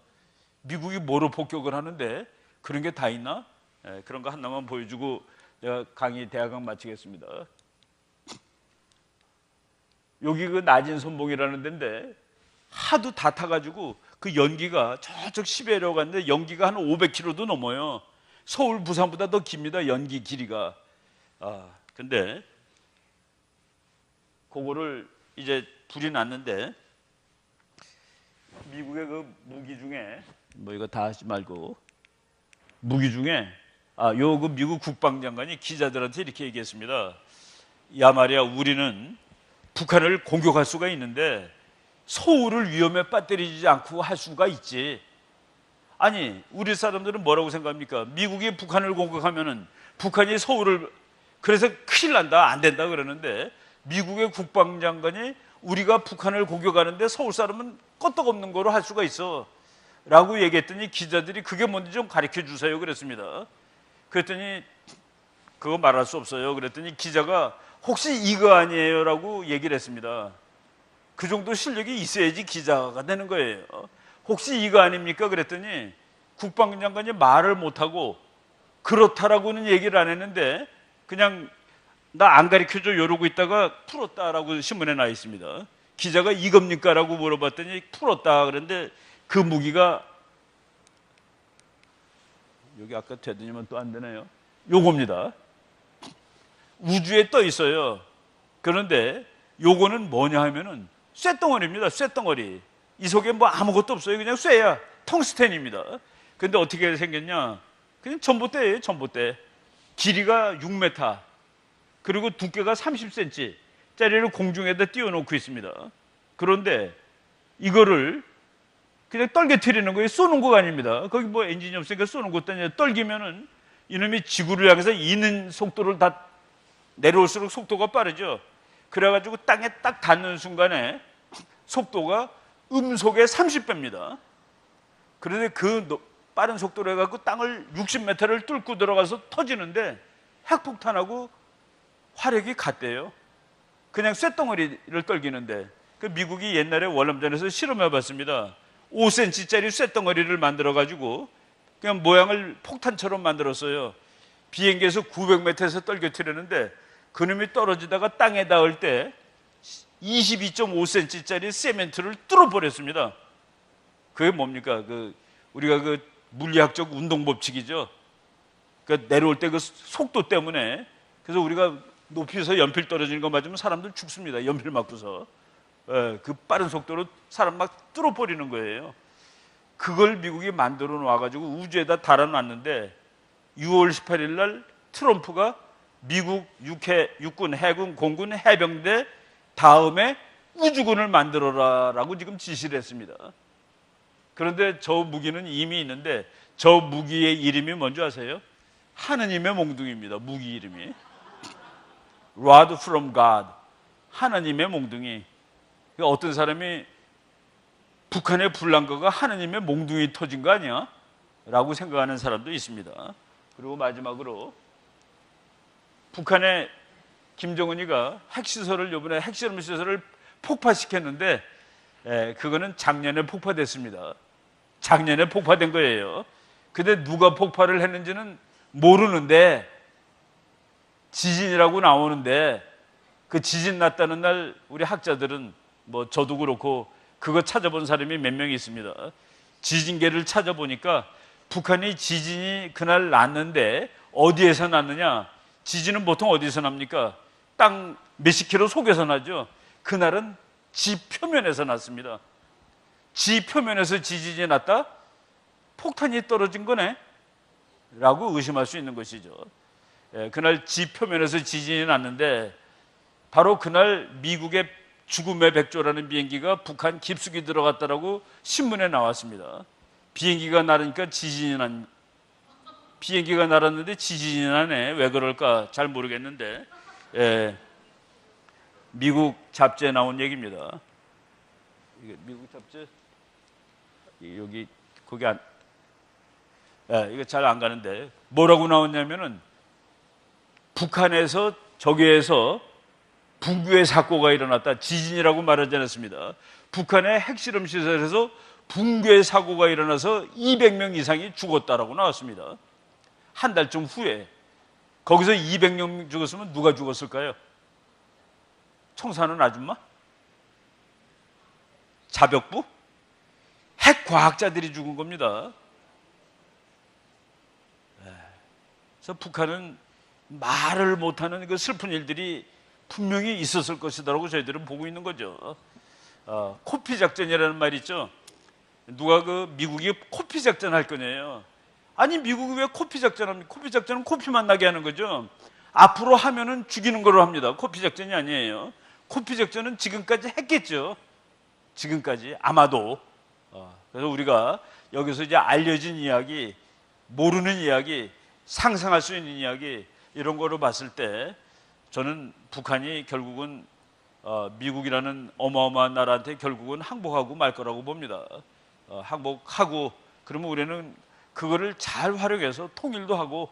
미국이 뭐로 폭격을 하는데 그런 게 다 있나? 그런 거 하나만 보여주고 내가 대학강 마치겠습니다. 여기 그 낮은 선봉이라는 데인데 하도 다 타가지고 그 연기가 저쪽 시베리아 갔는데 연기가 한 500km도 넘어요. 서울, 부산보다 더 깁니다. 연기 길이가. 근데 그거를 이제 불이 났는데 미국의 그 무기 중에 뭐 이거 다 하지 말고 무기 중에 그 미국 국방장관이 기자들한테 이렇게 얘기했습니다. 야 말이야, 우리는 북한을 공격할 수가 있는데 서울을 위험에 빠뜨리지 않고 할 수가 있지. 아니, 우리 사람들은 뭐라고 생각합니까? 미국이 북한을 공격하면은 북한이 서울을, 그래서 큰일 난다, 안 된다 그러는데, 미국의 국방장관이 우리가 북한을 공격하는데 서울 사람은 끄떡없는 거로 할 수가 있어 라고 얘기했더니, 기자들이 그게 뭔지 좀 가르쳐 주세요 그랬습니다. 그랬더니 그거 말할 수 없어요 그랬더니, 기자가 혹시 이거 아니에요 라고 얘기를 했습니다. 그 정도 실력이 있어야지 기자가 되는 거예요. 혹시 이거 아닙니까 그랬더니, 국방장관이 말을 못하고 그렇다라고는 얘기를 안 했는데, 그냥 나 안 가르쳐줘 이러고 있다가 풀었다라고 신문에 나 있습니다. 기자가 이겁니까 라고 물어봤더니 풀었다 그런데, 그 무기가 여기 아까 되더니만 또 안 되네요. 요겁니다. 우주에 떠 있어요. 그런데 요거는 뭐냐 하면은 쇳덩어리입니다. 쇳덩어리. 이 속에 뭐 아무것도 없어요. 그냥 쇠야. 텅스텐입니다. 근데 어떻게 생겼냐? 그냥 전봇대예요. 전봇대. 길이가 6m, 그리고 두께가 30cm 짜리를 공중에다 띄워놓고 있습니다. 그런데 이거를 그냥 떨겨뜨리는 거예요. 쏘는 거가 아닙니다. 거기 뭐 엔진이 없으니까 쏘는 것도 아니라, 떨기면은 이놈이 지구를 향해서 있는 속도를 다 내려올수록 속도가 빠르죠. 그래가지고 땅에 딱 닿는 순간에 속도가 음속의 30배입니다. 그런데 그 빠른 속도로 해갖고 땅을 60m를 뚫고 들어가서 터지는데 핵폭탄하고 화력이 같대요. 그냥 쇳덩어리를 떨기는데. 그 미국이 옛날에 월남전에서 실험해봤습니다. 5cm짜리 쇳덩어리를 만들어가지고 그냥 모양을 폭탄처럼 만들었어요. 비행기에서 900m에서 떨겨뜨리는데, 그놈이 떨어지다가 땅에 닿을 때 22.5cm짜리 세멘트를 뚫어버렸습니다. 그게 뭡니까? 우리가 물리학적 운동 법칙이죠. 내려올 때 그 속도 때문에, 그래서 우리가 높이서 연필 떨어지는 거 맞으면 사람들 죽습니다. 연필 맞고서. 그 빠른 속도로 사람 막 뚫어버리는 거예요. 그걸 미국이 만들어 놔가지고 우주에다 달아놨는데, 6월 18일 날 트럼프가 미국 육군, 해군, 공군, 해병대 다음에 우주군을 만들어라라고 지금 지시를 했습니다. 그런데 저 무기는 이미 있는데, 저 무기의 이름이 뭔지 아세요? 하느님의 몽둥이입니다. 무기 이름이 Rod from God, 하나님의 몽둥이. 어떤 사람이 북한의 불난거가 하나님의 몽둥이 터진 거 아니야? 라고 생각하는 사람도 있습니다. 그리고 마지막으로, 북한의 김정은이가 핵시설을, 이번에 핵실험 시설을 폭파시켰는데, 그거는 작년에 폭파됐습니다. 작년에 폭파된 거예요. 근데 누가 폭발을 했는지는 모르는데, 지진이라고 나오는데, 그 지진 났다는 날 우리 학자들은, 뭐 저도 그렇고 그거 찾아본 사람이 몇 명 있습니다. 지진계를 찾아보니까 북한이 지진이 그날 났는데 어디에서 났느냐? 지진은 보통 어디서 납니까? 땅 몇십 킬로 속에서 나죠. 그날은 지 표면에서 났습니다. 지 표면에서 지진이 났다? 폭탄이 떨어진 거네? 라고 의심할 수 있는 것이죠. 그날 지 표면에서 지진이 났는데, 바로 그날 미국의 죽음의 백조라는 비행기가 북한 깊숙이 들어갔다라고 신문에 나왔습니다. 비행기가 날으니까 비행기가 날았는데 지진이 나네. 왜 그럴까 잘 모르겠는데, 미국 잡지에 나온 얘기입니다. 이게 미국 잡지, 여기 거기 안, 이거 잘 안 가는데, 뭐라고 나왔냐면은, 북한에서 저기에서 붕괴 사고가 일어났다. 지진이라고 말하지 않았습니다. 북한의 핵실험 시설에서 붕괴 사고가 일어나서 200명 이상이 죽었다라고 나왔습니다. 한 달쯤 후에. 거기서 200명 죽었으면 누가 죽었을까요? 청소하는 아줌마? 자벽부? 핵과학자들이 죽은 겁니다. 그래서 북한은 말을 못하는 그 슬픈 일들이 분명히 있었을 것이다라고 저희들은 보고 있는 거죠. 코피 작전이라는 말이 있죠. 누가 미국이 코피 작전 할 거냐요. 아니 미국이 왜 코피 작전합니까? 코피 작전은 코피만 나게 하는 거죠. 앞으로 하면은 죽이는 걸로 합니다. 코피 작전이 아니에요. 코피 작전은 지금까지 했겠죠. 지금까지 아마도. 그래서 우리가 여기서 이제 알려진 이야기, 모르는 이야기, 상상할 수 있는 이야기 이런 거로 봤을 때 저는 북한이 결국은 미국이라는 어마어마한 나라한테 결국은 항복하고 말 거라고 봅니다. 항복하고 그러면 우리는 그거를 잘 활용해서 통일도 하고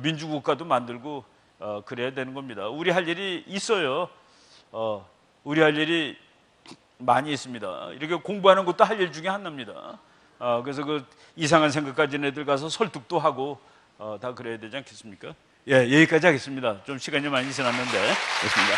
민주국가도 만들고 그래야 되는 겁니다. 우리 할 일이 있어요. 우리 할 일이 많이 있습니다. 이렇게 공부하는 것도 할 일 중에 하나입니다. 그래서 그 이상한 생각 가진 애들 가서 설득도 하고 다 그래야 되지 않겠습니까? 예, 여기까지 하겠습니다. 좀 시간이 많이 지났는데 됐습니다.